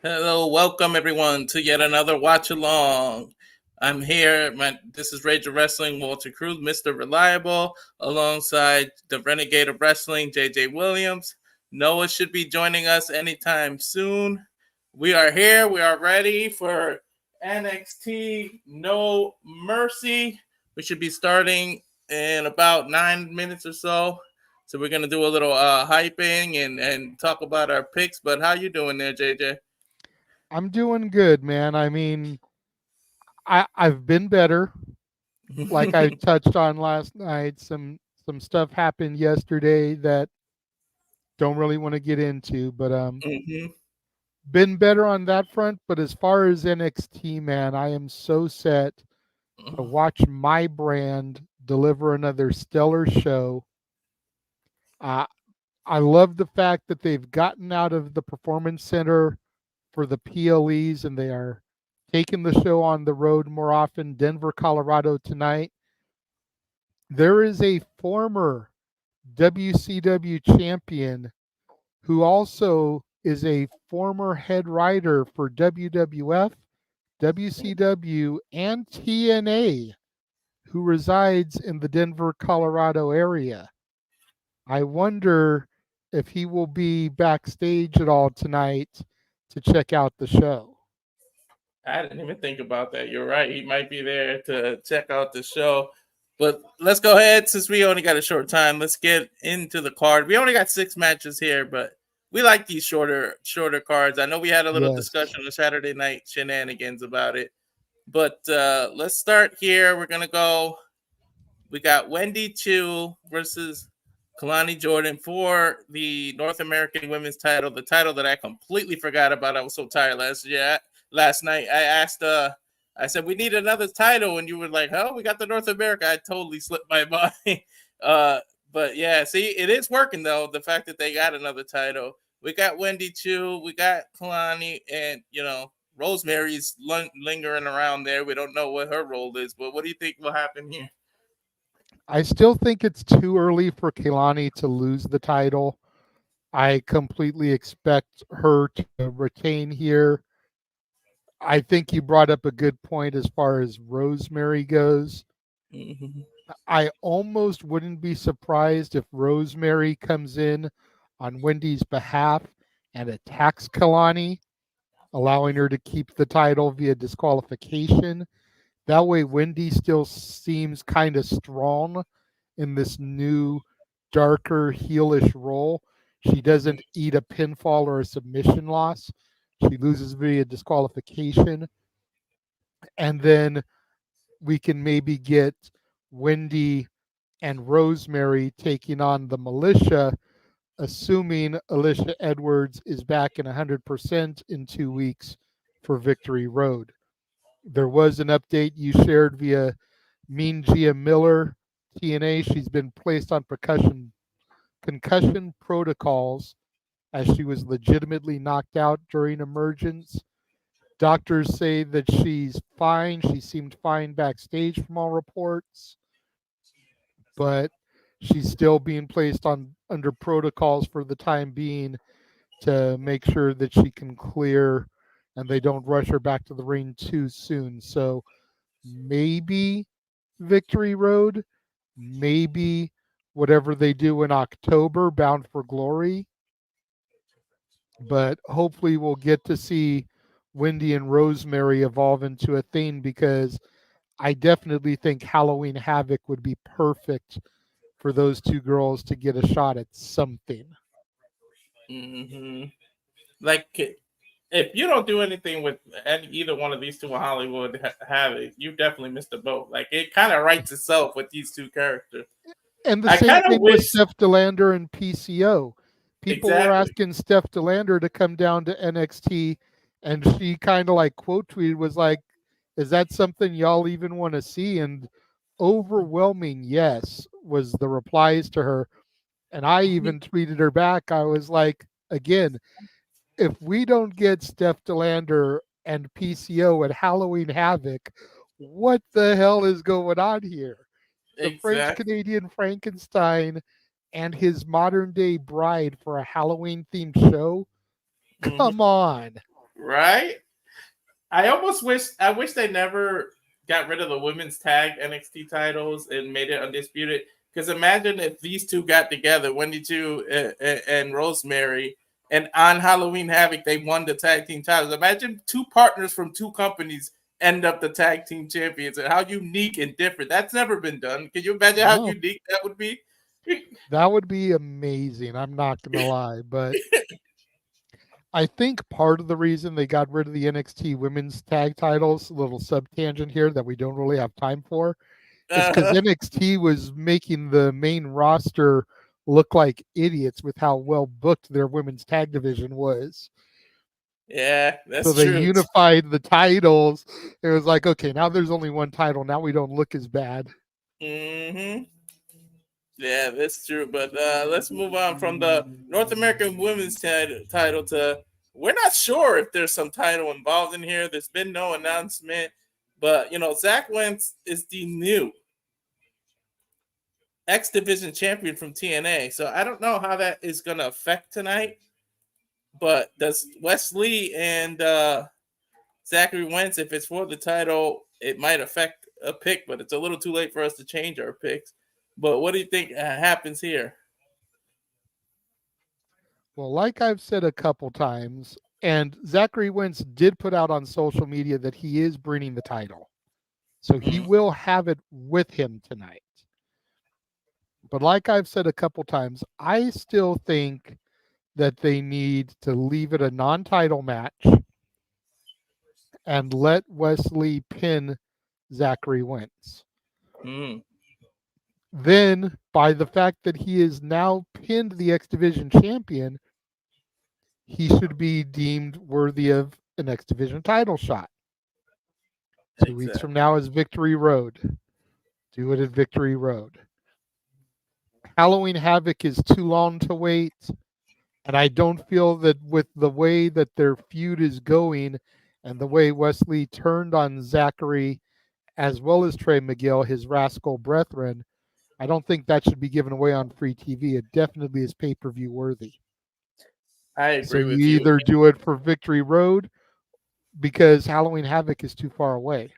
Hello, welcome everyone to yet another watch along. I'm here. This is Rage of Wrestling, Walter Cruz, Mr. Reliable, alongside the Renegade of Wrestling, JJ Williams. Noah should be joining us anytime soon. We are here. We are ready for NXT No Mercy. We should be starting in about 9 minutes or so. So we're gonna do a little hyping and talk about our picks. But how you doing there, JJ? I'm doing good, man. I mean, I've been better. Like I touched on last night, some stuff happened yesterday that don't really want to get into, but hmm been better on that front. But as far as NXT, man, I am so set to watch my brand deliver another stellar show. Uh, I love the fact that they've gotten out of the performance center for the PLEs and they are taking the show on the road more often. Denver, Colorado tonight. There is a former WCW champion who also is a former head writer for WWF, WCW, and TNA who resides in the Denver, Colorado area. I wonder if he will be backstage at all tonight to check out the show. I didn't even think about that. You're right. He might be there to check out the show. But let's go ahead since we only got a short time. Let's get into the card. We only got 6 matches here, but we like these shorter cards. I know we had a little Yes. discussion on Saturday night shenanigans about it. But let's start here. We're gonna go. We got Wendy Chu versus Kalani Jordan for the North American Women's title, the title that I completely forgot about. I was so tired last night. I asked I said we need another title, and you were like, "Oh, we got the North America." I totally slipped my mind. uh, but yeah, see, it is working though. The fact that they got another title, we got Wendy Chu, we got Kalani, and Rosemary's lingering around there. We don't know what her role is, but what do you think will happen here? I still think it's too early for Kehlani to lose the title. I completely expect her to retain here. I think you brought up a good point as far as Rosemary goes. Mm-hmm. I almost wouldn't be surprised if Rosemary comes in on Wendy's behalf and attacks Kalani, allowing her to keep the title via disqualification. That way, Wendy still seems kind of strong in this new, darker, heelish role. She doesn't eat a pinfall or a submission loss. She loses via disqualification. And then we can maybe get Wendy and Rosemary taking on the militia, assuming Alicia Edwards is back in 100% in 2 weeks for Victory Road. There was an update you shared via Mean Gia Miller, TNA. She's been placed on concussion protocols as she was legitimately knocked out during emergence. Doctors say that she's fine. She seemed fine backstage from all reports, but she's still being placed on under protocols for the time being to make sure that she can clear and they don't rush her back to the ring too soon. So maybe Victory Road, maybe whatever they do in October, Bound for Glory. But hopefully, we'll get to see Wendy and Rosemary evolve into a thing because I definitely think Halloween Havoc would be perfect for those two girls to get a shot at something. Mm-hmm. Like, if you don't do anything with either one of these two in Hollywood have it, you definitely missed the boat. Like, it kind of writes itself with these two characters. And the I same kind of thing with wish Steph Delander and PCO. People were exactly. asking Steph Delander to come down to NXT, and she kind of like quote tweeted was like, "Is that something y'all even want to see?" And overwhelming yes was the replies to her. And I even tweeted her back. I was like, again, if we don't get Steph Delander and PCO at Halloween Havoc, what the hell is going on here? The French Exactly. Canadian Frankenstein and his modern day bride for a Halloween themed show? Mm-hmm. Come on. Right? I wish they never got rid of the women's tag NXT titles and made it undisputed. Because imagine if these two got together, Wendy Chu and Rosemary, and on Halloween Havoc they won the tag team titles. Imagine two partners from two companies end up the tag team champions, and how unique and different that's never been done. Can you imagine how No, unique that would be? that would be amazing. I'm not gonna lie, but I think part of the reason they got rid of the NXT women's tag titles, a little sub tangent here that we don't really have time for, is because uh, NXT was making the main roster look like idiots with how well booked their women's tag division was. yeah, So that's they true. unified the titles. It was like, okay, now there's only one title. Now we don't look as bad. Hmm. Yeah, that's true. But let's move on from the North American Women's title to we're not sure if there's some title involved in here. There's been no announcement, but Zach Wentz is the new X Division champion from TNA. So I don't know how that is going to affect tonight. But does Wesley and Zachary Wentz, if it's for the title, it might affect a pick, but it's a little too late for us to change our picks. But what do you think happens here? Well, like I've said a couple times, and Zachary Wentz did put out on social media that he is bringing the title. So he Mm, will have it with him tonight. But like I've said a couple times, I still think that they need to leave it a non title match and let Wesley pin Zachary Wentz. mm. Then, by the fact that he is now pinned the X Division champion, he should be deemed worthy of an X Division title shot. 2 weeks from Exactly. now is Victory Road. Do it at Victory Road. Halloween Havoc is too long to wait. And I don't feel that with the way that their feud is going and the way Wesley turned on Zachary as well as Trey McGill, his rascal brethren, I don't think that should be given away on free TV. It definitely is pay per view worthy. I So agree you with you. either do it for Victory Road because Halloween Havoc is too far away.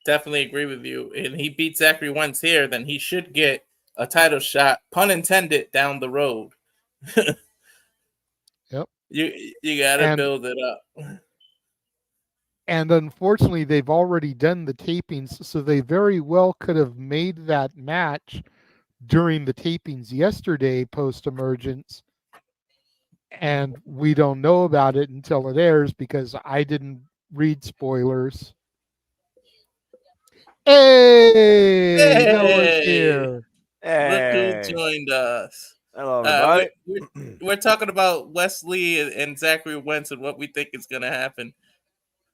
Definitely agree with you. And he beat Zachary once here, then he should get a title shot, pun intended, down the road. Yep. You gotta And build it up. and unfortunately they've already done the tapings, so they very well could have made that match during the tapings yesterday post emergence, and we don't know about it until it airs because I didn't read spoilers. Hey, Noah's Hey, here. look who Hey, joined us. hello Uh, we, everybody. we, we're talking about Wesley and Zachary Wentz and what we think is gonna happen.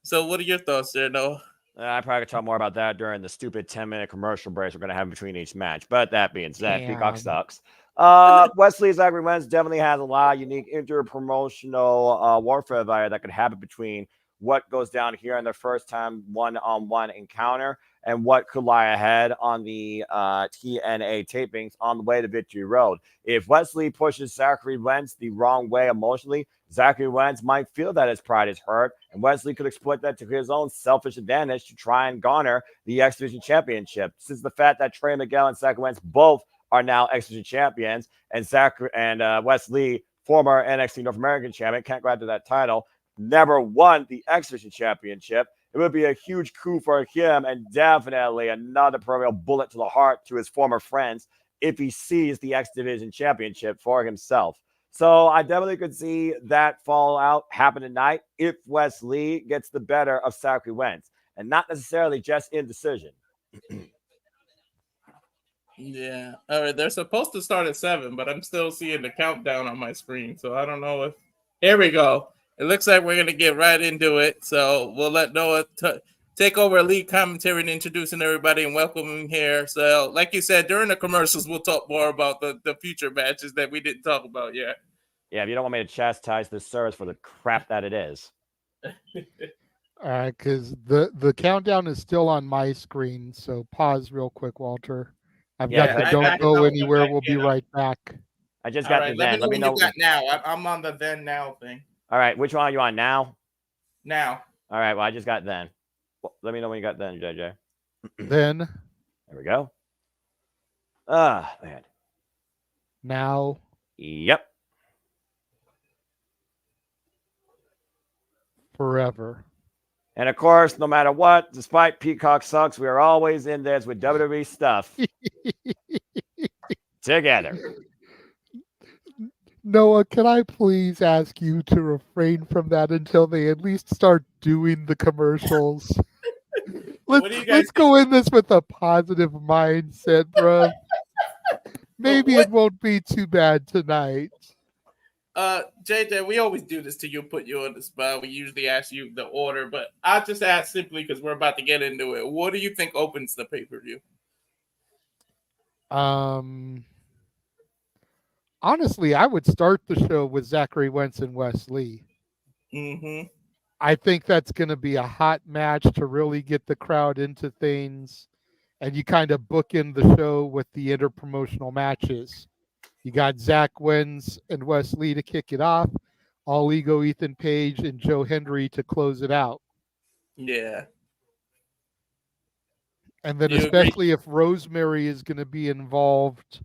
So, what are your thoughts there, Noah? I probably could talk more about that during the stupid 10-minute commercial breaks we're going to have between each match. But that being said, Peacock Damn. sucks. Wesley Zachary Wentz definitely has a lot of unique inter-promotional warfare value that could happen between what goes down here in the first time one-on-one encounter and what could lie ahead on the TNA tapings on the way to Victory Road. If Wesley pushes Zachary Wentz the wrong way emotionally, Zachary Wentz might feel that his pride is hurt, and Wesley could exploit that to his own selfish advantage to try and garner the X Division Championship. Since the fact that Trey Miguel and Zachary Wentz both are now X Division champions, and Wesley, former NXT North American champion, can't grab to that title, never won the X Division Championship. It would be a huge coup for him and definitely another proverbial bullet to the heart to his former friends if he sees the X Division Championship for himself. So I definitely could see that fallout happen tonight if Wesley gets the better of Zachary Wentz, and not necessarily just in decision. Yeah. All right. They're supposed to start at 7, but I'm still seeing the countdown on my screen. So I don't know if. Here we go. It looks like we're going to get right into it. So we'll let Noah take over lead commentary and introducing everybody and welcoming here. So, like you said, during the commercials, we'll talk more about the future matches that we didn't talk about yet. Yeah, if you don't want me to chastise this service for the crap that it is. All right, because the countdown is still on my screen. So pause real quick, Walter. I've Yeah, got Yeah, the I, I don't I, go saw the anywhere. back We'll be end. right back. I just All got right. the Let me then. know Let me when you know. got now. I'm on the then now thing. All right, which one are you on now? Now. All right, well, I just got then. Well, let me know when you got then, JJ. Then, There we go. Ah, man. now, Yep. forever. And of course, no matter what, despite Peacock sucks, we are always in this with WWE stuff together. Noah, can I please ask you to refrain from that until they at least start doing the commercials? What do you guys Let's go in this with a positive mindset, bro. Maybe it won't be too bad tonight. JJ, we always do this to you, put you on the spot. We usually ask you the order, but I'll just ask simply because we're about to get into it. What do you think opens the pay-per-view? Honestly, I would start the show with Zachary Wentz and Wes Lee. Mm-hmm. I think that's going to be a hot match to really get the crowd into things. And you kind of bookend the show with the interpromotional matches. You got Zach Wentz and Wes Lee to kick it off, All Ego Ethan Page and Joe Hendry to close it out. Yeah. And then You especially if Rosemary is going to be involved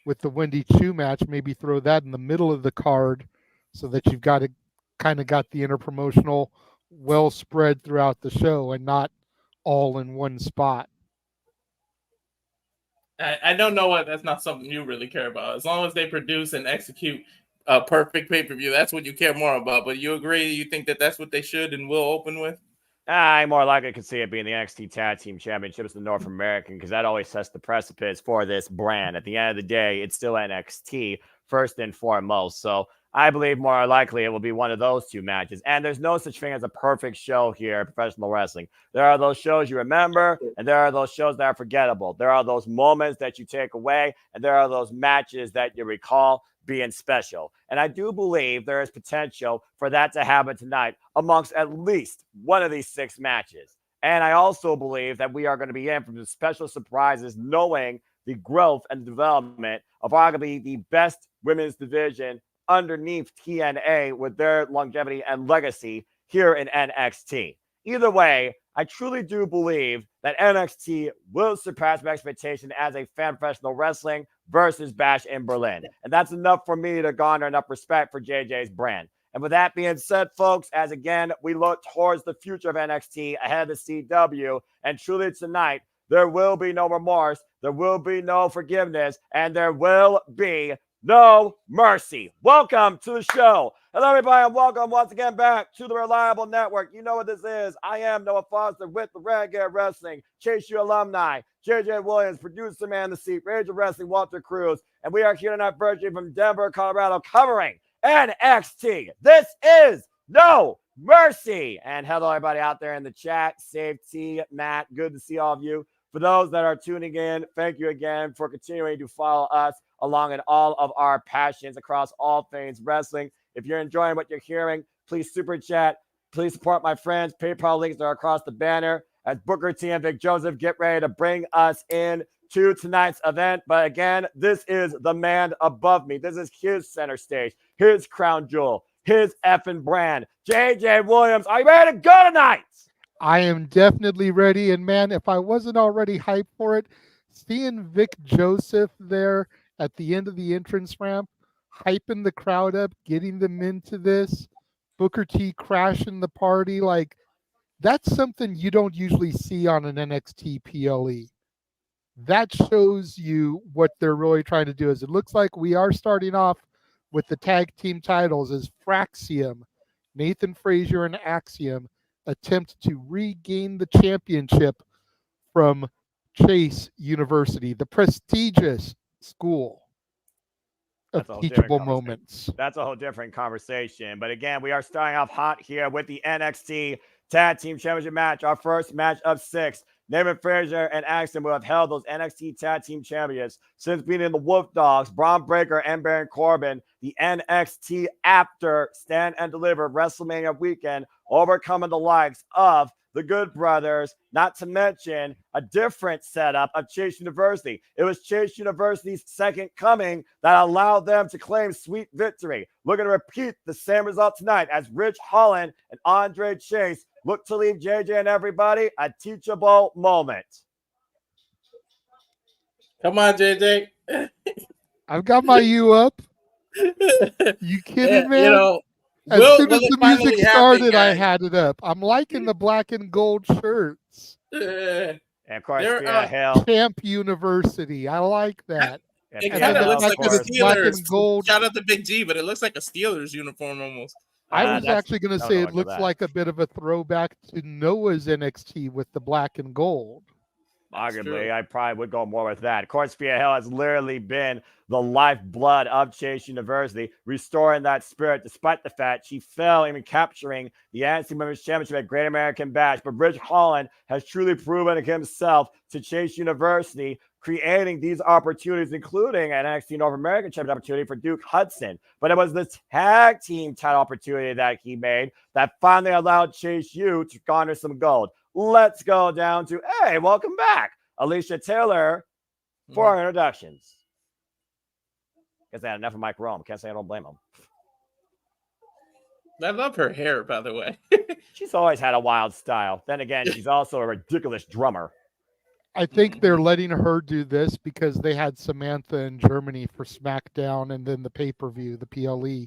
with the Wendy Chu match, maybe throw that in the middle of the card so that you've got it kind of got the interpromotional well spread throughout the show and not all in one spot. I don't know what that's not something you really care about. As long as they produce and execute a perfect pay-per-view, that's what you care more about. But you agree? You think that that's what they should and will open with? I more likely could see it being the NXT Tag Team Championships, the North American, because that always sets the precipice for this brand. At the end of the day, it's still NXT first and foremost. So I believe more likely it will be one of those two matches. And there's no such thing as a perfect show here in professional wrestling. There are those shows you remember, and there are those shows that are forgettable. There are those moments that you take away, and there are those matches that you recall being special. And I do believe there is potential for that to happen tonight amongst at least one of these 6 matches. And I also believe that we are going to be in for some special surprises, knowing the growth and development of arguably the best women's division underneath TNA with their longevity and legacy here in NXT. Either way, I truly do believe that NXT will surpass my expectation as a fan of professional wrestling versus Bash in Berlin. And that's enough for me to garner enough respect for JJ's brand. And with that being said, folks, as again, we look towards the future of NXT ahead of the CW, and truly tonight, there will be no remorse, there will be no forgiveness, and there will be no mercy. Welcome to the show. Hello, everybody, and welcome once again back to the Reliable Network. You know what this is. I am Noah Foster with the Renegade Wrestling, Chase U alumni, JJ Williams, producer man the seat, Rage of Wrestling, Walter Cruz, and we are here tonight virtually from Denver, Colorado, covering NXT. This is No Mercy. And hello, everybody out there in the chat. Safety, Matt, good to see all of you. For those that are tuning in, thank you again for continuing to follow us along in all of our passions across all things wrestling. If you're enjoying what you're hearing, please super chat. Please support my friends. PayPal links are across the banner as Booker T and Vic Joseph get ready to bring us in to tonight's event. But again, this is the man above me. This is his center stage, his crown jewel, his effing brand. JJ Williams, are you ready to go tonight? I am definitely ready. And man, if I wasn't already hyped for it, seeing Vic Joseph there at the end of the entrance ramp, hyping the crowd up, getting them into this, Booker T crashing the party, like that's something you don't usually see on an NXT PLE. That shows you what they're really trying to do. Is it looks like we are starting off with the tag team titles as Fraxium, Nathan Frazier and Axiom attempt to regain the championship from Chase University, the prestigious school of teachable moments. That's a whole different conversation. But again, we are starting off hot here with the NXT Tag Team Championship match, our first match of 6. Nathan Frazier and Axiom will have held those NXT Tag Team Champions since beating the Wolf Dogs, Braun Breaker, and Baron Corbin, the NXT after Stand and Deliver WrestleMania weekend, overcoming the likes of the Good Brothers, not to mention a different setup of Chase University. It was Chase University's second coming that allowed them to claim sweet victory. Looking to repeat the same result tonight as Rich Holland and Andre Chase look to leave JJ and everybody a teachable moment. Come on, JJ. I've got my U up. You kidding, man? You know, as soon as the music started, I guys? had it up. I'm liking the black and gold shirts. And of course, Champ University. I like that. It kind of looks like a Steelers. Shout out to Big G, but it looks like a Steelers uniform almost. I was actually going to say it looks like a bit of a throwback to Noah's NXT with the black and gold. Arguably, I probably would go more with that. Of course, Fia Hill has literally been the lifeblood of Chase University, restoring that spirit despite the fact she fell in capturing the NXT Women's Championship at Great American Bash. But Rich Holland has truly proven himself to Chase University, creating these opportunities, including an NXT North American Championship opportunity for Duke Hudson. But it was the tag team title opportunity that he made that finally allowed Chase U to garner some gold. Let's go down to, hey, welcome back, Alicia Taylor, for our introductions. Guess I had enough of Mike Rome. Can't say I don't blame him. I love her hair, by the way. She's always had a wild style. Then again, she's also a ridiculous drummer. I think they're letting her do this because they had Samantha in Germany for SmackDown and then the pay-per-view, the PLE.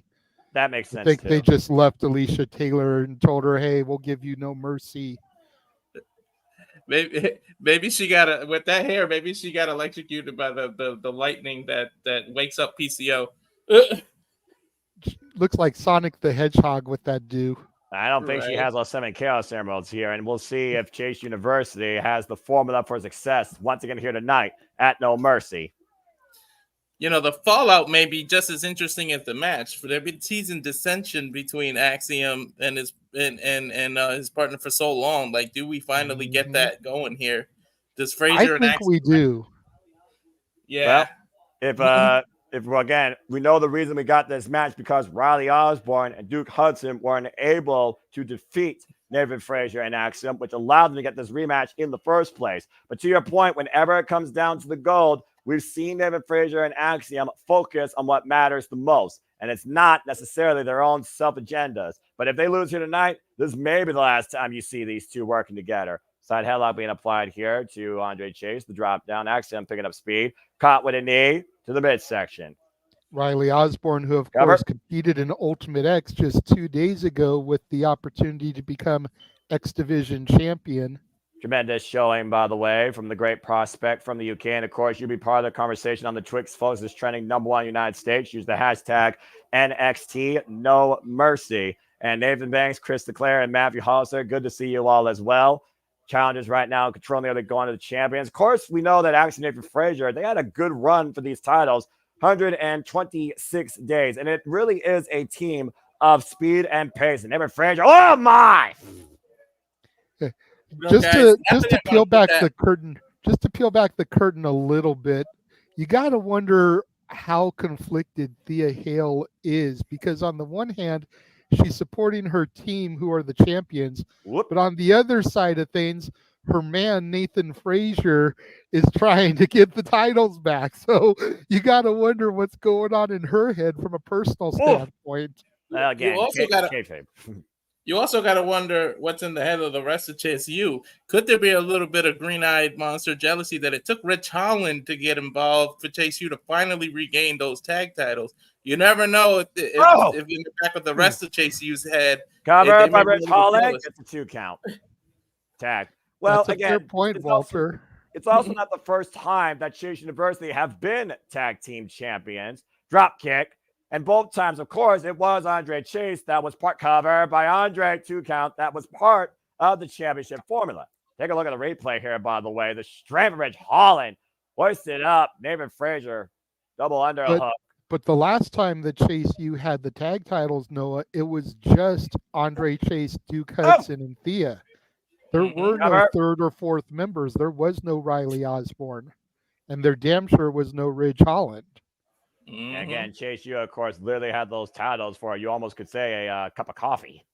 That makes sense. I think they just left Alicia Taylor and told her, hey, we'll give you No Mercy. Maybe she got with that hair. Maybe she got electrocuted by the lightning that wakes up PCO. Looks like Sonic the Hedgehog with that do. I don't think she has all 7 Chaos Emeralds here, and we'll see if Chase University has the formula for success once again here tonight at No Mercy. You know, the fallout may be just as interesting as the match. For they've been teasing dissension between Axiom and his his partner for so long. Like, do we finally get that going here? Does Frazier and Axiom? We do. Yeah. Well, if again, we know the reason we got this match because Riley Osborne and Duke Hudson weren't able to defeat Nathan Frazier and Axiom, which allowed them to get this rematch in the first place. But to your point, whenever it comes down to the gold, we've seen Nathan Frazier and Axiom focus on what matters the most. And it's not necessarily their own self-agendas. But if they lose here tonight, this may be the last time you see these two working together. Side headlock being applied here to Andre Chase. The drop down. Axiom picking up speed. Caught with a knee to the midsection. Riley Osborne, who of course competed in Ultimate X just 2 days ago with the opportunity to become X Division champion. Tremendous showing, by the way, from the great prospect from the UK. And, of course, you'll be part of the conversation on the Twix, folks. This trending #1 in the United States. Use the hashtag NXT No Mercy. And Nathan Banks, Chris DeClaire, and Matthew Hollister, good to see you all as well. Challengers right now controlling the other going to the champions. Of course, we know that Axiom and Nathan Frazier, they had a good run for these titles, 126 days. And it really is a team of speed and pace. And Nathan Frazier, oh my! Just to peel back the curtain a little bit, you got to wonder how conflicted Thea Hale is, because on the one hand, she's supporting her team who are the champions, but on the other side of things, her man Nathan Frazier is trying to get the titles back. So you got to wonder what's going on in her head from a personal standpoint. Again, you also got to wonder what's in the head of the rest of Chase U. Could there be a little bit of green-eyed monster jealousy that it took Rich Holland to get involved for Chase U to finally regain those tag titles? You never know if in the back of the rest of Chase U's head. Cover by Rich Holland. It's a 2 count. Tag. Well, that's a fair point, Walter. It's also not the first time that Chase University have been tag team champions. Drop kick. And both times, of course, it was Andre Chase that was part cover by Andre 2 count. That was part of the championship formula. Take a look at the replay here, by the way. The strength of Rich Holland hoisted up. Nathan Frazier, double underhook. But the last time that Chase U had the tag titles, Noah, it was just Andre Chase, Duke Hudson, and Thea. There were no Cover. third or fourth members. There was no Riley Osborne. And there damn sure was no Ridge Holland. And again, Chase, you, of course, literally had those titles for, you almost could say, a cup of coffee.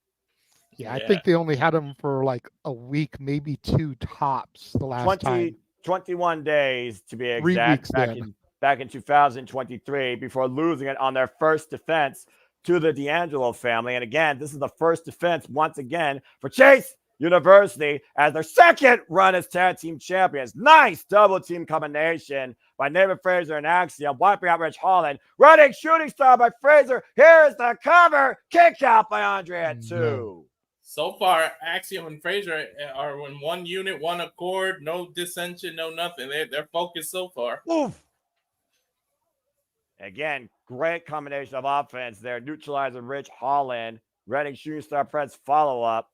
Yeah, I think they only had them for like a week, maybe 2 tops the last time. 21 days to be 3 exact, weeks back in 2023 before losing it on their first defense to the D'Angelo family. And again, this is the first defense once again for Chase University as their second run as tag team champions. Nice double team combination by David Fraser and Axiom, wiping out Ridge Holland. Running shooting star by Fraser. Here's the cover. Kick out by Andre at 2. So far, Axiom and Fraser are in one unit, one accord, no dissension, no nothing. They're focused so far. Oof. Again, great combination of offense there. Neutralizing Ridge Holland. Reading shooting star press follow-up.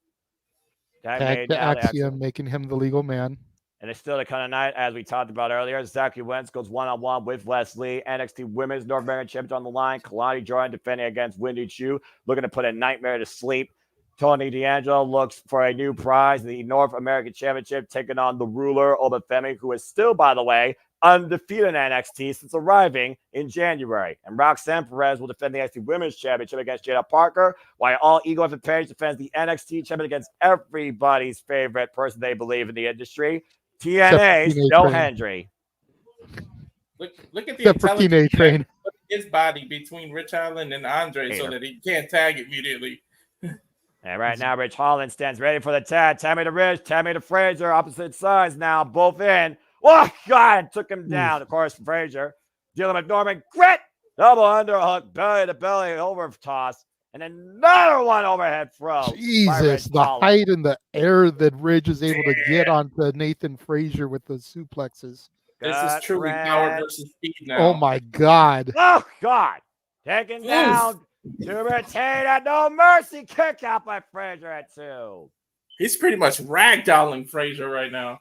Tag to Axiom, making him the legal man. And it's still the kind of night, as we talked about earlier. Zachary Wentz goes one-on-one with Wesley. NXT Women's North American Championship on the line. Kalani Jordan defending against Wendy Chu, looking to put a nightmare to sleep. Tony D'Angelo looks for a new prize, the North American Championship, taking on the ruler, Obafemi, who is still, by the way, undefeated in NXT since arriving in January. And Roxanne Perez will defend the NXT Women's Championship against Jada Parker, while All Ego and Page defends the NXT Championship against everybody's favorite person they believe in the industry, TNA's Joe Hendry. Look at the intelligence Train. His body between Rich Holland and Andre so that he can't tag immediately. And right now, Rich Holland stands ready for the tag. Tammy to Rich, Tammy to Fraser, opposite sides now, both in. Oh, God, took him down. Of course, Fraser dealing with Norman Grit. Double underhook, belly to belly, over toss. And another one overhead throw. Jesus, the height in the air that Ridge is able to get onto Nathan Frazier with those suplexes. This is truly power versus speed now. Oh, my God. Oh, God. Taken down to retain at No Mercy. Kick out by Frazier at 2. He's pretty much ragdolling Frazier right now.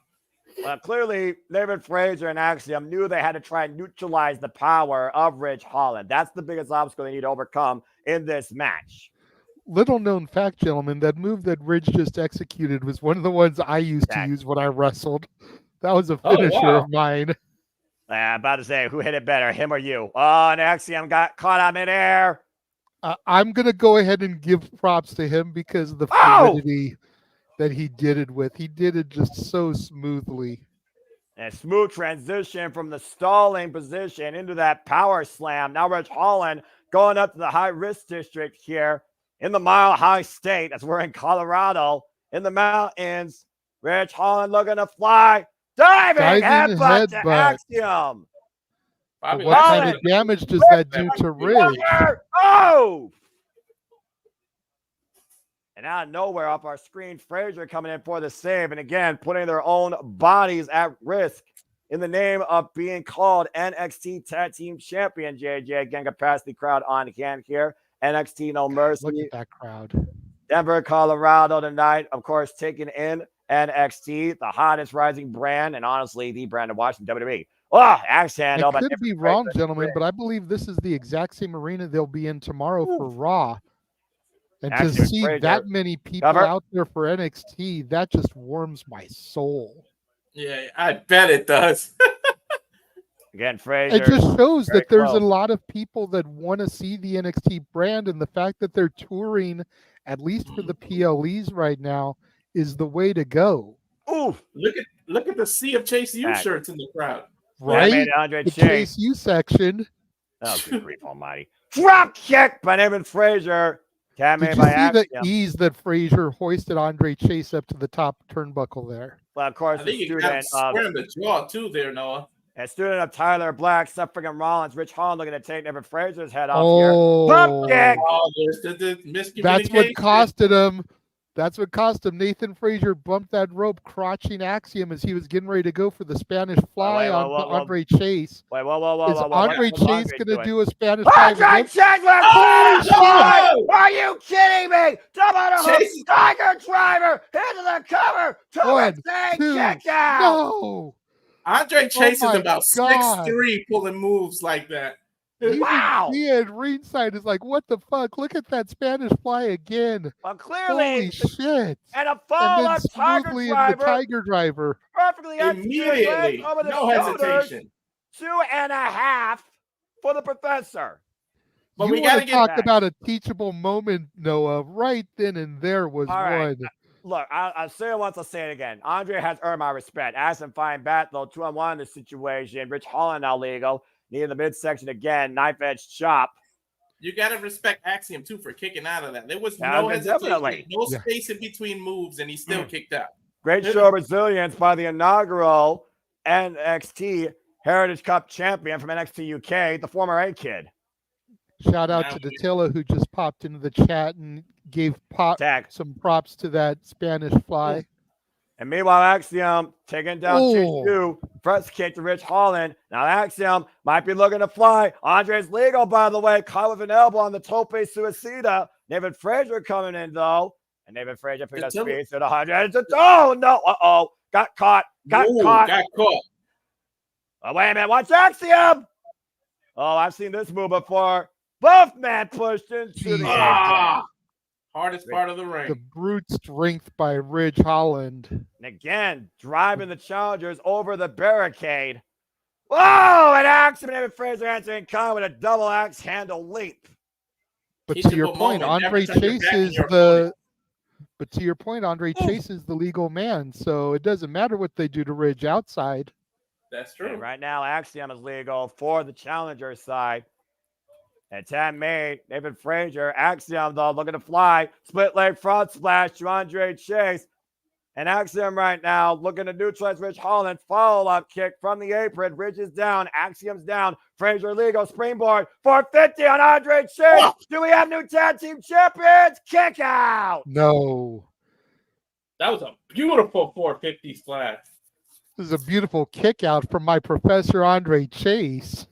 Well, clearly, David Fraser and Axiom knew they had to try and neutralize the power of Ridge Holland. That's the biggest obstacle they need to overcome in this match. Little known fact, gentlemen, that move that Ridge just executed was one of the ones I used to use when I wrestled. That was a finisher of mine. I'm about to say, who hit it better, him or you? Oh, and Axiom got caught on midair. I'm going to go ahead and give props to him because of the fluidity that he did it with. He did it just so smoothly. And a smooth transition from the stalling position into that power slam. Now Ridge Holland going up to the high-risk district here in the Mile High State, as we're in Colorado, in the mountains. Ridge Holland looking to fly. Diving headbutt to Axiom. What kind of damage does that do to Ridge? Oh! And out of nowhere, off our screen, Frazier coming in for the save. And again, putting their own bodies at risk in the name of being called NXT Tag Team Champion, JJ. Again, capacity crowd on hand here. NXT No Mercy. Look at that crowd. Denver, Colorado tonight. Of course, taking in NXT, the hottest rising brand, and honestly, the brand of Washington WWE. Oh, accent. I could be wrong, gentlemen, but I believe this is the exact same arena they'll be in tomorrow for Raw. And to see that many people out there for NXT, that just warms my soul. Yeah, I bet it does. Again, Frazier. It just shows that there's a lot of people that want to see the NXT brand, and the fact that they're touring, at least for the PLEs right now, is the way to go. Ooh, look at the sea of Chase U shirts in the crowd. Right? The Chase U section. Oh, good grief almighty. Drop kick by Evan Frazier. Did you see the ease that Frazier hoisted Andre Chase up to the top turnbuckle there? Well, of course, the student of the jaw too there, Noah. A student of Tyler Black, suffering Rollins, Rich Holland looking to take Evan Frazier's head off here. Pump kick. Oh, there's the miscommunication. That's what costed him. That's what cost him. Nathan Frazier bumped that rope, crotching Axiom as he was getting ready to go for the Spanish fly on Andre Chase. Wait, Is Andre Chase going to do a Spanish fly? Andre Chase! Are you kidding me? Tiger driver into the cover. 1, 2, kick out. No. Andre Chase is about 6'3", pulling moves like that. Even Wow. Mia at ringside is like, what the fuck? Look at that Spanish fly again. Well, clearly, Holy shit. and a And fall then on Tiger smoothly in the Driver, Tiger Driver. perfectly executed glance Immediately. over the No shoulders. hesitation. 2.5 for the professor. But You we want gotta to get talk back. about a teachable moment, Noah? Right then and there was All right. one. Look, I'll say it once, I'll say it again. Andre has earned my respect. Addison fine bat, though, 2-on-1 in this situation. Rich Holland now legal. Knee in the midsection again. Knife edge chop. You gotta respect Axiom too for kicking out of that. There was Yeah, no hesitation, definitely. no Yeah. space in between moves, and he still kicked out. Great show of resilience by the inaugural NXT Heritage Cup champion from NXT UK, the former A-Kid. Shout out Now to we- Datilla who just popped into the chat and gave Tag. some props to that Spanish fly. And meanwhile, Axiom taking down Chase Oh. U. First kick to Rich Holland. Now Axiom might be looking to fly. Andre's legal, by the way. Caught with an elbow on the tope suicida. David Frazier coming in, though. And David Frazier picked up speed to the 100. Oh, no. Uh-oh. Got caught. Got caught. Oh, wait a minute. Watch Axiom. Oh, I've seen this move before. Both men pushed into the apron. Hardest part of the The ring. brute strength by Ridge Holland. And again, driving the challengers over the barricade. Whoa! And Axiom and David Fraser answering con with a double axe handle leap. But to your Teachable point, moment. Never Andre turn your Chase back on is your the. opponent. But to your point, Andre Chase is the legal man, so it doesn't matter what they do to Ridge outside. That's And true. right now, Axiom is legal for the challenger side. And 10 made David Frazier. Axiom, though, looking to fly. Split leg front splash to Andre Chase. And Axiom right now looking to neutralize Rich Holland. Follow-up kick from the apron. Ridge is down. Axiom's down. Frazier legal. Springboard. 450 on Andre Chase. Oh. Do we have new tag team champions? Kick out. No. That was a beautiful 450 splash. This is a beautiful kick out from my Professor Andre Chase.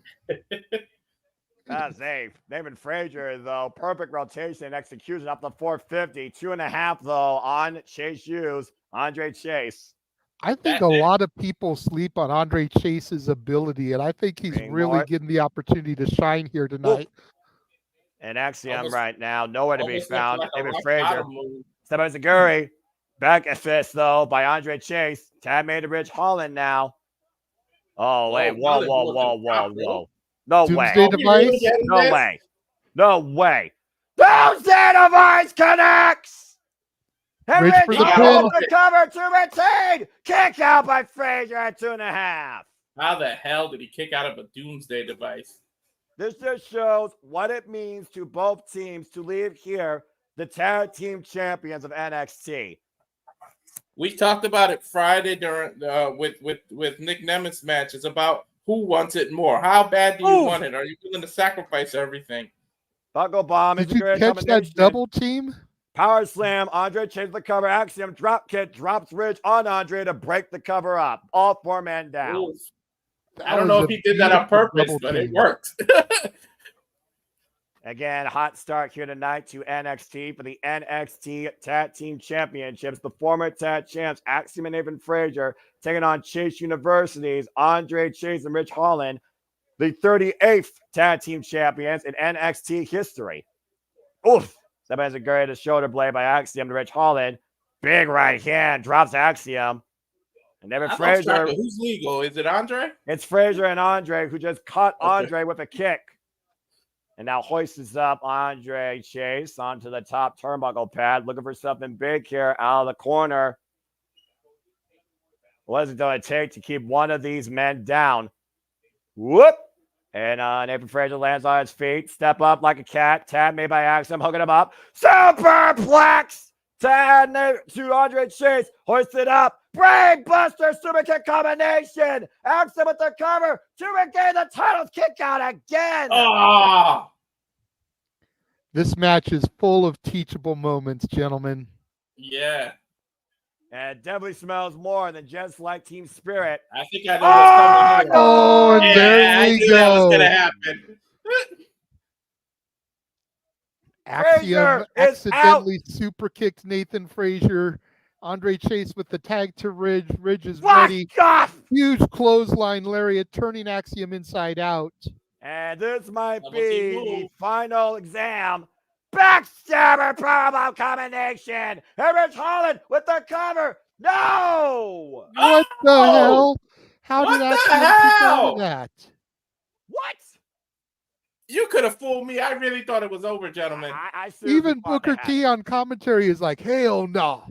That's safe. David Frazier, though, perfect rotation and execution up to 450. 2.5, though, on Chase Hughes. Andre Chase. I think a lot of people sleep on Andre Chase's ability, and I think he's really getting the opportunity to shine here tonight. And Axiom right now, nowhere to be found. Like David Frazier. Step Zaguri. Back at fist, though, by Andre Chase. Tab made to Rich Holland now. Oh, wait. Whoa. No way. Doomsday device? No way. No way. Doomsday device connects. And Rich Rich for the Holland pin. the cover to retain. Kick out by Frazier at 2.5. How the hell did he kick out of a doomsday device? This just shows what it means to both teams to leave here the tag team champions of NXT. We talked about it Friday during with Nick Nemeth's match. It's about who wants it more. How bad do you want it? Are you willing to sacrifice everything? Buckle bomb. Did you catch that double team? Power slam. Andre changed the cover. Axiom drop kick. Drops Ridge on Andre to break the cover up. All 4 men down. Ooh. I don't know if he did that on purpose, but it worked. Again, hot start here tonight to NXT for the NXT Tag Team Championships. The former tag champs, Axiom and Nathan Frazier, taking on Chase University's Andre Chase and Rich Holland, the 38th Tag Team Champions in NXT history. Oof. Somebody's a great shoulder blade by Axiom to Rich Holland. Big right hand, drops Axiom. And David Frazier. Who's legal? Is it Andre? It's Frazier and Andre who just caught Andre with a kick. And now hoists up Andre Chase onto the top turnbuckle pad, looking for something big here out of the corner. What is it going to take to keep one of these men down? Whoop! And Nathan Frazier lands on his feet. Step up like a cat. Tab made by Axiom, hooking him up. Superplex! To Andre Chase. Hoisted up. Brain Buster super kick combination. Axiom with the cover to regain the title. Kick out again. Oh! This match is full of teachable moments, gentlemen. Yeah. And it definitely smells more than just like Team Spirit. I think I know what's coming here. Oh, and there I we knew that was go. going to happen. Axiom accidentally super kicked Nathan Frazier. Andre Chase with the tag to Ridge. Ridge is ready. Off! Huge clothesline lariat, turning Axiom inside out. And this might Double be team the move. final exam. Backstabber powerbomb combination. And Rich Holland with the cover. No! What the Oh! hell? How What did the Axiom kick out hell? of that? What? You could have fooled me. I really thought it was over, gentlemen. I seriously Even thought they Booker had T it. on commentary is like, hell no.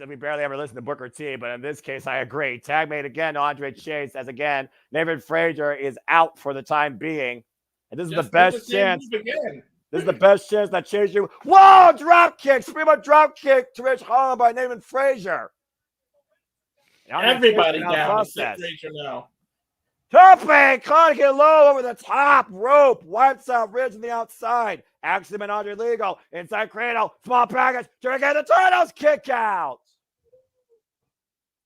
We barely ever listen to Booker T, but in this case, I agree. Tag made again, Andre Chase, as again, Nathan Frazier is out for the time being. And this is the best chance. Again. This is the best chance that Chase you. Whoa! Drop kick! Supremo drop kick to Rich Holland by Nathan Frazier. Everybody down except Frazier now. Tope! Conning it low over the top rope. Wipes out Ridge on the outside. Axiom and Andre Legal. Inside cradle. Small package. To get the Turtles kick out.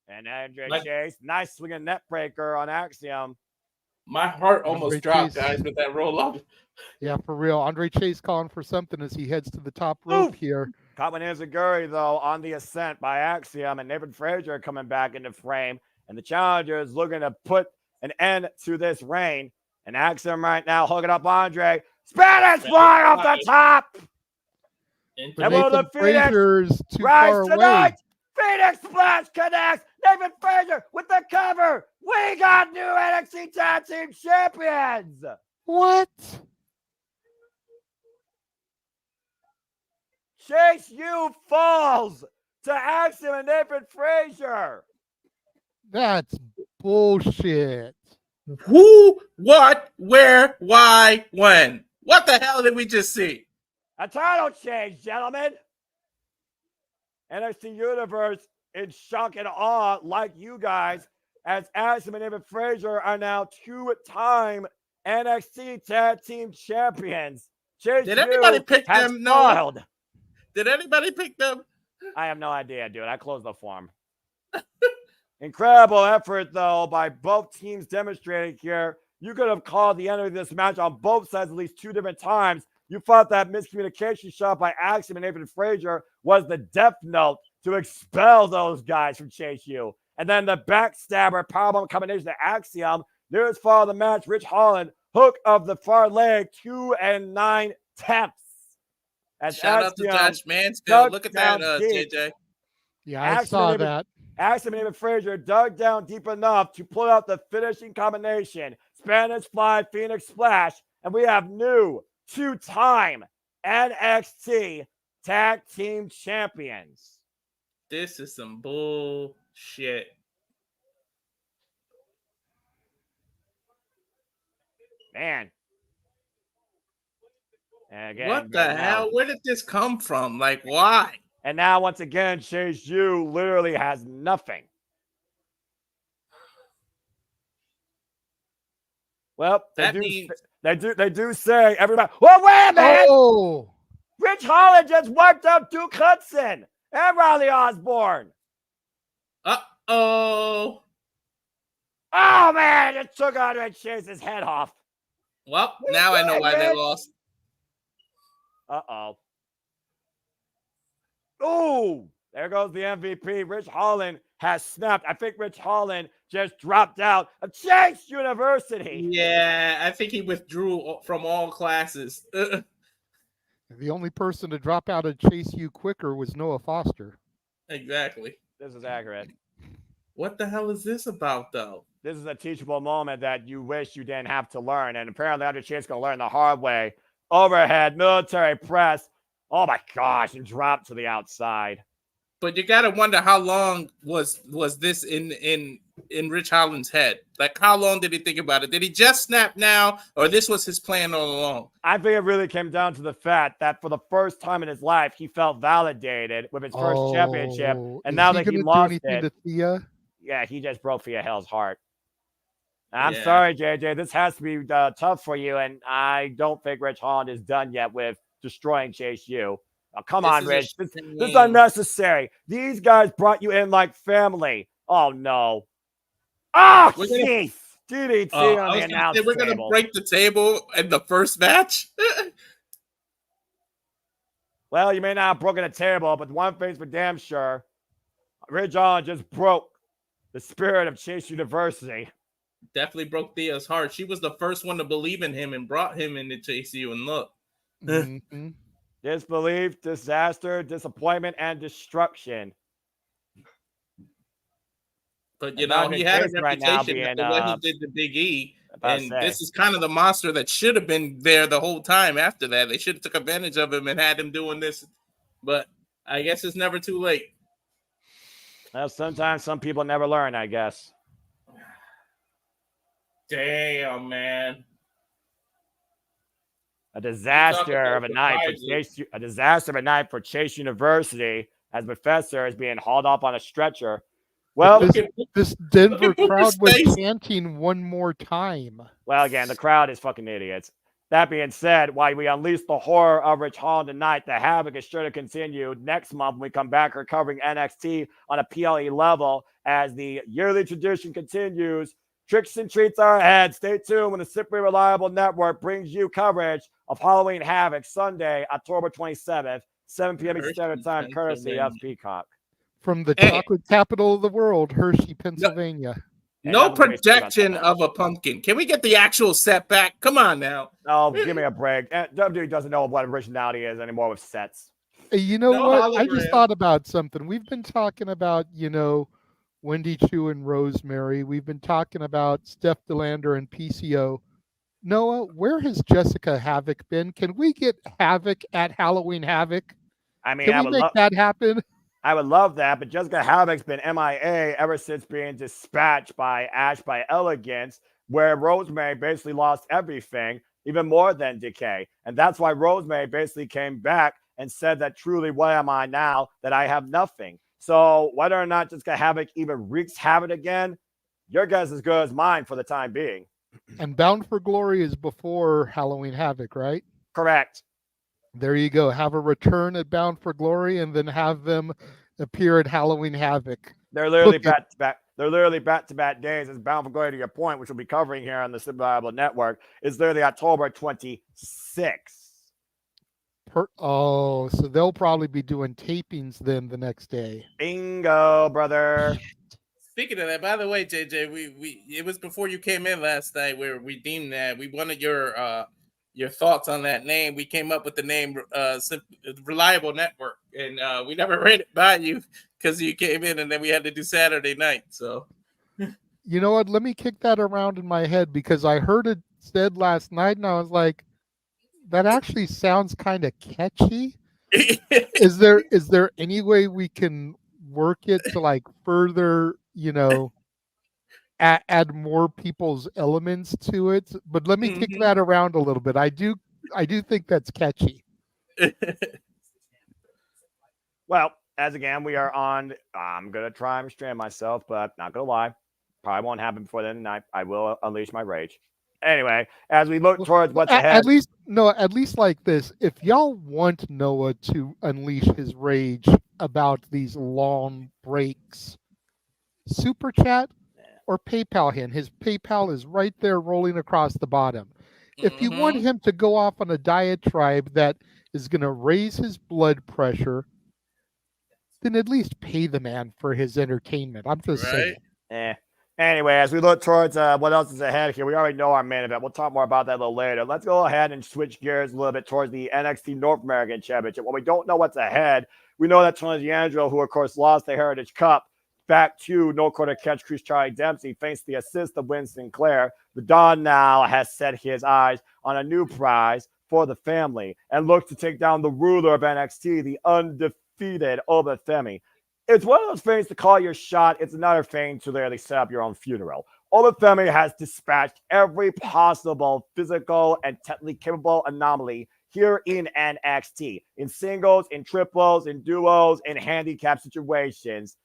And Andre Chase. Nice swinging net breaker on Axiom. My heart almost Andre dropped, Chase. guys, with that roll up. Yeah, for real. Andre Chase calling for something as he heads to the top rope here. Kawanazaguri, though, on the ascent by Axiom, and Nathan Frazier coming back into frame. And the challenger is looking to put an end to this reign. And Axiom right now hooking up Andre. Spanish fly off the top. But Nathan Frazier's too far away. Phoenix Splash connects. Nathan Frazier with the cover. We got new NXT Tag Team Champions. What? Chase U falls to Axiom and Nathan Frazier. That's bullshit. Who, what, where, why, when? What the hell did we just see? A title change, gentlemen. NXT Universe in shock and awe, like you guys, as Axiom and Nathan Frazier are now two-time NXT Tag Team Champions. Chase Did anybody pick them? No. Did anybody pick them? I have no idea, dude. I closed the form. Incredible effort, though, by both teams demonstrating here. You could have called the end of this match on both sides at least two different times. You thought that miscommunication shot by Axiom and Nathan Frazier was the death note to expel those guys from Chase U. And then the backstabber powerbomb combination to Axiom. Nearest fall of the match, Rich Holland, hook of the far leg, 2 and 9 taps. As Shout out to Josh Mansfield. Look at that, JJ. Yeah, I saw that. Axiom and Nathan Frazier dug down deep enough to pull out the finishing combination. Spanish Fly, Phoenix Splash. And we have new two-time NXT Tag Team Champions. This is some bullshit. Man. And again, what the hell? Where did this come from? Like, why? And now, once again, Chase U literally has nothing. Well, they do say everybody. Well, wait a minute! Oh! Rich Holland just wiped out Duke Hudson and Riley Osborne. Uh-oh. Oh, man, it took Andre Chase's head off. Well, now I know why they lost. Uh-oh. Oh, there goes the MVP. Rich Holland has snapped. I think Rich Holland just dropped out of Chase University. Yeah, I think he withdrew from all classes. The only person to drop out of Chase U quicker was Noah Foster. Exactly. This is accurate. What the hell is this about, though? This is a teachable moment that you wish you didn't have to learn. And apparently Andre Chase is going to learn the hard way. Overhead, military press. Oh, my gosh, and dropped to the outside. But you got to wonder how long was this in Rich Holland's head? Like, how long did he think about it? Did he just snap now, or this was his plan all along? I think it really came down to the fact that for the first time in his life, he felt validated with his first championship. And now that he lost it, yeah, he just broke Thea Hell's heart. I'm sorry, JJ. This has to be tough for you, and I don't think Rich Holland is done yet with destroying Chase U. Oh, come on, Rich. This is unnecessary. These guys brought you in like family. Oh, no. Oh, jeez. DDT on the announce table. We're going to break the table in the first match? Well, you may not have broken a table, but one thing's for damn sure. Rich Holland just broke the spirit of Chase University. definitely broke Thea's heart. She was the first one to believe in him and brought him into JCU. And look, Mm-hmm. Disbelief, disaster, disappointment, and destruction. but And not a he good had a case right now reputation being for what he did to Big E. about to And say. this is kind of the monster that should have been there the whole time after that. They should have took advantage of him and had him doing this. But I guess it's never too late. Well, sometimes some people never learn, I guess. Damn, man. A disaster of a night for surprises. a disaster of a night for Chase University as Professor is being hauled off on a stretcher. Well, this Denver look at crowd his was face. chanting one more time. Well, again, the crowd is fucking idiots. That being said, while we unleash the horror of Rich Holland tonight, the havoc is sure to continue next month when we come back. We're covering NXT on a PLE level as the yearly tradition continues. Tricks and treats are ahead. Stay tuned when the Simply Reliable Network brings you coverage of Halloween Havoc Sunday, October 27th, 7 p.m. Eastern Standard Time, courtesy of Peacock. From the chocolate capital of the world, Hershey, Pennsylvania. No projection of a pumpkin. Can we get the actual setback? Come on now. Oh, give me a break. WWE doesn't know what originality is anymore with sets. You know No what? I hologram. just thought about something. We've been talking about, Wendy Chu and Rosemary. We've been talking about Steph DeLander and PCO. Noah, where has Jessica Havoc been? Can we get Havoc at Halloween Havoc? I mean, Can we make that happen? I would love that, but Jessica Havoc's been MIA ever since being dispatched by Ash by Elegance, where Rosemary basically lost everything, even more than Decay. And that's why Rosemary basically came back and said that truly, what am I now? That I have nothing. So whether or not Jessica Havoc even wreaks havoc again, your guess is as good as mine for the time being. And Bound for Glory is before Halloween Havoc, right? Correct. There you go. Have a return at Bound for Glory and then have them appear at Halloween Havoc. They're literally back to back. They're literally back-to-back days. As Bound for Glory, to your point, which we'll be covering here on the Simply Reliable Network, is literally October 26th. So they'll probably be doing tapings then the next day. Bingo, brother. Speaking of that, by the way, JJ, we it was before you came in last night where we deemed that we wanted your thoughts on that name. We came up with the name Reliable Network, and we never ran it by you because you came in, and then we had to do Saturday night. So, you know what? Let me kick that around in my head because I heard it said last night, and I was like, that actually sounds kind of catchy. Is there any way we can work it to like further, add more people's elements to it? But let me kick that around a little bit. I do think that's catchy. Well, as again, we are on. I'm gonna try and restrain myself, but not gonna lie, probably won't happen before the end of the night. I will unleash my rage. Anyway, as we look towards what's ahead, at least like this. If y'all want Noah to unleash his rage about these long breaks, super chat or PayPal him. His PayPal is right there rolling across the bottom. If you want him to go off on a diatribe that is going to raise his blood pressure, then at least pay the man for his entertainment. I'm just saying. Anyway, as we look towards what else is ahead here, we already know our main event. We'll talk more about that a little later. Let's go ahead and switch gears a little bit towards the NXT North American Championship. Well, we don't know what's ahead. We know that Tony D'Angelo, who of course lost the Heritage Cup back to No Quarter Catch Crews Charlie Dempsey, thanks to the assist of Winston Clare. The Don now has set his eyes on a new prize for the family and looks to take down the ruler of NXT, the undefeated Obafemi. It's one of those things to call your shot. It's another thing to literally set up your own funeral. Obafemi has dispatched every possible physical and technically capable anomaly here in NXT, in singles, in triples, in duos, in handicap situations.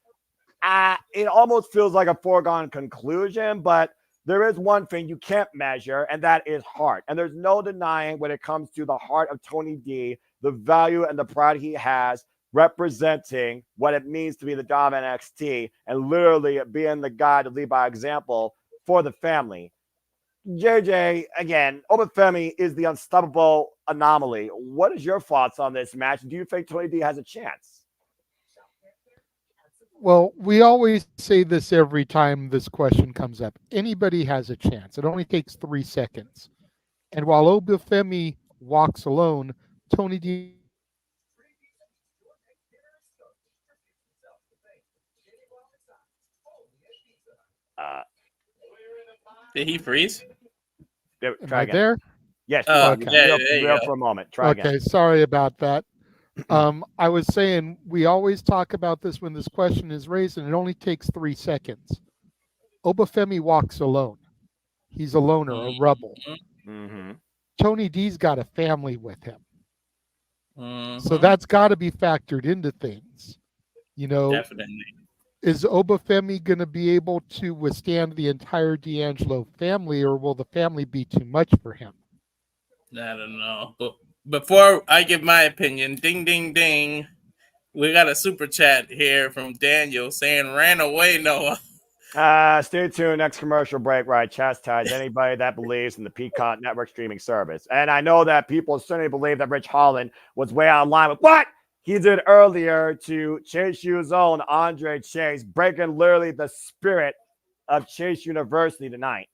It almost feels like a foregone conclusion, but there is one thing you can't measure, and that is heart. And there's no denying when it comes to the heart of Tony D, the value and the pride he has representing what it means to be the Dom NXT and literally being the guy to lead by example for the family. JJ, again, Obafemi is the unstoppable anomaly. What is your thoughts on this match? Do you think Tony D has a chance? Well, we always say this every time this question comes up. Anybody has a chance. It only takes 3 seconds. And while Obafemi walks alone, Tony D has got a family with him. Uh, Did he freeze? Am try I again. there? Yes, you Oh, are. Okay. yeah, Real, there you real go. for a moment. Try again. Okay, sorry about that. I was saying we always talk about this when this question is raised, and it only takes 3 seconds. Obafemi walks alone. He's a loner, a rebel. Mm-hmm. Tony D's got a family with him. So Mm-hmm. that's got to be factored into things. You know, Definitely. is Obafemi going to be able to withstand the entire D'Angelo family, or will the family be too much for him? I don't know. But before I give my opinion, ding, ding, ding. We got a super chat here from Daniel saying, "Ran away, Noah." Stay tuned. Next commercial break, where I chastise anybody that believes in the Peacock Network streaming service. And I know that people certainly believe that Rich Holland was way out of line with what he did earlier to Chase U's own Andre Chase, breaking literally the spirit of Chase University tonight.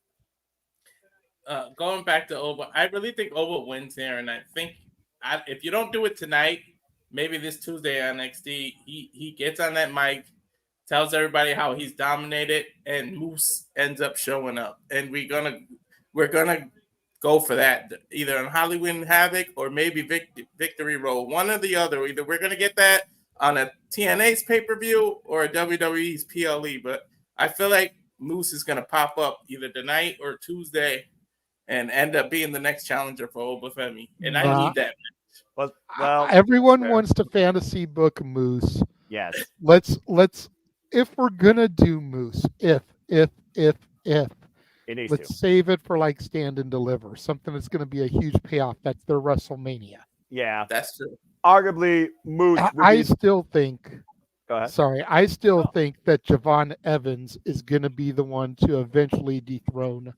Going back to Oba, I really think Oba wins here, and I think if you don't do it tonight, maybe this Tuesday on NXT, he gets on that mic, tells everybody how he's dominated, and Moose ends up showing up, and we're gonna go for that either on Hollywood Havoc or maybe Victory Road, one or the other. Either we're gonna get that on a TNA's pay per view or a WWE's PLE, but I feel like Moose is gonna pop up either tonight or Tuesday and end up being the next challenger for Obafemi. And I Nah, need that. Well, everyone fair. wants to fantasy book Moose. Yes, Let's if we're gonna do Moose, if it needs to. let's save it for like Stand and Deliver, something that's going to be a huge payoff. That's their WrestleMania. Yeah, That's true. arguably Moose would I be. still think. Go ahead. Sorry, I still No. think that Javon Evans is going to be the one to eventually dethrone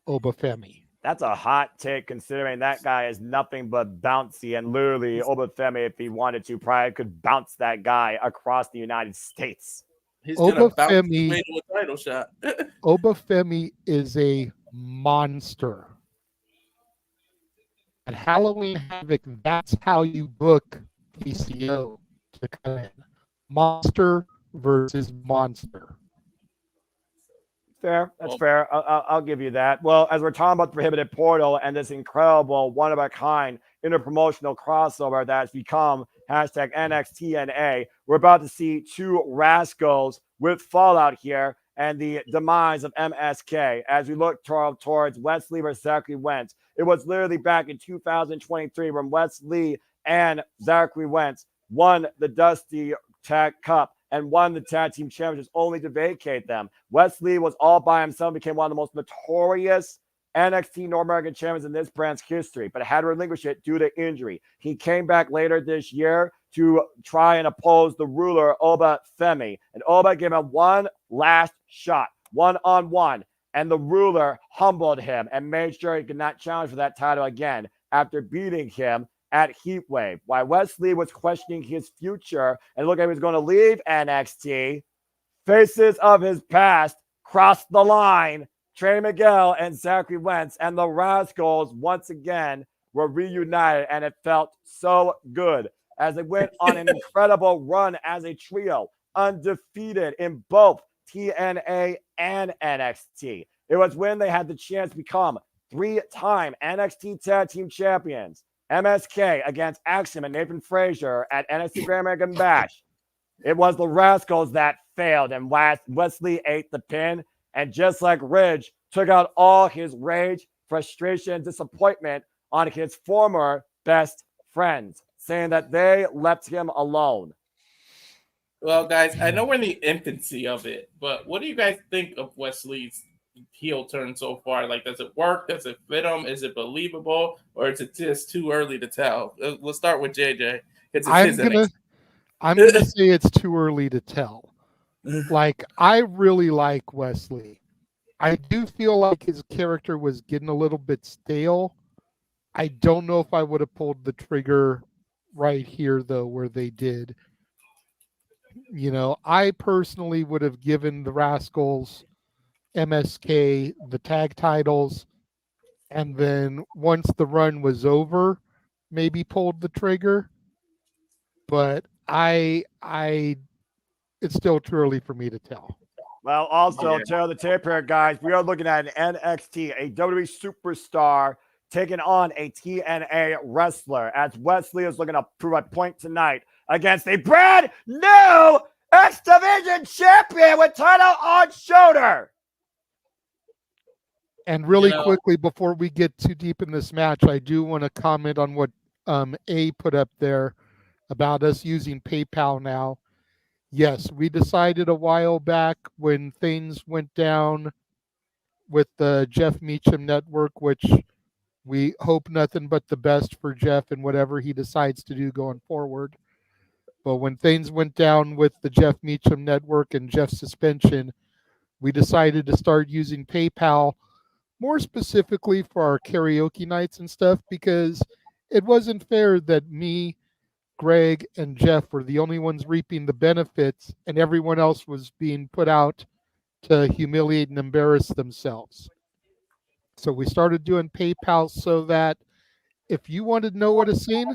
Obafemi. That's a hot take, considering that guy is nothing but bouncy, and literally Obafemi, if he wanted to, probably could bounce that guy across the United States. He's gonna bounce his Obafemi, way to a title shot. Obafemi is a monster. At Halloween Havoc, that's how you book PCO to come in. Monster versus monster. Fair. That's Well, fair. I'll give you that. Well, as we're talking about the prohibited portal and this incredible one of a kind interpromotional crossover that's become hashtag NXTNA, we're about to see two rascals with fallout here and the demise of MSK as we look towards Wesley versus Zachary Wentz. It was literally back in 2023 when Wesley and Zachary Wentz won the Dusty Tag Cup and won the tag team championships only to vacate them. Wesley was all by himself, became one of the most notorious NXT North American champions in this brand's history, but had to relinquish it due to injury. He came back later this year to try and oppose the ruler, Oba Femi. And Oba gave him one last shot, one-on-one. And the ruler humbled him and made sure he could not challenge for that title again after beating him at Heatwave. While Wesley was questioning his future and looked like he was going to leave NXT, faces of his past crossed the line. Trey Miguel and Zachary Wentz and the Rascals once again were reunited, and it felt so good as they went on an incredible run as a trio, undefeated in both TNA and NXT. It was when they had the chance to become three-time NXT Tag Team Champions. MSK against Axiom and Nathan Frazier at NXT Grand American Bash. It was the Rascals that failed, and Wesley ate the pin. And just like Ridge took out all his rage, frustration, and disappointment on his former best friends, saying that they left him alone. well, guys, I know we're in the infancy of it, but what do you guys think of Wesley's heel turn so far? Like, does it work? Does it fit him? Is it believable, or is it just too early to tell? We'll start with JJ. It's I'm his gonna say it's too early to tell. Like, I really like Wesley. I do feel like his character was getting a little bit stale. I don't know if I would have pulled the trigger right here though, where they did. I personally would have given the Rascals MSK the tag titles, and then once the run was over, maybe pulled the trigger. But it's still too early for me to tell. Well, also, Yeah. tail the tape here, guys. We are looking at an NXT, a WWE superstar, taking on a TNA wrestler, as Wesley is looking to prove a point tonight against a brand new X Division champion with title on shoulder. And really quickly, before we get too deep in this match, I do want to comment on what A put up there about us using PayPal now. Yes, we decided a while back when things went down with the Jeff Meacham network, which we hope nothing but the best for Jeff and whatever he decides to do going forward. But when things went down with the Jeff Meacham network and Jeff's suspension, we decided to start using PayPal more specifically for our karaoke nights and stuff, because it wasn't fair that me, Greg, and Jeff were the only ones reaping the benefits and everyone else was being put out to humiliate and embarrass themselves. So we started doing PayPal so that if you wanted Noah to sing,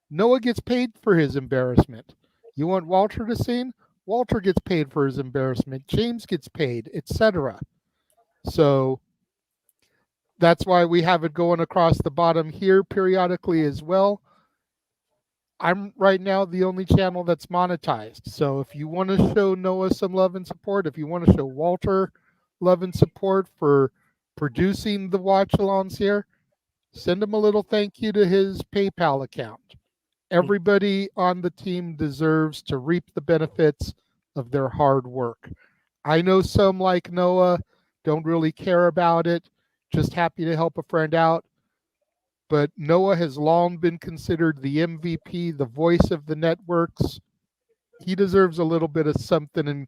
Noah gets paid for his embarrassment. You want Walter to sing, Walter gets paid for his embarrassment. James gets paid, etc. So that's why we have it going across the bottom here periodically as well. I'm right now the only channel that's monetized. So if you want to show Noah some love and support, if you want to show Walter love and support for producing the watch alongs here, send him a little thank you to his PayPal account. Everybody on the team deserves to reap the benefits of their hard work. I know some, like Noah, don't really care about it, just happy to help a friend out. But Noah has long been considered the MVP, the voice of the networks. He deserves a little bit of something. And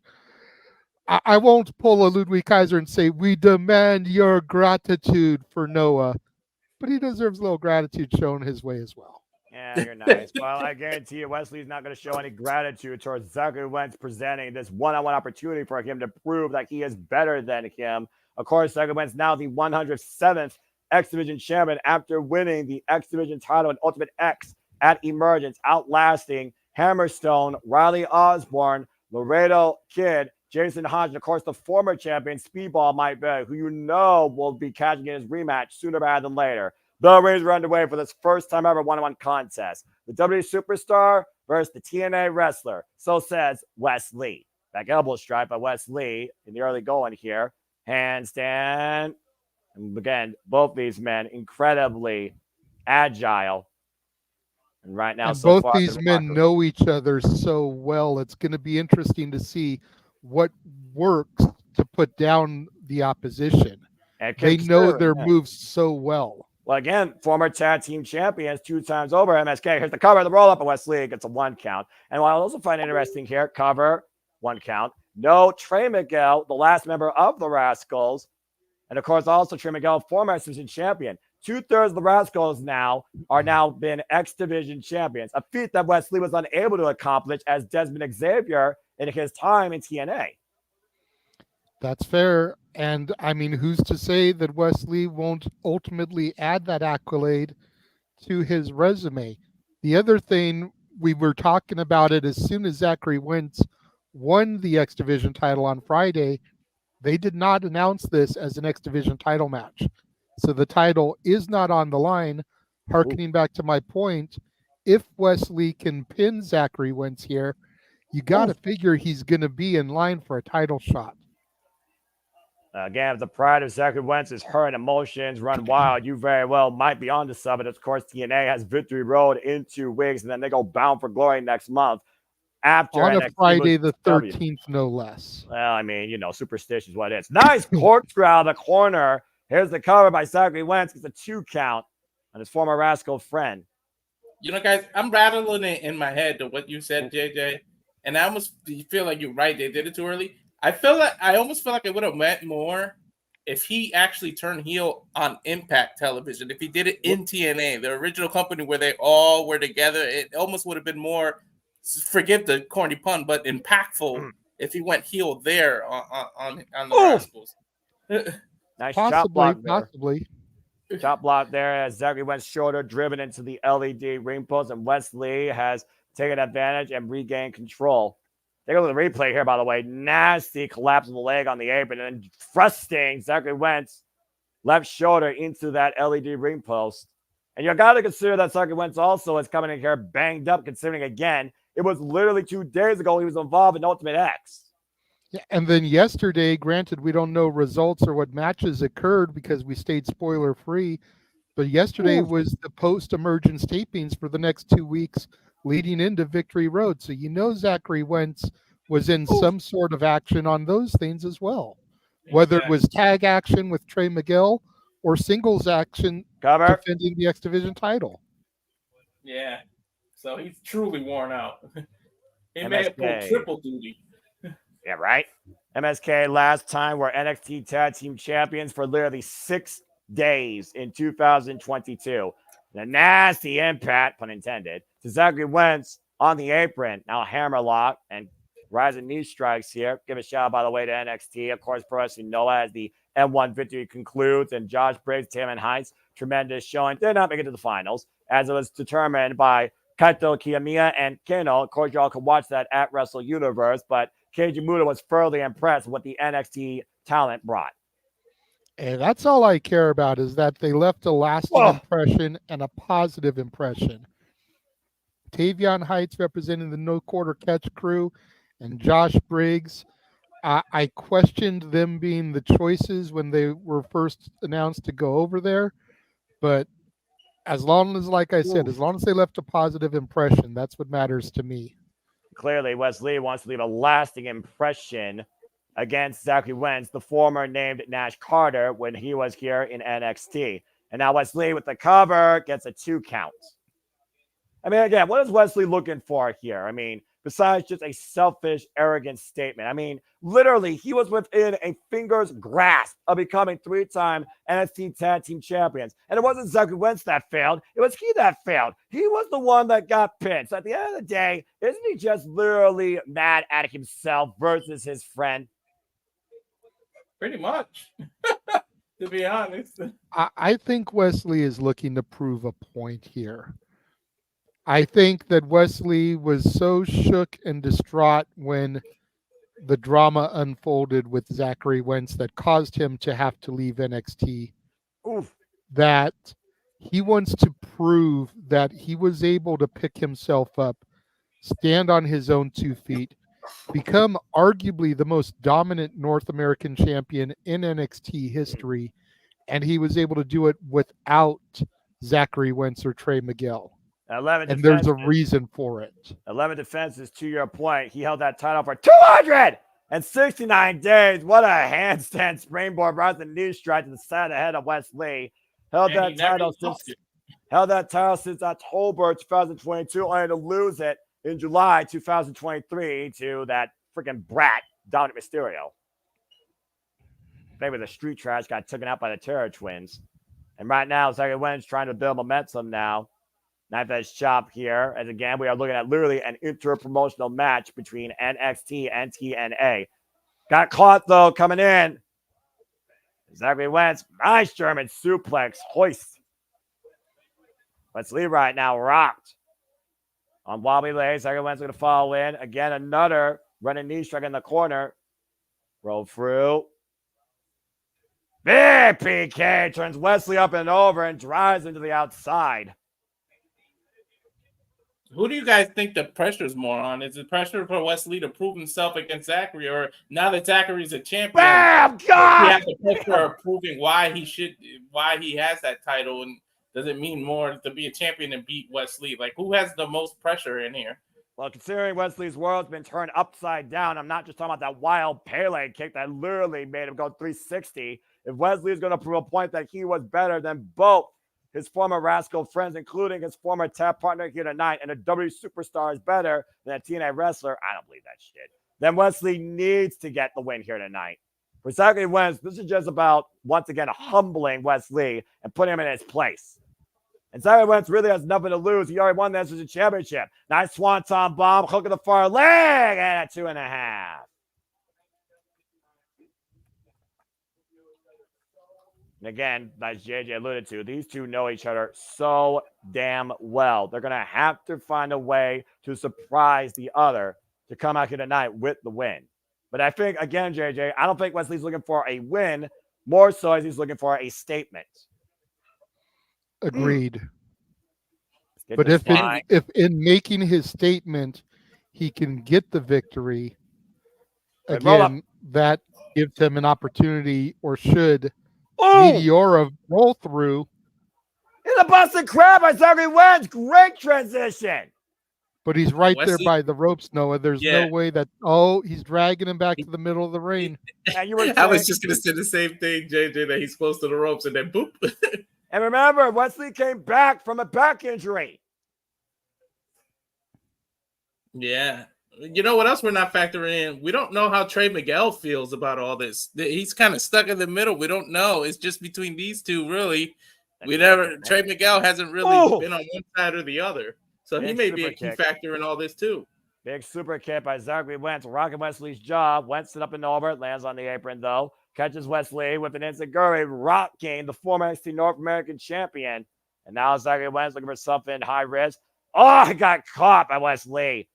I won't pull a Ludwig Kaiser and say, we demand your gratitude for Noah. But he deserves a little gratitude shown his way as well. Yeah, you're nice. Well, I guarantee you, Wesley's not going to show any gratitude towards Zachary Wentz presenting this one-on-one opportunity for him to prove that he is better than him. Of course, Zachary Wentz now the 107th X Division champion after winning the X Division title in Ultimate X at Emergence, outlasting Hammerstone, Riley Osborne, Laredo Kid, Jason Hodge, of course, the former champion, Speedball Mike Bay, who you know will be catching in his rematch sooner rather than later. The rings are underway for this first time ever one-on-one contest. The WWE superstar versus the TNA wrestler. So says Wes Lee. Back elbow strike by Wes Lee in the early going here. Handstand. And again, both these men incredibly agile. And right now, and so both far, these men know each other so well. It's going to be interesting to see what works to put down the opposition. They know their moves so well. Well, again, former tag team champions 2 times over, MSK. Here's the cover, the roll-up, and Wesley gets a 1 count. And what I also find interesting here, cover, 1 count. No Trey Miguel, the last member of the Rascals. And, of course, also Trey Miguel, former X Division champion. 2/3 of the Rascals are now been X Division champions, a feat that Wesley was unable to accomplish as Desmond Xavier in his time in TNA. That's fair. And I mean, who's to say that Wesley won't ultimately add that accolade to his resume? The other thing, we were talking about it as soon as Zachary Wentz won the X Division title on Friday, they did not announce this as an X Division title match. So the title is not on the line. Harkening back to my point, if Wesley can pin Zachary Wentz here, you got to figure he's going to be in line for a title shot. Again, if the pride of Zachary Wentz's hurt emotions run wild, you very well might be on to something. Of course, TNA has Victory Road in 2 weeks, and then they go Bound for Glory next month. After on NXT a Friday the 13th, no less. Well, I mean, superstition is what it is. Nice corkscrew out of the corner. Here's the cover by Zachary Wentz. It's a 2 count on his former Rascal friend. Guys, I'm rattling it in my head to what you said, JJ, and I almost feel like you're right. They did it too early. I almost feel like it would have meant more if he actually turned heel on Impact Television. If he did it in TNA, the original company where they all were together, it almost would have been more forgive the corny pun, but impactful if he went heel there on the Ooh. Rascals. Nice chop Possibly, block there. possibly. Chop block there as Zachary Wentz shoulder driven into the LED ring post, and Wesley has taken advantage and regained control. Take a look at the replay here, by the way. Nasty collapse of the leg on the apron, and then thrusting Zachary Wentz left shoulder into that LED ring post. And you got to consider that Zachary Wentz also is coming in here banged up, considering, again, it was literally 2 days ago he was involved in Ultimate X. Yeah, and then yesterday, granted, we don't know results or what matches occurred because we stayed spoiler free. But yesterday was the post-emergence tapings for the next 2 weeks leading into Victory Road. So Zachary Wentz was in some sort of action on those things as well. Whether it was tag action with Trey Miguel or singles action defending the X Division title. Yeah. So he's truly worn out. He may have pulled triple duty. Yeah, right? MSK last time were NXT Tag Team Champions for literally 6 days in 2022. The nasty impact, pun intended, to Zachary Wentz on the apron. Now a hammerlock and rising knee strikes here. Give a shout out, by the way, to NXT. Of course, Pro Wrestling Noah as the M1 victory concludes, and Josh Briggs, Taman Heights, tremendous showing. Did not make it to the finals, as it was determined by Kaito Kiyomiya and Kano. Of course, y'all can watch that at Wrestle Universe, but Keiji Muda was thoroughly impressed with what the NXT talent brought. And that's all I care about, is that they left a lasting impression and a positive impression. Tavion Heights representing the No Quarter Catch crew and Josh Briggs. I questioned them being the choices when they were first announced to go over there. But as long as, like I said, as long as they left a positive impression, that's what matters to me. Clearly, Wesley wants to leave a lasting impression against Zachary Wentz, the former named Nash Carter, when he was here in NXT. And now Wesley with the cover gets a 2 count. I mean, again, what is Wesley looking for here? I mean, besides just a selfish, arrogant statement. I mean, literally, he was within a finger's grasp of becoming 3-time NXT Tag Team Champions. And it wasn't Zachary Wentz that failed. It was he that failed. He was the one that got pinned. So at the end of the day, isn't he just literally mad at himself versus his friend? Pretty much, to be honest. I think Wesley is looking to prove a point here. I think that Wesley was so shook and distraught when the drama unfolded with Zachary Wentz that caused him to have to leave NXT, that he wants to prove that he was able to pick himself up, stand on his own 2 feet, become arguably the most dominant North American champion in NXT history, and he was able to do it without Zachary Wentz or Trey Miguel. 11 and there's a reason for it. 11 defenses, to your point. He held that title for 269 days. What a handstand springboard, right the knee strike to the side of the head of Wesley. Held that title since October 2022, only to lose it in July 2023 to that freaking brat, Dominic Mysterio. Maybe the street trash got taken out by the Terror Twins. And right now, Zachary Wentz trying to build momentum now. Knife edge chop here. As again, we are looking at literally an inter-promotional match between NXT and TNA. Got caught, though, coming in. Zachary Wentz, nice German suplex hoist. Wesley right now rocked. On wobbly legs, Zachary Wentz going to follow in. Again, another running knee strike in the corner. Roll through. Big PK turns Wesley up and over and drives into the outside. Who do you guys think the pressure is more on? Is it pressure for Wesley to prove himself against Zachary, or now that Zachary's a champion, bam, God! he has the pressure of proving why he has that title, and does it mean more to be a champion and beat Wesley? Like, who has the most pressure in here? Well, considering Wesley's world's been turned upside down, I'm not just talking about that wild Pele kick that literally made him go 360. If Wesley is going to prove a point that he was better than both his former Rascal friends, including his former tag partner here tonight, and a W superstar is better than a TNA wrestler, I don't believe that shit. Then Wesley needs to get the win here tonight. For Zachary Wentz, this is just about, once again, humbling Wesley and putting him in his place. And Zachary Wentz really has nothing to lose. He already won the SEC championship. Nice swanton bomb, hook of the far leg, and a 2.5. And again, as JJ alluded to, these two know each other so damn well. They're going to have to find a way to surprise the other to come out here tonight with the win. But I think, again, JJ, I don't think Wesley's looking for a win, more so as he's looking for a statement. Agreed. But if in making his statement, he can get the victory, again, that gives him an opportunity, or should Meteora roll through. In the Boston Crab by Zachary Wentz. Great transition. But he's right there by the ropes, Noah. There's no way that, he's dragging him back to the middle of the ring. And you were I was just going to say the same thing, JJ, that he's close to the ropes, and then boop. And remember, Wesley came back from a back injury. Yeah. You know what else we're not factoring in? We don't know how Trey Miguel feels about all this. He's kind of stuck in the middle. We don't know. It's just between these two, really. Trey Miguel hasn't really been on one side or the other. So he may be a key factor in all this, too. Big super kick by Zachary Wentz, rocking Wesley's jaw. Wentz it up and over, lands on the apron, though. Catches Wesley with an enziguri, rocking the former NXT North American champion. And now Zachary Wentz looking for something high risk. Oh, he got caught by Wesley.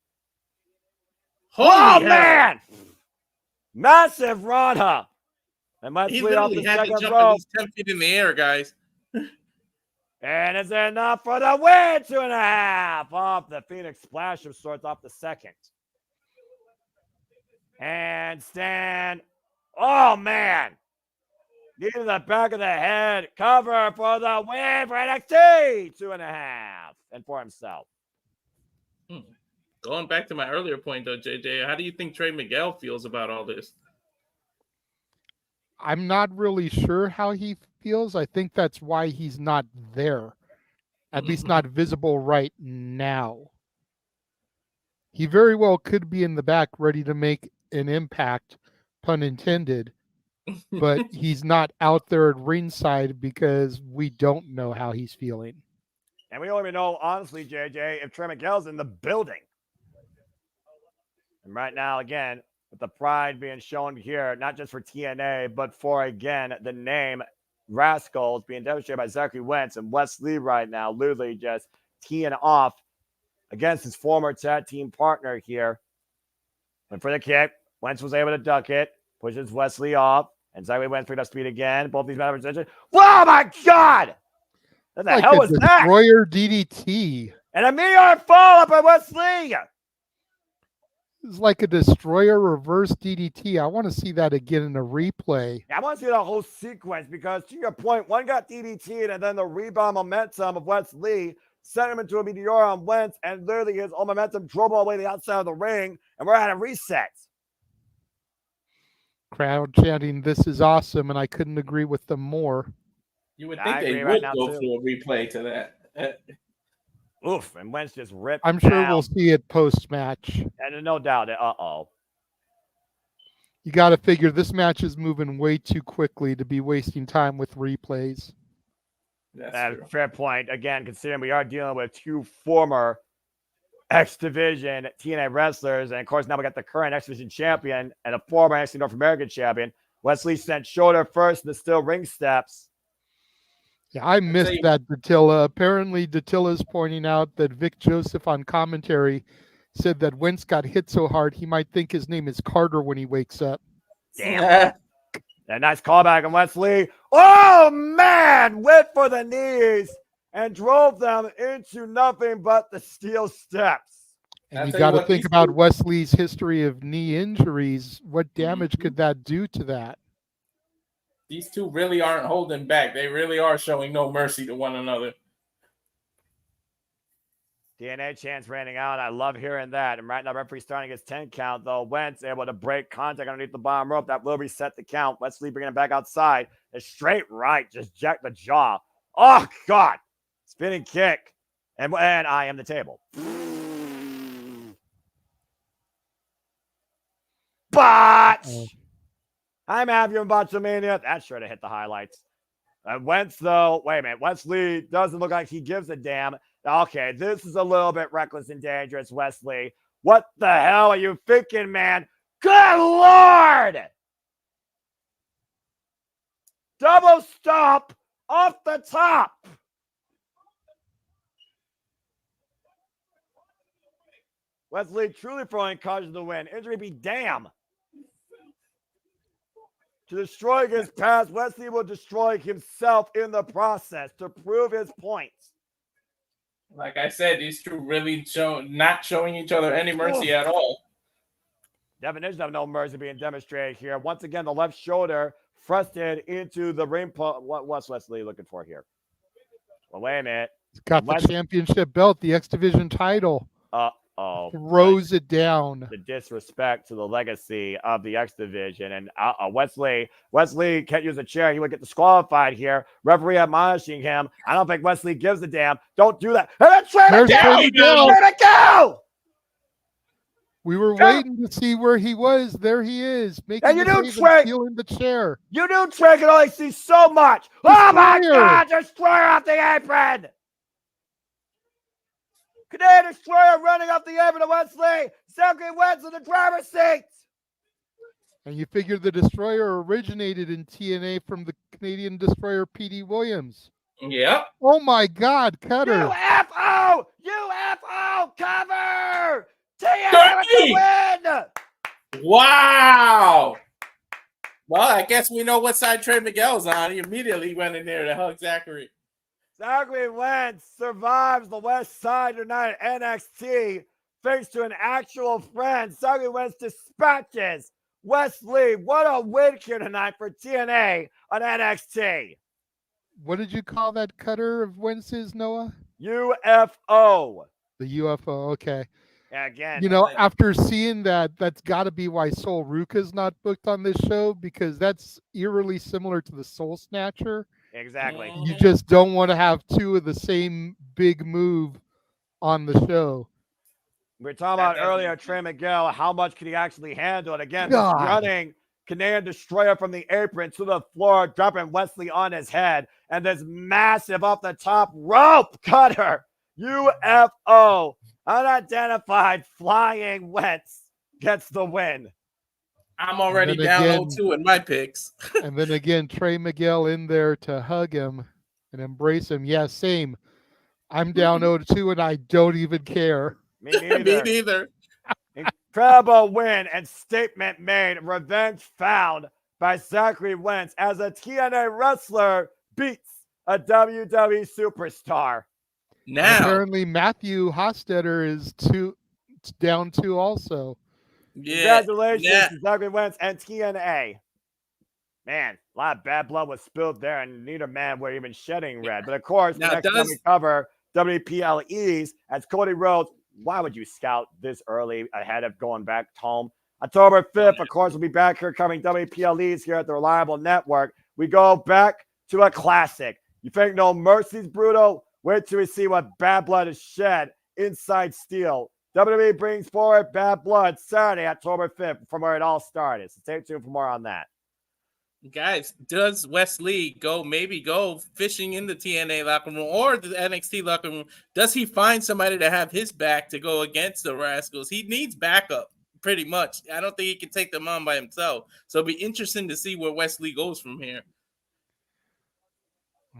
Man! Massive Rana. And Wesley off the second rope. He's 10 feet in the air, guys. And it's enough for the win. 2.5 off the Phoenix Splash of sorts off the second. And Stan. Oh, man. Knee to the back of the head. Cover for the win for NXT. 2.5. And for himself. Going back to my earlier point, though, JJ, how do you think Trey Miguel feels about all this? I'm not really sure how he feels. I think that's why he's not there, at least not visible right now. He very well could be in the back ready to make an impact, pun intended, but he's not out there at ringside because we don't know how he's feeling. And we don't even know, honestly, JJ, if Trey Miguel's in the building. And right now, again, with the pride being shown here, not just for TNA, but for, again, the name Rascals being demonstrated by Zachary Wentz and Wesley right now, literally just teeing off against his former tag team partner here. Went for the kick. Wentz was able to duck it, pushes Wesley off, and Zachary Wentz picked up speed again. Both these men have position. Oh, my God! What the hell was that? Destroyer DDT. And a meteor fall up by Wesley! It's like a destroyer reverse DDT. I want to see that again in a replay. Yeah, I want to see that whole sequence because, to your point, one got DDT'd and then the rebound momentum of Wesley sent him into a meteor on Wentz, and literally his own momentum drove him away to the outside of the ring, and we're at a reset. Crowd chanting, "This is awesome," and I couldn't agree with them more. You would think they would go through a replay to that. Oof, and Wentz just ripped I'm sure down. we'll see it post-match. And no doubt, You got to figure this match is moving way too quickly to be wasting time with replays. That's fair point. Again, considering we are dealing with two former X Division TNA wrestlers, and of course now we got the current X Division champion and a former NXT North American champion. Wesley sent shoulder first in the steel ring steps. Yeah, I missed that Dattila. Apparently, Dattila's pointing out that Vic Joseph on commentary said that Wentz got hit so hard he might think his name is Carter when he wakes up. Damn. That nice callback on Wesley. Oh, man! Went for the knees and drove them into nothing but the steel steps. And you got to think about Wesley's history of knee injuries. What damage could that do to that? These two really aren't holding back. They really are showing no mercy to one another. DNA chance raining out. I love hearing that. And right now, referee starting his 10 count, though. Wentz able to break contact underneath the bottom rope. That will reset the count. Wesley bringing it back outside. A straight right. Just jack the jaw. Oh, God. Spinning kick. And I am the table. But I'm having Botchamania. That sure to hit the highlights. Wentz, though, wait a minute. Wesley doesn't look like he gives a damn. Okay, this is a little bit reckless and dangerous, Wesley. What the hell are you thinking, man? Good Lord! Double stop off the top. Wesley truly throwing caution to the win. Injury be damn. To destroy his past, Wesley will destroy himself in the process to prove his points. Like I said, these two really not showing each other any mercy at all. Definition of no mercy being demonstrated here. Once again, the left shoulder thrusted into the ring. What's Wesley looking for here? Well, wait a minute. He's got the championship belt, the X Division title. Throws it down. The disrespect to the legacy of the X Division. And Wesley can't use a chair. He would get disqualified here. Referee admonishing him. I don't think Wesley gives a damn. Don't do that. And then Trey Miguel! We were waiting to see where he was. There he is. And you knew Trey in the chair. You knew Trey could only see so much. Oh my God! Destroyer off the apron! Canadian Destroyer running up the apron to Wesley. Zachary Wentz in the driver's seat. And you figure the Destroyer originated in TNA from the Canadian Destroyer P.D. Williams. Yep. Oh my God, Cutter. UFO! UFO! Cover! TNA with the win! Wow! Well, I guess we know what side Trey Miguel's on. He immediately went in there to hug Zachary. Zachary Wentz survives the West Side tonight at NXT thanks to an actual friend. Zachary Wentz dispatches Wesley. What a win here tonight for TNA on NXT. What did you call that Cutter of Wentz's, Noah? UFO. The UFO, okay. Yeah, again. You know, after seeing that, that's got to be why Sol Ruka's not booked on this show, because that's eerily similar to the Soul Snatcher. Exactly. You just don't want to have two of the same big move on the show. We were talking about earlier, Trey Miguel, how much can he actually handle? And again, running Canadian Destroyer from the apron to the floor, dropping Wesley on his head. And this massive off the top rope cutter. UFO. Unidentified flying Wentz gets the win. I'm already down 0-2 in my picks. And then again, Trey Miguel in there to hug him and embrace him. Yeah, same. I'm down 0-2 and I don't even care. Me neither. Me neither. Incredible win and statement made. Revenge found by Zachary Wentz as a TNA wrestler beats a WWE superstar. Now, apparently Matthew Hostetter is down 2 also. Yeah, congratulations to Zachary Wentz and TNA. Man, a lot of bad blood was spilled there, and neither man were even shedding red. But of course, the next time we cover WPLEs as Cody Rhodes. Why would you scout this early ahead of going back home? October 5th, of course, we'll be back here covering WPLEs here at the Reliable Network. We go back to a classic. You think No Mercy's brutal? Wait till we see what Bad Blood is shed inside Steel. WWE brings forward Bad Blood Saturday, October 5th, from where it all started. So stay tuned for more on that. Guys, does Wesley go fishing in the TNA locker room or the NXT locker room? Does he find somebody to have his back to go against the Rascals? He needs backup, pretty much. I don't think he can take them on by himself. So it'll be interesting to see where Wesley goes from here.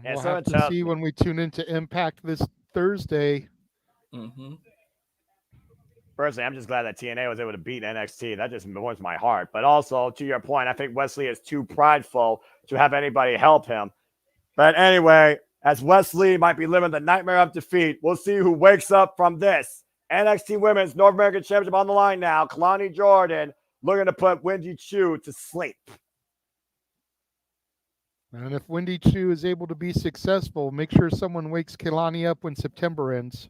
We'll have to see when we tune into Impact this Thursday. Mm-hmm. Personally, I'm just glad that TNA was able to beat NXT. That just warms my heart. But also, to your point, I think Wesley is too prideful to have anybody help him. But anyway, as Wesley might be living the nightmare of defeat, we'll see who wakes up from this. NXT Women's North American Championship on the line now. Kalani Jordan looking to put Wendy Choo to sleep. And if Wendy Choo is able to be successful, make sure someone wakes Kalani up when September ends.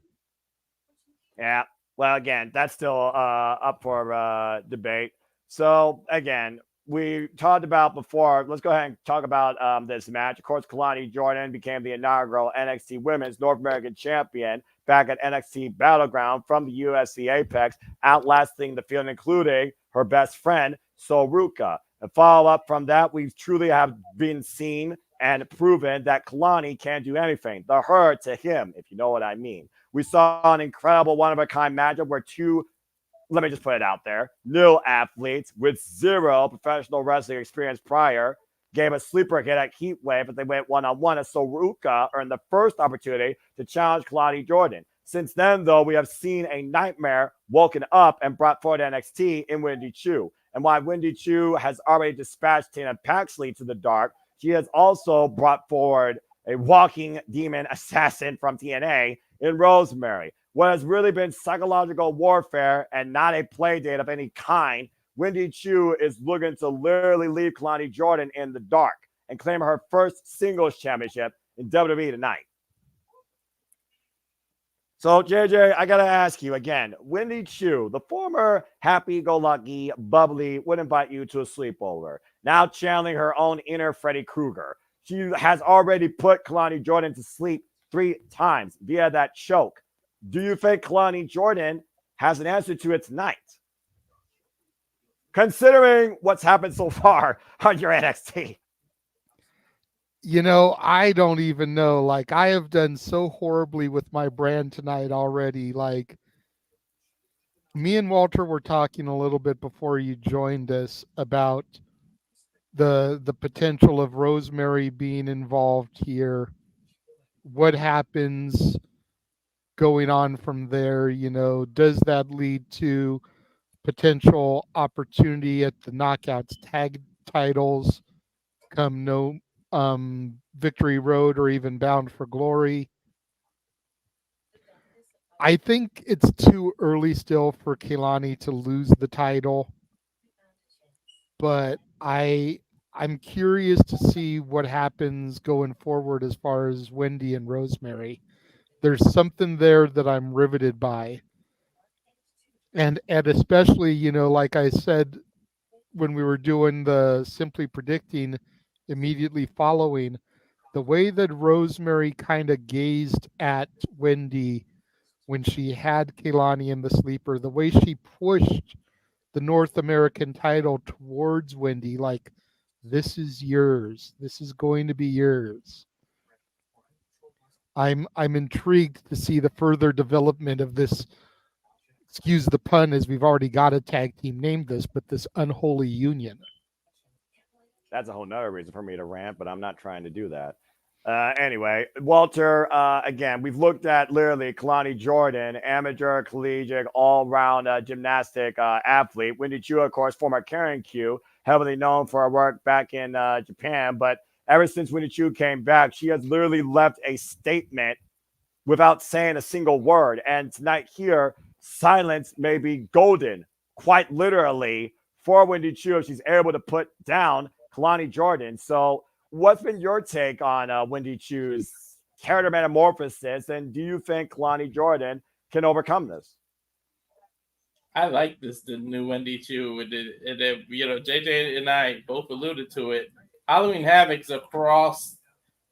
Yeah. Well, again, that's still up for debate. So, again, we talked about before. Let's go ahead and talk about this match. Of course, Kalani Jordan became the inaugural NXT Women's North American Champion back at NXT Battleground from the UFC Apex, outlasting the field, including her best friend, Sol Ruka. And follow up from that, we truly have been seen and proven that Kalani can do anything. The her to him, if you know what I mean. We saw an incredible one-of-a-kind matchup where two, let me just put it out there, new athletes with zero professional wrestling experience prior gave a sleeper hit at Heatwave, but they went one-on-one, and Soruka earned the first opportunity to challenge Kalani Jordan. Since then, though, we have seen a nightmare woken up and brought forward NXT in Wendy Chu. And while Wendy Chu has already dispatched Tina Paxley to the dark, she has also brought forward a walking demon assassin from TNA in Rosemary. What has really been psychological warfare and not a play date of any kind, Wendy Chu is looking to literally leave Kalani Jordan in the dark and claim her first singles championship in WWE tonight. So, JJ, I got to ask you again, Wendy Chu, the former happy-go-lucky, bubbly, would invite you to a sleepover, now channeling her own inner Freddy Krueger. She has already put Kalani Jordan to sleep 3 times via that choke. Do you think Kalani Jordan has an answer to it tonight? Considering what's happened so far on your NXT. I don't even know. Like, I have done so horribly with my brand tonight already. Like, me and Walter were talking a little bit before you joined us about the potential of Rosemary being involved here. What happens going on from there? Does that lead to potential opportunity at the Knockouts tag titles come no Victory Road or even Bound for Glory? I think it's too early still for Kehlani to lose the title, but I'm curious to see what happens going forward as far as Wendy and Rosemary. There's something there that I'm riveted by. And especially, like I said when we were doing the Simply Predicting immediately following, the way that Rosemary kind of gazed at Wendy when she had Kehlani in the sleeper, the way she pushed the North American title towards Wendy, like, this is yours. This is going to be yours. I'm intrigued to see the further development of this, excuse the pun, as we've already got a tag team named this, but this unholy union. That's a whole nother reason for me to rant, but I'm not trying to do that. Anyway, Walter, again, we've looked at literally Kalani Jordan, amateur, collegiate, all-round gymnastic athlete. Wendy Chu, of course, former Karen Q, heavily known for her work back in Japan. But ever since Wendy Chu came back, she has literally left a statement without saying a single word. And tonight here, silence may be golden, quite literally, for Wendy Chu if she's able to put down Kalani Jordan. So what's been your take on Wendy Chu's character metamorphosis, and do you think Kalani Jordan can overcome this? I like the new Wendy Chu. JJ and I both alluded to it. Halloween Havoc's across,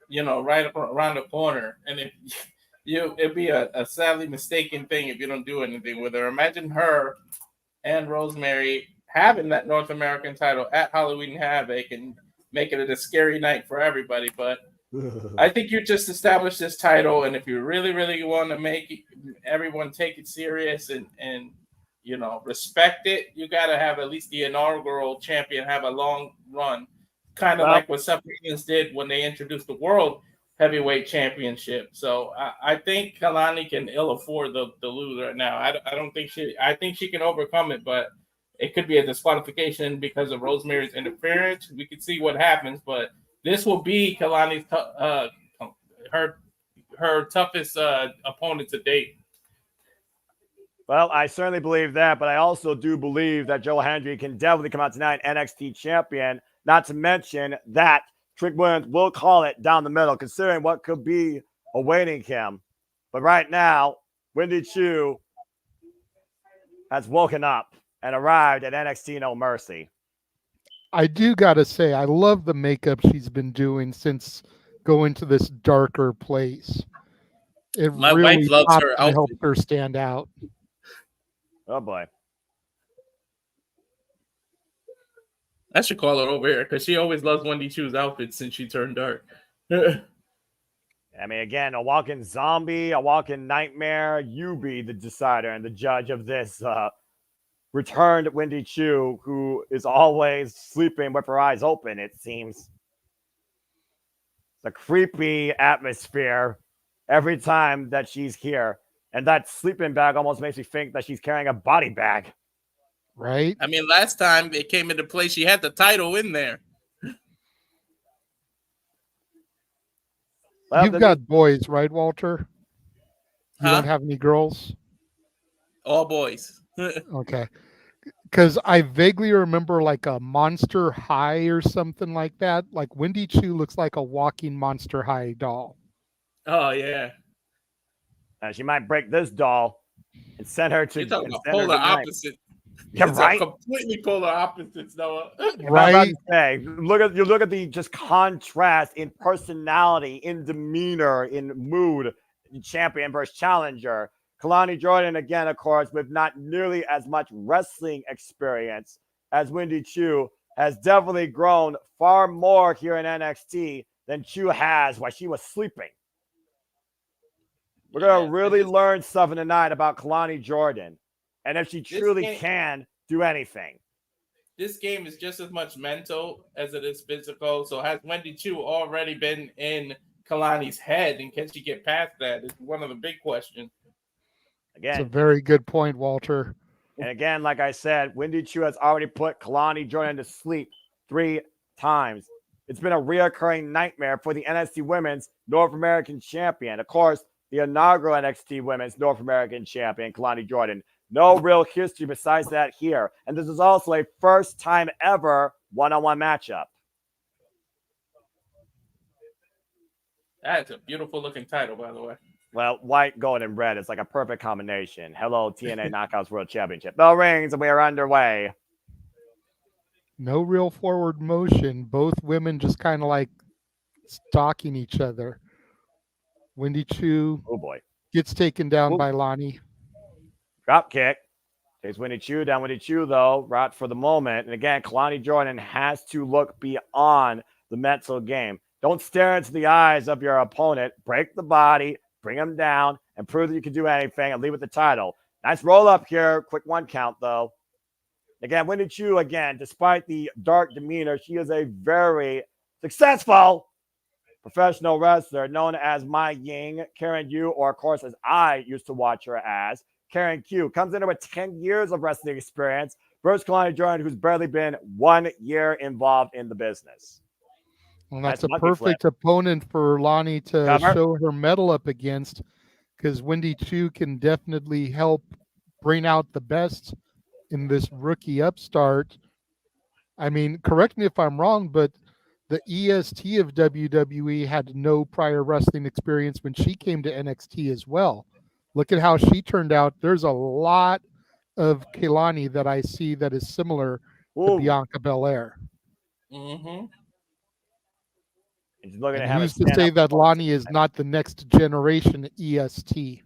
right up around the corner, and if it'd be a sadly mistaken thing if you don't do anything with her. Imagine her and Rosemary having that North American title at Halloween Havoc and making it a scary night for everybody. But I think you just established this title, and if you really, really want to make everyone take it serious and respect it, you got to have at least the inaugural champion have a long run, kind of like what Seth Rollins did when they introduced the World Heavyweight Championship. So I think Kalani can ill afford the lose right now. I don't think I think she can overcome it, but it could be a disqualification because of Rosemary's interference. We could see what happens, but this will be Kalani's her toughest opponent to date. Well, I certainly believe that, but I also do believe that Joe Hendry can definitely come out tonight NXT champion. Not to mention that Trick Williams will call it down the middle, considering what could be awaiting him. But right now, Wendy Chu has woken up and arrived at NXT No Mercy. I do gotta say, I love the makeup she's been doing since going to this darker place. It My really wife loves her outfit. helped her stand out. Oh boy. I should call her over here because she always loves Wendy Chu's outfits since she turned dark. I mean, again, a walking zombie, a walking nightmare. You be the decider and the judge of this returned Wendy Chu, who is always sleeping with her eyes open, it seems. It's a creepy atmosphere every time that she's here. And that sleeping bag almost makes me think that she's carrying a body bag. Right? I mean, last time it came into play, she had the title in there. Well, You've got boys, right, Walter? You Huh? don't have any girls? All boys. Okay. Because I vaguely remember like a Monster High or something like that. Like Wendy Chu looks like a walking Monster High doll. Oh, yeah. She might break this doll and send her to You're talking about send her polar good night. opposite. Yeah, It's right. completely polar opposites, Noah. Right? Say, look at the just contrast in personality, in demeanor, in mood. Champion versus challenger. Kalani Jordan, again, of course, with not nearly as much wrestling experience as Wendy Chu, has definitely grown far more here in NXT than Chu has while she was sleeping. We're going to really learn something tonight about Kalani Jordan and if she truly can do anything. This game is just as much mental as it is physical. So has Wendy Chu already been in Kalani's head, and can she get past that? Is one of the big questions. Again, it's a very good point, Walter. And again, like I said, Wendy Chu has already put Kalani Jordan to sleep 3 times. It's been a reoccurring nightmare for the NXT Women's North American Champion. Of course, the inaugural NXT Women's North American Champion, Kalani Jordan. No real history besides that here. And this is also a first time ever one-on-one matchup. That's a beautiful looking title, by the way. Well, white, gold, and red is like a perfect combination. Hello, TNA Knockouts World Championship. Bell rings and we are underway. No real forward motion. Both women just kind of like stalking each other. Wendy Chu gets taken down by Lani. Drop kick. Takes Wendy Chu down. Wendy Chu, though, right for the moment. And again, Kalani Jordan has to look beyond the mental game. Don't stare into the eyes of your opponent. Break the body, bring him down, and prove that you can do anything and leave with the title. Nice roll up here. Quick 1 count, though. Again, Wendy Chu, again, despite the dark demeanor, she is a very successful professional wrestler known as Mai Ying, Karen Yu, or of course, as I used to watch her as, Karen Q. Comes in with 10 years of wrestling experience versus Kalani Jordan, who's barely been 1 year involved in the business. Well, that's a perfect opponent for Lani to show her mettle up against, because Wendy Chu can definitely help bring out the best in this rookie upstart. I mean, correct me if I'm wrong, but the EST of WWE had no prior wrestling experience when she came to NXT as well. Look at how she turned out. There's a lot of Kalani that I see that is similar to Bianca Belair. Mm-hmm. And who's to say that Lani is not the next generation EST?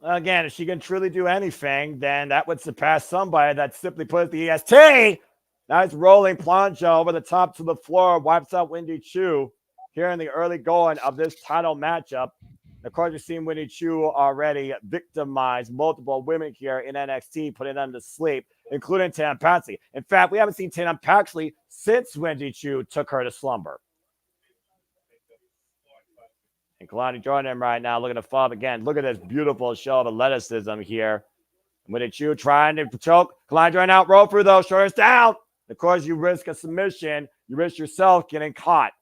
Again, if she can truly do anything, then that would surpass somebody that simply put the EST. Nice rolling plancha over the top to the floor, wipes out Wendy Chu here in the early going of this title matchup. Of course, you've seen Wendy Chu already victimize multiple women here in NXT, putting them to sleep, including Tatum Paxley. In fact, we haven't seen Tatum Paxley since Wendy Chu took her to slumber. And Kalani Jordan right now looking to fall again. Look at this beautiful show of athleticism here. Wendy Chu trying to choke. Kalani Jordan out, roll through those, shoulders down. Of course, you risk a submission. You risk yourself getting caught.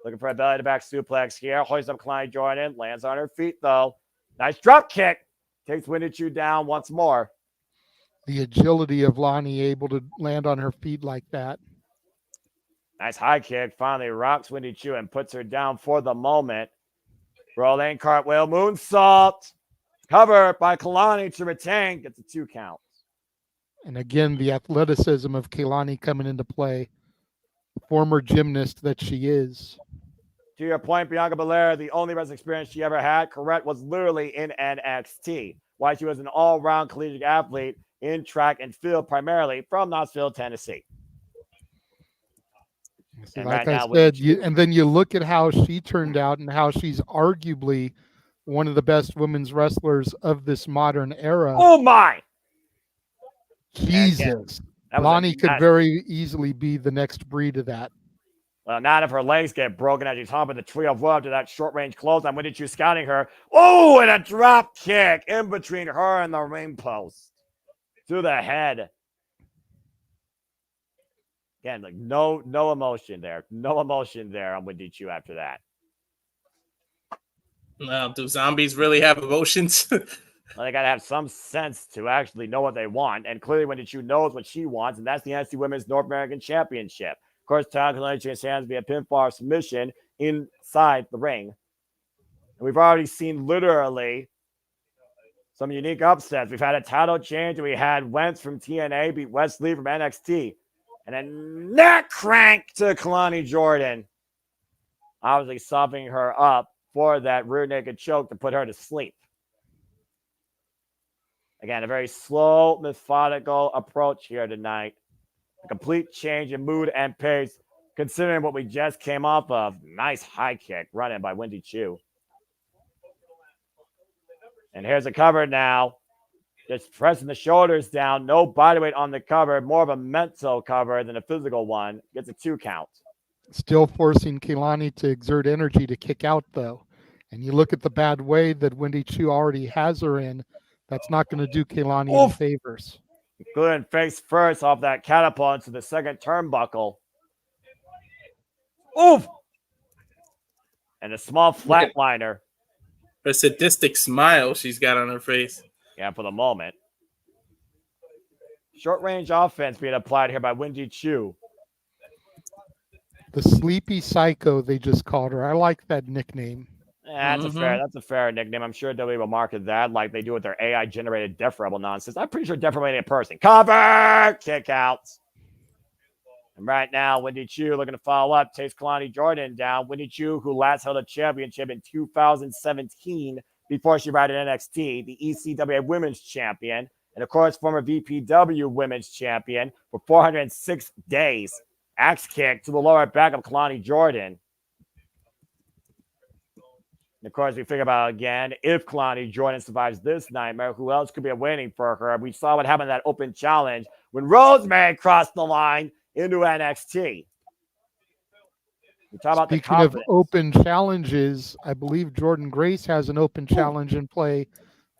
Looking for a belly-to-back suplex here. Hoists up Kalani Jordan. Lands on her feet, though. Nice drop kick. Takes Wendy Chu down once more. The agility of Lani able to land on her feet like that. Nice high kick. Finally rocks Wendy Chu and puts her down for the moment. Rolling cartwheel moonsault. Cover by Kalani to retain. Gets a 2 count. And again, the athleticism of Kalani coming into play. Former gymnast that she is. To your point, Bianca Belair, the only wrestling experience she ever had, correct, was literally in NXT. While she was an all-round collegiate athlete, in track and field, primarily from Knoxville, Tennessee. See, And like right I now, said, and then you look at how she turned out and how she's arguably one of the best women's wrestlers of this modern era. Oh my! Jesus. Lonnie could very easily be the next breed of that. Well, not if her legs get broken as she's hopping the tree of woe to that short-range close. I'm with you scouting her. Oh, and a drop kick in between her and the ring post to the head. Again, like no emotion there. No emotion there on Wendy Chu after that. Now, do zombies really have emotions? Well, they got to have some sense to actually know what they want. And clearly, Wendy Chu knows what she wants, and that's the NXT Women's North American Championship. Of course, Tom can only change hands via pinfall or submission inside the ring. And we've already seen literally some unique upsets. We've had a title change, and we had Wentz from TNA beat Wesley from NXT. And a neck crank to Kalani Jordan. Obviously softening her up for that rear naked choke to put her to sleep. Again, a very slow, methodical approach here tonight. A complete change in mood and pace, considering what we just came off of. Nice high kick running by Wendy Chu. And here's a cover now. Just pressing the shoulders down. No body weight on the cover. More of a mental cover than a physical one. Gets a 2 count. Still forcing Keilani to exert energy to kick out, though. And you look at the bad way that Wendy Chu already has her in. That's not going to do Keilani any favors. Good face first off that catapult into the second turnbuckle. Oof! And a small flatliner. Her sadistic smile she's got on her face. Yeah, for the moment. Short range offense being applied here by Wendy Chu. The Sleepy Psycho, they just called her. I like that nickname. That's a fair nickname. I'm sure WWE will market that like they do with their AI-generated Death Rebel nonsense. I'm pretty sure Death Rebel ain't a person. Cover! Kick out. And right now, Wendy Chu looking to follow up. Takes Kalani Jordan down. Wendy Chu, who last held a championship in 2017 before she arrived at NXT, the ECWA Women's Champion, and of course, former VPW Women's Champion for 406 days. Axe kick to the lower back of Kalani Jordan. And of course, we figure about again, if Kalani Jordan survives this nightmare, who else could be waiting for her? We saw what happened in that open challenge when Rosemary crossed the line into NXT. We talk about Speaking of open challenges, I believe Jordan Grace has an open challenge in play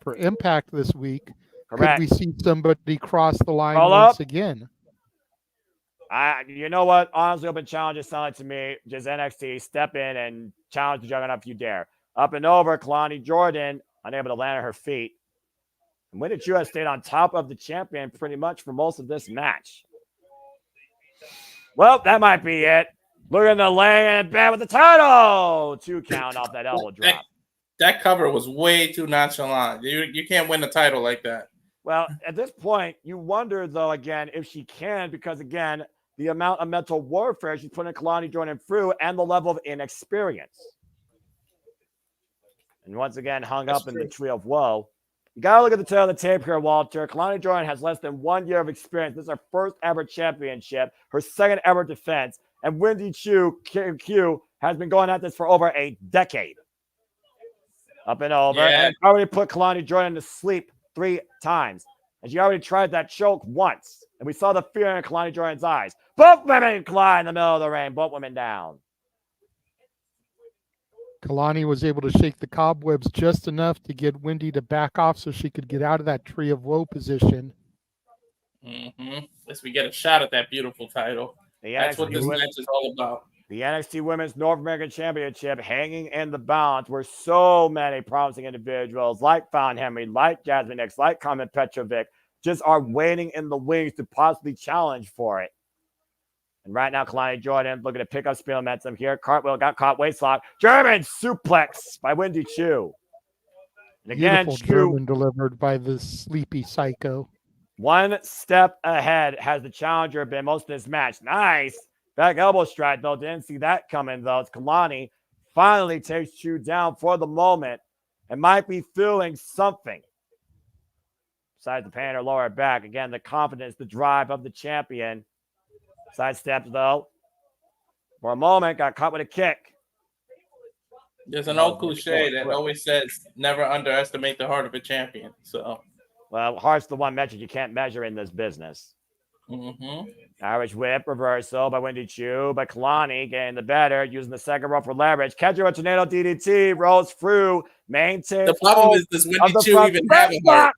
for Impact this week. Correct. Could we see somebody cross the line once again? You know what? Honestly, open challenges sound like to me just NXT step in and challenge the Juggernaut if you dare. Up and over, Kalani Jordan unable to land on her feet. And Wendy Chu has stayed on top of the champion pretty much for most of this match. Well, that might be it. Look at the laying in bed with the title. 2 count off that elbow drop. That cover was way too nonchalant. You can't win the title like that. Well, at this point, you wonder, though, again, if she can, because, again, the amount of mental warfare she's putting Kalani Jordan through and the level of inexperience. And once again, hung up in the tree of woe. You got to look at the tail of the tape here, Walter. Kalani Jordan has less than 1 year of experience. This is her first ever championship, her second ever defense. And Wendy Chu, Q, has been going at this for over a decade. Up and over. Yeah. And already put Kalani Jordan to sleep 3 times. And she already tried that choke once. And we saw the fear in Kalani Jordan's eyes. Both women collide in the middle of the ring. Both women down. Kalani was able to shake the cobwebs just enough to get Wendy to back off so she could get out of that tree of woe position. As we get a shot at that beautiful title. That's what this match is all about. The NXT Women's North American Championship hanging in the balance where so many promising individuals like Fallon Henry, like Jasmine Nix, like Carmen Petrovic just are waiting in the wings to possibly challenge for it. And right now, Kalani Jordan looking to pick up speed momentum here. Cartwheel got caught waistlock. German suplex by Wendy Chu. And again, beautiful German delivered by the Sleepy Psycho. 1 step ahead has the challenger been most of this match. Nice. Back elbow strike, though. Didn't see that coming, though. It's Kalani finally takes Chu down for the moment and might be feeling something. Decides to paint her lower back. Again, the confidence, the drive of the champion. Sidesteps, though. For a moment, got caught with a kick. There's an old cliche that always says never underestimate the heart of a champion. So, well, heart's the one metric you can't measure in this business. Irish whip reversal by Wendy Choo, but Kalani getting the better, using the second rope for leverage. Catcher with tornado DDT, rolls through, maintains. The problem is, does Wendy Choo even have a heart?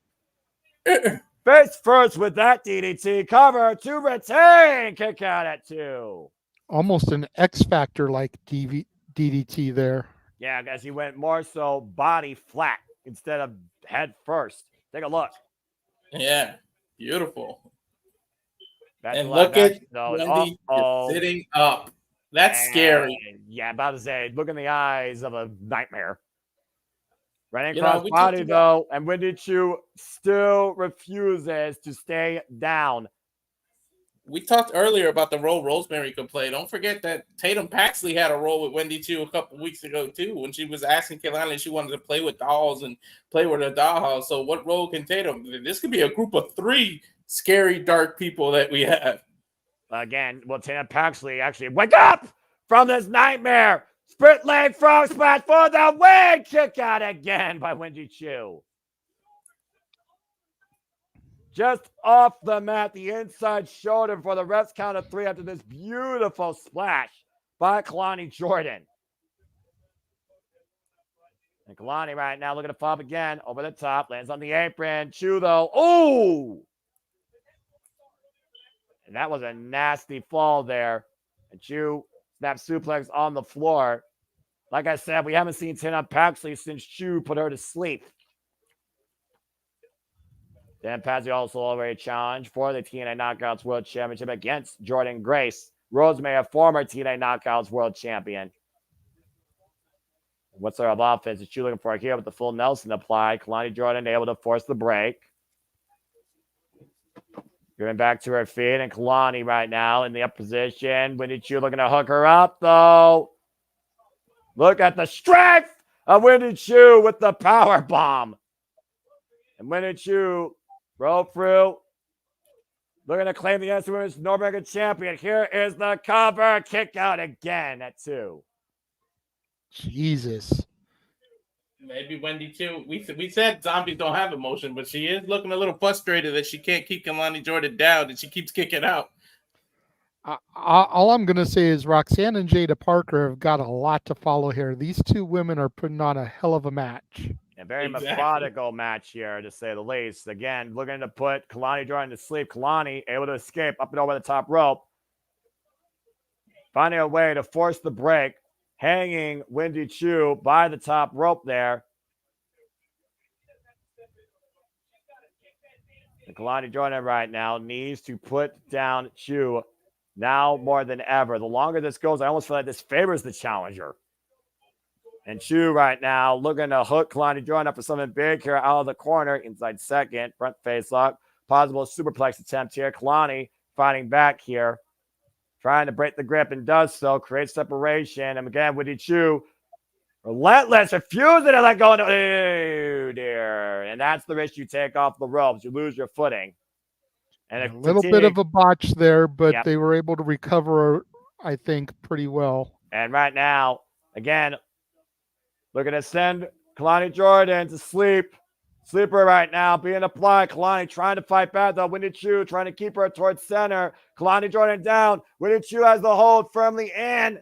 Face first with that DDT cover to retain. Kick out at 2. Almost an X Factor like DDT there. Yeah, as he went more so body flat instead of head first. Take a look. Yeah, beautiful. That's and look at Wendy just sitting up. That's scary. Yeah, about to say, look in the eyes of a nightmare. Running across body, though, and Wendy Choo still refuses to stay down. We talked earlier about the role Rosemary could play. Don't forget that Tatum Paxley had a role with Wendy Choo a couple weeks ago, too, when she was asking Kehlani if she wanted to play with dolls and play with a dollhouse. So what role can Tatum? This could be a group of 3 scary, dark people that we have. Again, will Tatum Paxley actually wake up from this nightmare? Split leg frog splash for the win. Kick out again by Wendy Choo. Just off the mat, the inside shoulder for the ref's count of 3 after this beautiful splash by Kalani Jordan. And Kalani right now looking to pop again over the top, lands on the apron. Choo though, oh! And that was a nasty fall there. And Choo snap suplex on the floor. Like I said, we haven't seen Tatum Paxley since Choo put her to sleep. Dan Paxley also already challenged for the TNA Knockouts World Championship against Jordan Grace. Rosemary, a former TNA Knockouts World Champion. What's our offense is Choo looking for here with the full Nelson applied. Kalani Jordan able to force the break. Going back to her feet, and Kalani right now in the up position. Wendy Choo looking to hook her up, though. Look at the strength of Wendy Choo with the power bomb. And Wendy Choo roll through. Looking to claim the NXT Women's North American Champion. Here is the cover. Kick out again at 2. Jesus. Maybe Wendy Choo. We said zombies don't have emotion, but she is looking a little frustrated that she can't keep Kalani Jordan down and she keeps kicking out. All I'm going to say is Roxanne and Jada Parker have got a lot to follow here. These 2 women are putting on a hell of a match. A very methodical match here, to say the least. Again, looking to put Kalani Jordan to sleep. Kalani able to escape up and over the top rope. Finding a way to force the break. Hanging Wendy Choo by the top rope there. And Kalani Jordan right now needs to put down Choo now more than ever. The longer this goes, I almost feel like this favors the challenger. And Choo right now looking to hook Kalani Jordan up for something big here out of the corner. Inside second, front face lock. Possible superplex attempt here. Kalani fighting back here. Trying to break the grip and does so. Creates separation. And again, Wendy Choo relentless, refusing to let go. Oh, dear. And that's the risk you take off the ropes. You lose your footing. And a little bit of a botch there, but they were able to recover, I think, pretty well. And right now, again, looking to send Kalani Jordan to sleep. Sleeper right now being applied. Kalani trying to fight back, though. Wendy Choo trying to keep her towards center. Kalani Jordan down. Wendy Choo has the hold firmly in.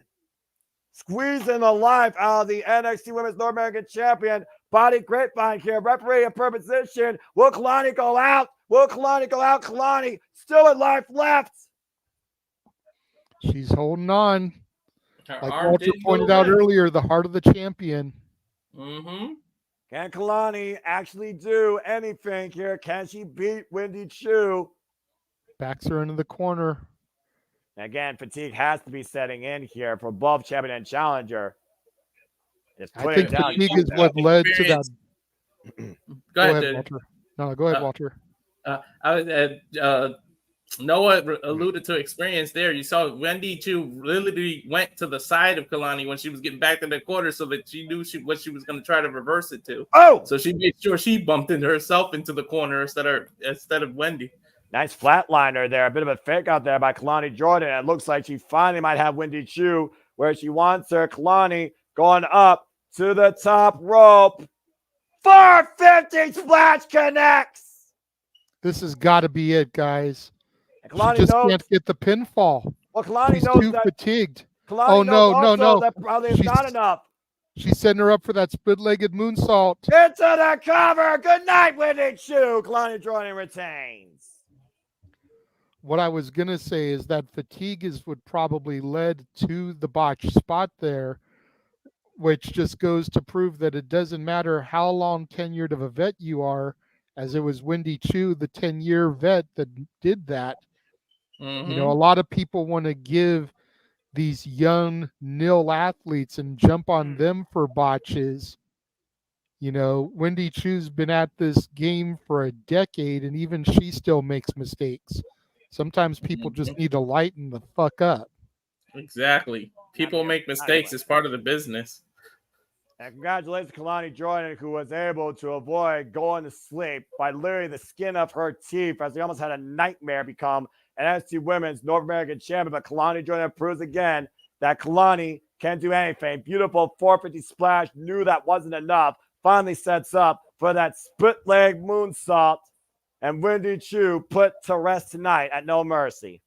Squeezing the life out of the NXT Women's North American Champion. Body grapevine here. Referee in per position. Will Kalani go out? Will Kalani go out? Kalani still in life left. She's holding on. Like Walter pointed out earlier, the heart of the champion. Mm-hmm. Can Kalani actually do anything here? Can she beat Wendy Choo? Backs her into the corner. Again, fatigue has to be setting in here for both champion and challenger. I think fatigue is what led to that. Go ahead, Walter. No, go ahead, Walter. I was Noah alluded to experience there. You saw Wendy Chu literally went to the side of Kalani when she was getting back to the quarter so that she knew what she was going to try to reverse it to. Oh! So she made sure she bumped into herself into the corner instead of Wendy. Nice flatliner there. A bit of a fake out there by Kalani Jordan. It looks like she finally might have Wendy Chu where she wants her. Kalani going up to the top rope. 450 splash connects. This has got to be it, guys. And She Kalani just knows. can't get the pinfall. Well, Kalani She's knows too that. fatigued. Kalani Oh, knows no, also no. that probably is not enough. She's setting her up for that split-legged moonsault. Into the cover. Good night, Wendy Chu. Kalani Jordan retains. What I was going to say is that fatigue is what probably led to the botch spot there, which just goes to prove that it doesn't matter how long tenured of a vet you are, as it was Wendy Chu, the 10-year vet, that did that. Mm-hmm. You know, a lot of people want to give these young nil athletes and jump on them for botches. You know, Wendy Chu's been at this game for a decade, and even she still makes mistakes. Sometimes people just need to lighten the fuck up. Exactly. People make mistakes. It's part of the business. And congratulations to Kalani Jordan, who was able to avoid going to sleep by literally the skin of her teeth, as she almost had a nightmare become an NXT Women's North American Champion. But Kalani Jordan proves again that Kalani can do anything. Beautiful 450 splash. Knew that wasn't enough. Finally sets up for that split leg moonsault. And Wendy Chu put to rest tonight at No Mercy.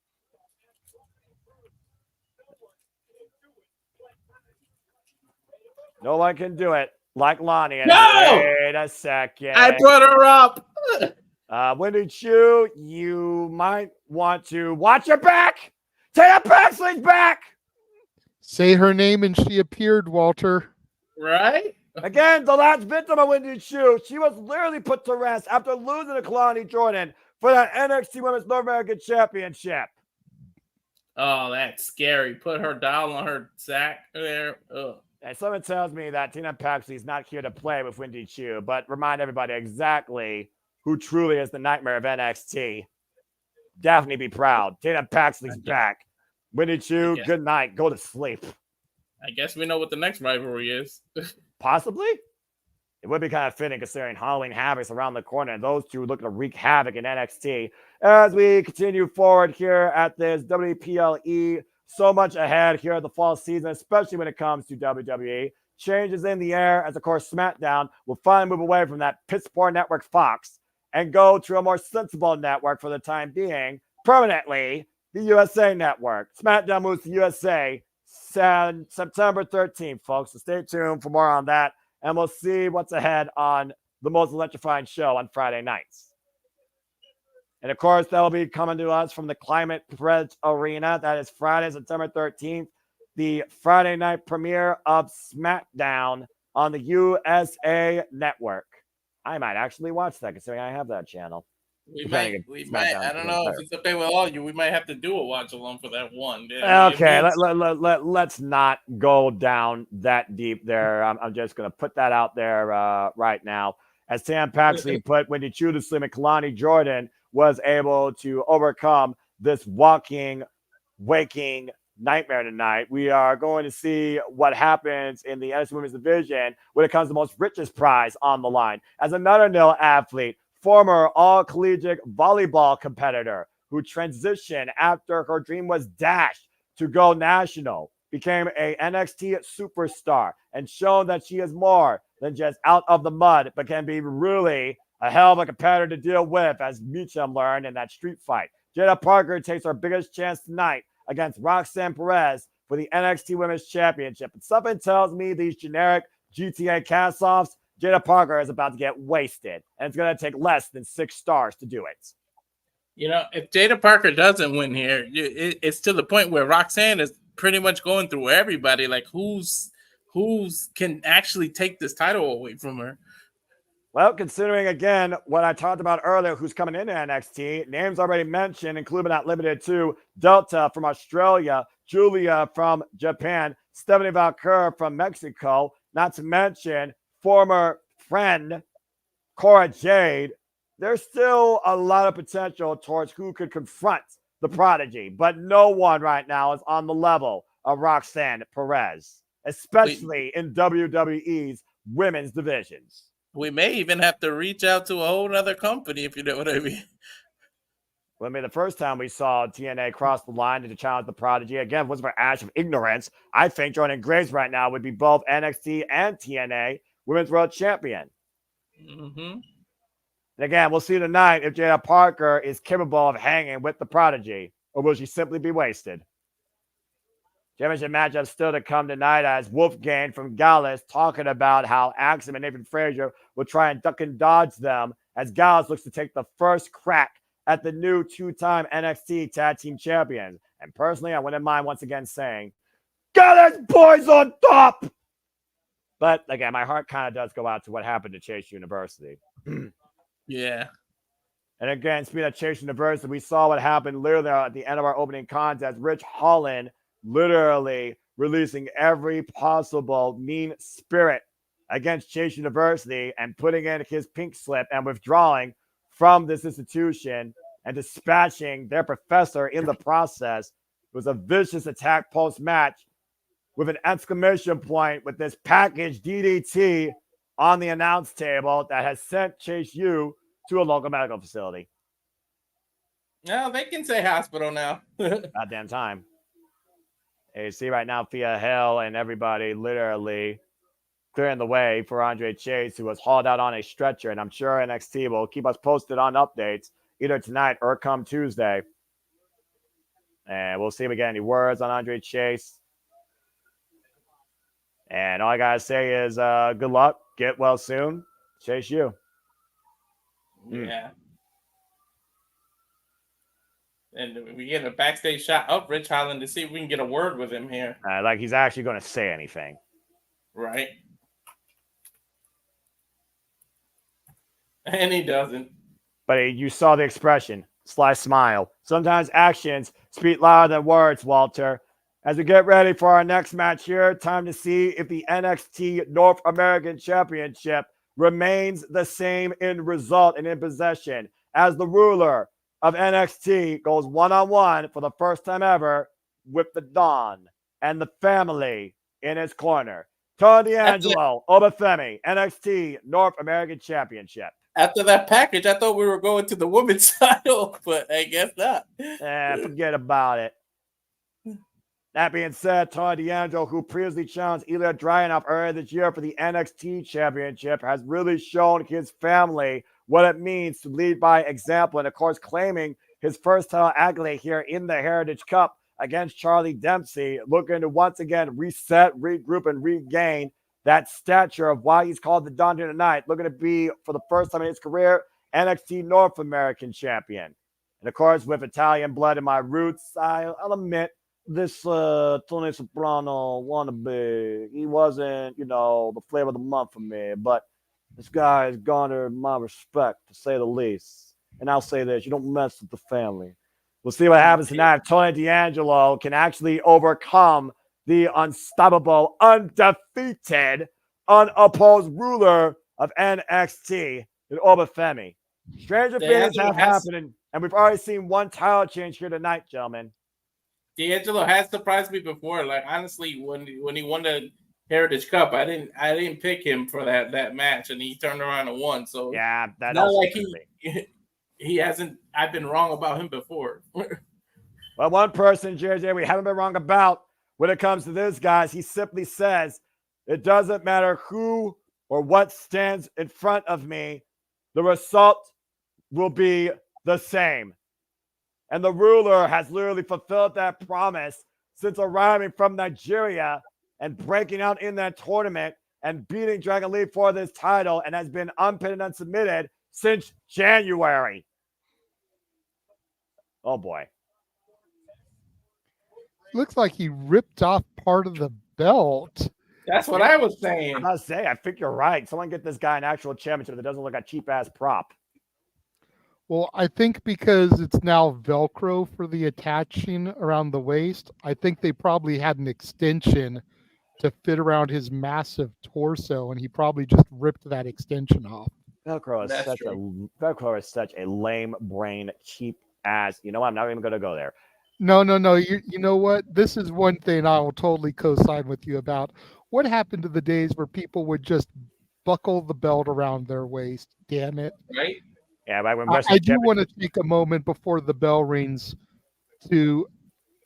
No one can do it like Lonnie. And no! Wait a second. I brought her up. Wendy Chu, you might want to watch your back. Taya Paxley's back. Say her name and she appeared, Walter. Right? Again, the last victim of Wendy Chu. She was literally put to rest after losing to Kalani Jordan for that NXT Women's North American Championship. Oh, that's scary. Put her down on her sack there. Ugh. And someone tells me that Tina Paxley is not here to play with Wendy Chu, but remind everybody exactly who truly is the nightmare of NXT. Daphne, be proud. Tina Paxley's back. Wendy Chu, good night. Go to sleep. I guess we know what the next rivalry is. Possibly. It would be kind of fitting considering Halloween Havoc's around the corner and those two looking to wreak havoc in NXT. As we continue forward here at this WPLE, so much ahead here at the fall season, especially when it comes to WWE. Changes in the air as, of course, SmackDown will finally move away from that piss poor network Fox and go to a more sensible network for the time being, permanently, the USA Network. SmackDown moves to USA September 13th, folks. So stay tuned for more on that, and we'll see what's ahead on the most electrifying show on Friday nights. And, of course, that will be coming to us from the Climate Pledge Arena. That is Friday, September 13th, the Friday night premiere of SmackDown on the USA Network. I might actually watch that, considering I have that channel. We might. I don't know if it's okay with all you. We might have to do a watch along for that one. Okay, let's not go down that deep there. I'm just going to put that out there right now. As Sam Paxley put Wendy Chu to sleep, and Kalani Jordan was able to overcome this walking, waking nightmare tonight. We are going to see what happens in the NXT Women's Division when it comes to the most richest prize on the line. As another nil athlete, former all-collegiate volleyball competitor who transitioned after her dream was dashed to go national, became a NXT superstar, and shown that she is more than just out of the mud, but can be really a hell of a competitor to deal with, as Meacham learned in that street fight. Jada Parker takes her biggest chance tonight against Roxanne Perez for the NXT Women's Championship. And something tells me these generic GTA cast-offs, Jada Parker is about to get wasted, and it's going to take less than 6 stars to do it. You know, if Jada Parker doesn't win here, it's to the point where Roxanne is pretty much going through everybody. Like, who's can actually take this title away from her? Well, considering, again, what I talked about earlier, who's coming into NXT, names already mentioned, including but not limited to Delta from Australia, Julia from Japan, Stephanie Valcour from Mexico, not to mention former friend Cora Jade. there's still a lot of potential towards who could confront the Prodigy, but no one right now is on the level of Roxanne Perez, especially in WWE's women's divisions. We may even have to reach out to a whole other company, if you know what I mean. Well, I mean, the first time we saw TNA cross the line to challenge the Prodigy, again, was for Ash of Ignorance. I think Jordan Grace right now would be both NXT and TNA Women's World Champion. Mm-hmm. And again, we'll see tonight if Jada Parker is capable of hanging with the Prodigy, or will she simply be wasted? Championship matchup still to come tonight as Wolfgang from Gallus talking about how Axiom and Nathan Frazier will try and duck and dodge them as Gallus looks to take the first crack at the new two-time NXT Tag Team Champions. And personally, I wouldn't mind once again saying, Gallus boys on top! But again, my heart kind of does go out to what happened to Chase University. Yeah. And again, speaking of Chase University, we saw what happened literally at the end of our opening contest. Rich Holland literally releasing every possible mean spirit against Chase University and putting in his pink slip and withdrawing from this institution and dispatching their professor in the process. It was a vicious attack post-match with an exclamation point with this package DDT on the announce table that has sent Chase U to a local medical facility. No, they can say hospital now. Goddamn time. And you see right now, Thea Hill and everybody literally clearing the way for Andre Chase, who was hauled out on a stretcher. And I'm sure NXT will keep us posted on updates either tonight or come Tuesday. And we'll see if we get any words on Andre Chase. And all I got to say is good luck. Get well soon. Chase U. Yeah. And we get a backstage shot of Rich Holland to see if we can get a word with him here. Like he's actually going to say anything. Right. And he doesn't. But you saw the expression, sly smile. Sometimes actions speak louder than words, Walter. As we get ready for our next match here, time to see if the NXT North American Championship remains the same in result and in possession as the ruler of NXT goes one-on-one for the first time ever with the Don and the family in his corner. Tony D'Angelo, Obafemi, NXT North American Championship. After that package, I thought we were going to the women's title, but I guess not. Forget about it. That being said, Tony D'Angelo, who previously challenged Ilya Dragunov earlier this year for the NXT Championship, has really shown his family what it means to lead by example, and of course claiming his first title accolade here in the Heritage Cup against Charlie Dempsey, looking to once again reset, regroup, and regain that stature of why he's called the Don tonight, looking to be, for the first time in his career, NXT North American Champion. And of course, with Italian blood in my roots, I'll admit this Tony Soprano wannabe, he wasn't, the flavor of the month for me, but this guy has garnered my respect, to say the least. And I'll say this, you don't mess with the family. We'll see what happens tonight if Tony D'Angelo can actually overcome the unstoppable, undefeated, unopposed ruler of NXT, in Obafemi. Stranger things have happened, and we've already seen one title change here tonight, gentlemen. D'Angelo has surprised me before. Like, honestly, when he won the Heritage Cup, I didn't pick him for that match, and he turned around and won. So yeah, that's not like he hasn't. I've been wrong about him before. Well, one person, JJ, we haven't been wrong about when it comes to this, guys. He simply says, it doesn't matter who or what stands in front of me, the result will be the same. And the ruler has literally fulfilled that promise since arriving from Nigeria and breaking out in that tournament and beating Dragon Lee for this title, and has been unpinned and unsubmitted since January. Oh, boy. Looks like he ripped off part of the belt. That's what I was saying. I must say, I think you're right. Someone get this guy an actual championship that doesn't look like a cheap-ass prop. Well, I think because it's now Velcro for the attaching around the waist, I think they probably had an extension to fit around his massive torso, and he probably just ripped that extension off. Velcro is such a lame brain, cheap ass. You know what? I'm not even going to go there. No. You know what? This is one thing I will totally co-sign with you about. What happened to the days where people would just buckle the belt around their waist? Damn it. Right? Yeah, right. When I do want to take a moment before the bell rings to,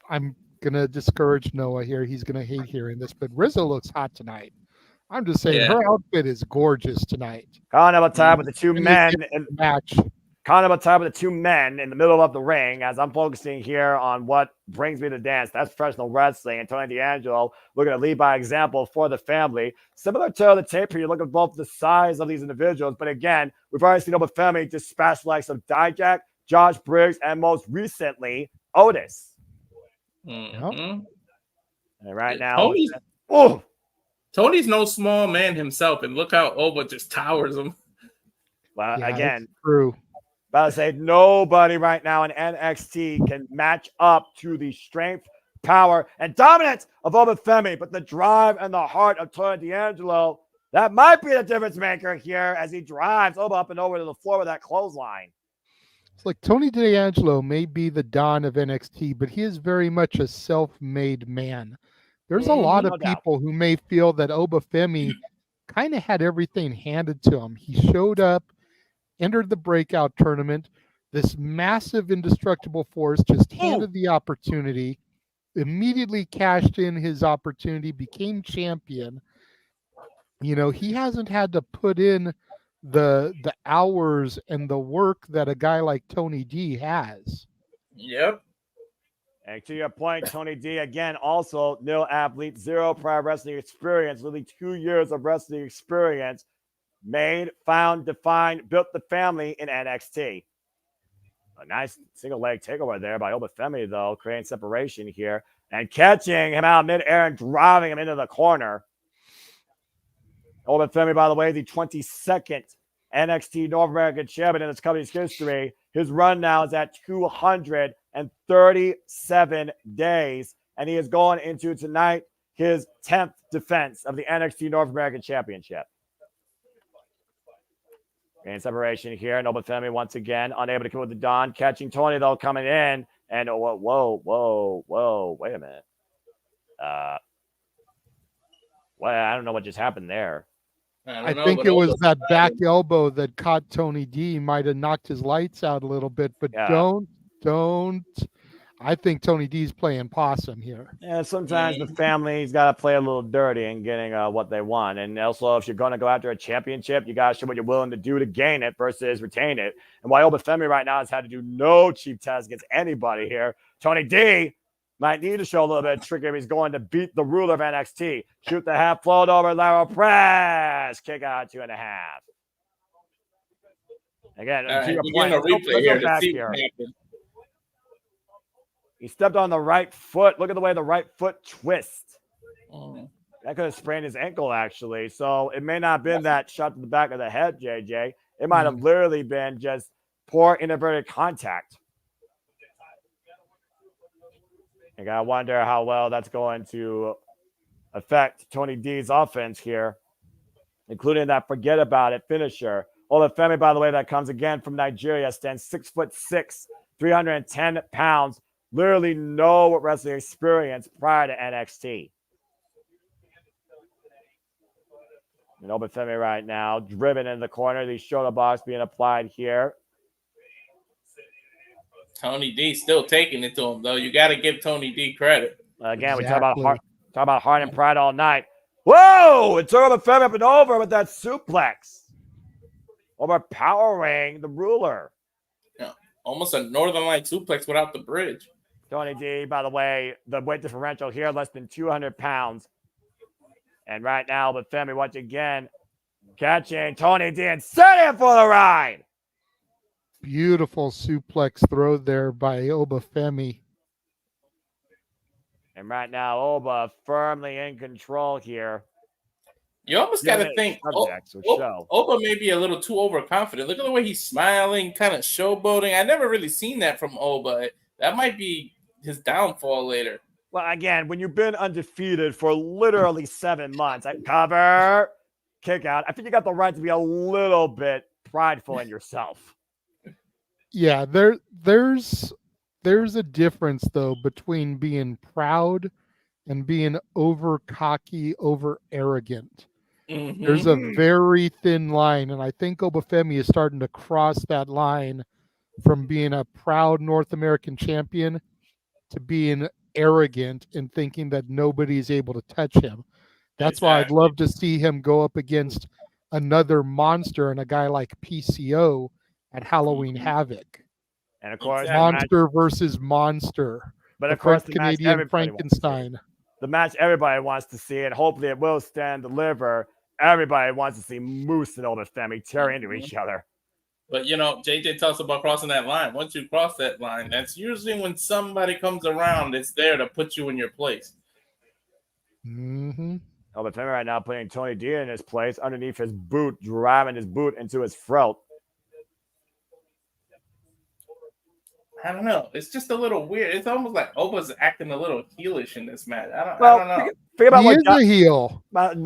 I'm going to discourage Noah here. He's going to hate hearing this, but Rizzo looks hot tonight. I'm just saying her outfit is gorgeous tonight. Carnival time with the two men in the match. Carnival time with the two men in the middle of the ring. As I'm focusing here on what brings me to dance, that's professional wrestling. And Tony D'Angelo looking to lead by example for the family. Similar to the tape here, you look at both the size of these individuals, but again, we've already seen Oba Femi dispatch likes of Dijak, Josh Briggs, and most recently Otis. Mm-hmm. And right now, Tony's no small man himself, and look how Oba just towers him. Well, Yeah, again, true. About to say nobody right now in NXT can match up to the strength, power, and dominance of Oba Femi, but the drive and the heart of Tony D'Angelo, that might be the difference maker here as he drives Oba up and over to the floor with that clothesline. It's like Tony D'Angelo may be the Don of NXT, but he is very much a self-made man. There's a lot of people who may feel that Oba Femi kind of had everything handed to him. He showed up, entered the breakout tournament. This massive indestructible force just handed the opportunity, immediately cashed in his opportunity, became champion. You know, he hasn't had to put in the hours and the work that a guy like Tony D has. Yep. And to your point, Tony D, again, also nil athlete, zero prior wrestling experience, literally 2 years of wrestling experience. Made, found, defined, built the family in NXT. A nice single leg takeover there by Oba Femi, though, creating separation here and catching him out mid-air and driving him into the corner. Oba Femi, by the way, the 22nd NXT North American champion in this company's history. His run now is at 237 days, and he is going into tonight his 10th defense of the NXT North American Championship. Gain separation here. Oba Femi once again unable to kill with the Don. Catching Tony, though, coming in. And whoa. Wait a minute. Well, I don't know what just happened there. I think it was that back elbow that caught Tony D. Might have knocked his lights out a little bit, but don't. I think Tony D's playing possum here. Yeah, sometimes the family's got to play a little dirty in getting what they want. And also, if you're going to go after a championship, you got to show what you're willing to do to gain it versus retain it. And while Oba Femi right now has had to do no cheap tests against anybody here, Tony D might need to show a little bit of trick if he's going to beat the ruler of NXT. Shoot the half float over, lateral press, kick out 2.5. Again, to your point, let's go back here. He stepped on the right foot. Look at the way the right foot twists. That could have sprained his ankle, actually. So it may not have been that shot to the back of the head, JJ. It might have literally been just poor inverted contact. I gotta wonder how well that's going to affect Tony D's offense here, including that forget about it finisher. Oba Femi, by the way, that comes again from Nigeria, stands 6'6", 310 pounds. Literally no wrestling experience prior to NXT. And Oba Femi right now, driven in the corner. The shoulder box being applied here. Tony D still taking it to him, though. You got to give Tony D credit. Again, we talk about heart and pride all night. Whoa! It took Oba Femi up and over with that suplex. Overpowering the ruler. Yeah, almost a Northern Light suplex without the bridge. Tony D, by the way, the weight differential here, less than 200 pounds. And right now, Oba Femi once again catching Tony D and setting him for the ride. Beautiful suplex throw there by Oba Femi. And right now, Oba firmly in control here. You almost got to think Oba may be a little too overconfident. Look at the way he's smiling, kind of showboating. I never really seen that from Oba. That might be his downfall later. Well, again, when you've been undefeated for literally 7 months, at cover, kick out, I think you got the right to be a little bit prideful in yourself. Yeah, there's a difference though between being proud and being over cocky, over arrogant. There's a Mm-hmm. very thin line, and I think Obafemi is starting to cross that line from being a proud North American champion to being arrogant and thinking that nobody's able to touch him. That's why I'd Exactly. love to see him go up against another monster and a guy like PCO at Halloween Havoc. And of course, Exactly. Monster versus monster. but The of course, French the match Canadian everybody wants to see. Frankenstein. The match everybody wants to see, and hopefully it will stand deliver. Everybody wants to see Moose and Obafemi tear into each other. But JJ talks about crossing that line. Once you cross that line, that's usually when somebody comes around that's there to put you in your place. Mm-hmm. Obafemi right now putting Tony D in his place underneath his boot, driving his boot into his throat. I don't know. It's just a little weird. It's almost like Oba's acting a little heelish in this match. I don't know. Think about He what is a heel.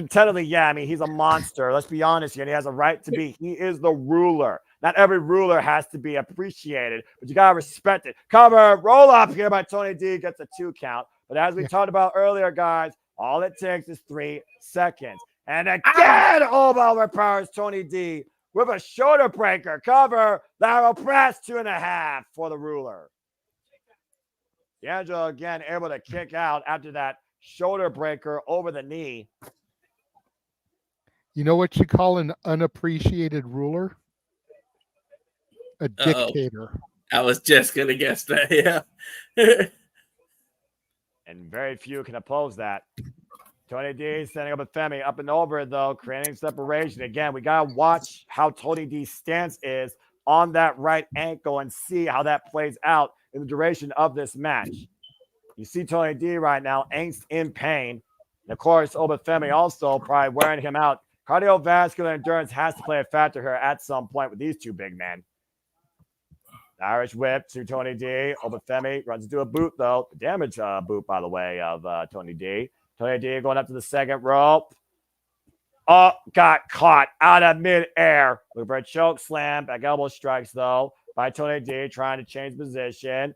technically, yeah. I mean, he's a monster. Let's be honest here. And he has a right to be. He is the ruler. Not every ruler has to be appreciated, but you gotta respect it. Cover, roll up here by Tony D, gets a 2 count. But as we talked about earlier, guys, all it takes is 3 seconds. And again, Oba overpowers Tony D with a shoulder breaker. Cover, lateral press, 2.5 for the ruler. D'Angelo again able to kick out after that shoulder breaker over the knee. You know what you call an unappreciated ruler? A dictator. I was just gonna guess that. Yeah. And very few can oppose that. Tony D standing up with Femi up and over, though, creating separation. Again, we got to watch how Tony D's stance is on that right ankle and see how that plays out in the duration of this match. You see Tony D right now, angst in pain. And of course, Obafemi also probably wearing him out. Cardiovascular endurance has to play a factor here at some point with these two big men. Irish whip to Tony D. Obafemi runs into a boot, though. The damage boot, by the way, of Tony D. Tony D going up to the second rope. Oh, got caught out of midair. Look for a choke slam. Back elbow strikes, though, by Tony D, trying to change position.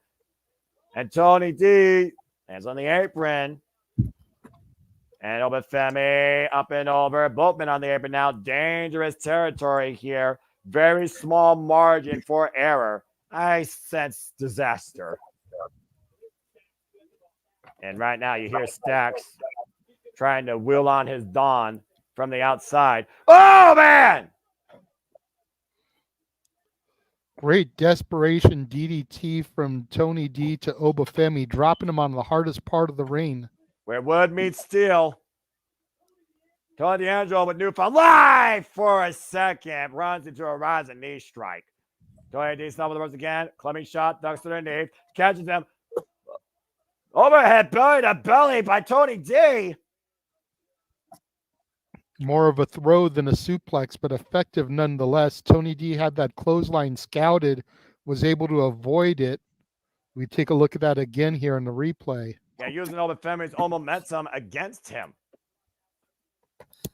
And Tony D lands on the apron. And Obafemi up and over. Both men on the apron now. Dangerous territory here. Very small margin for error. I sense disaster. And right now you hear Stacks trying to wheel on his Dawn from the outside. Oh, man! Great desperation DDT from Tony D to Obafemi, dropping him on the hardest part of the ring. Where wood meets steel. Tony D'Angelo with newfound life for a second. Runs into a rising knee strike. Tony D stumbles once again. Clubbing shot, ducks to their knee. Catches him. Overhead belly to belly by Tony D. More of a throw than a suplex, but effective nonetheless. Tony D had that clothesline scouted, was able to avoid it. We take a look at that again here in the replay. Yeah, using Obafemi's own momentum against him.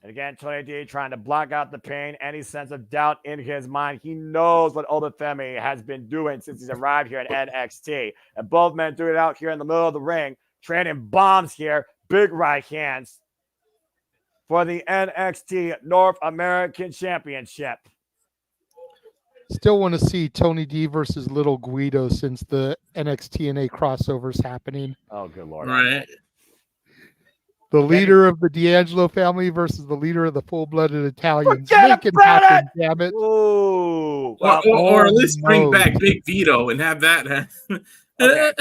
And again, Tony D trying to block out the pain, any sense of doubt in his mind. He knows what Obafemi has been doing since he's arrived here at NXT. And both men do it out here in the middle of the ring, trading bombs here, big right hands for the NXT North American Championship. Still want to see Tony D versus Little Guido since the NXT crossover is happening. Oh, good Lord. Right. The leader of the D'Angelo family versus the leader of the full-blooded Italians. Forget Make it about happen, damn it. Ooh. Or at least bring no. back Big Vito and have that. Okay.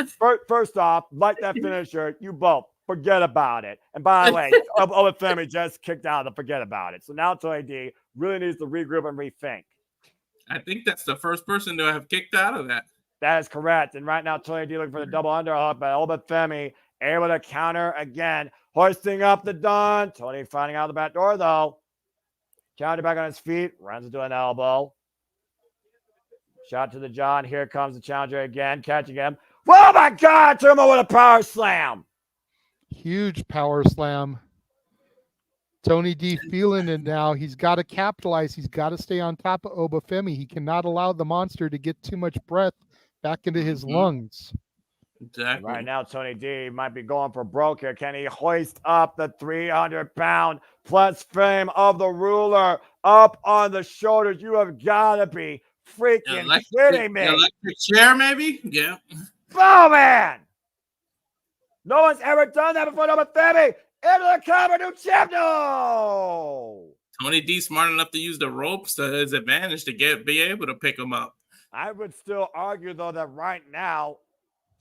First off, like that finisher, you both forget about it. And by the way, Obafemi just kicked out of the forget about it. So now Tony D really needs to regroup and rethink. I think that's the first person to have kicked out of that. That is correct. And right now, Tony D looking for the double underhook, but Obafemi able to counter again, hoisting up the Dawn. Tony finding out the back door, though. Counter back on his feet, runs into an elbow. Shot to the jaw, and here comes the challenger again, catching him. Oh my God! Turmo with a power slam. Huge power slam. Tony D feeling it now. He's got to capitalize. He's got to stay on top of Obafemi. He cannot allow the monster to get too much breath back into his lungs. Exactly. Right now, Tony D might be going for broke here. Can he hoist up the 300-pound plus frame of the ruler up on the shoulders? You have got to be freaking kidding me. Electric chair, maybe? Yeah. Oh, man. No one's ever done that before. Obafemi into the cover. New champ. No. Tony D smart enough to use the ropes to his advantage to be able to pick him up. I would still argue, though, that right now,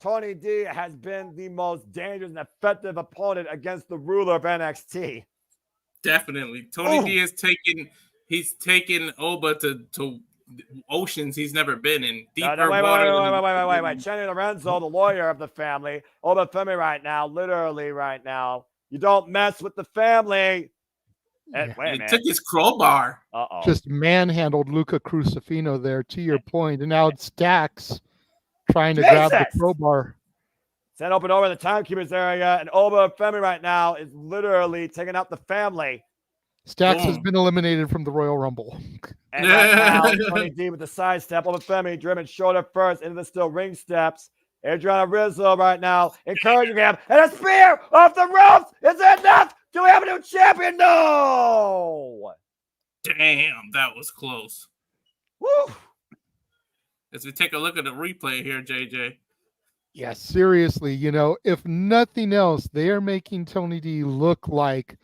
Tony D has been the most dangerous and effective opponent against the ruler of NXT. Definitely. Tony D has taken Oba to oceans he's never been in. Deeper water. Wait. Chenny Lorenzo, the lawyer of the family, Obafemi right now, literally right now. You don't mess with the family. And, wait a minute. He took his crowbar. Uh-oh. Just manhandled Luca Crucifino there, to your point. And now it's Stacks trying to grab the crowbar. Send open over the timekeepers area, and Obafemi right now is literally taking out the family. Stacks has been eliminated from the Royal Rumble. And right now, Tony D with the side step. Obafemi driven shoulder first into the steel ring steps. Adriana Rizzo right now encouraging him. And a spear off the ropes. Is it enough? Do we have a new champion? No. Damn, that was close. Woo. As we take a look at the replay here, JJ. Yeah, seriously, if nothing else, they are making Tony D look like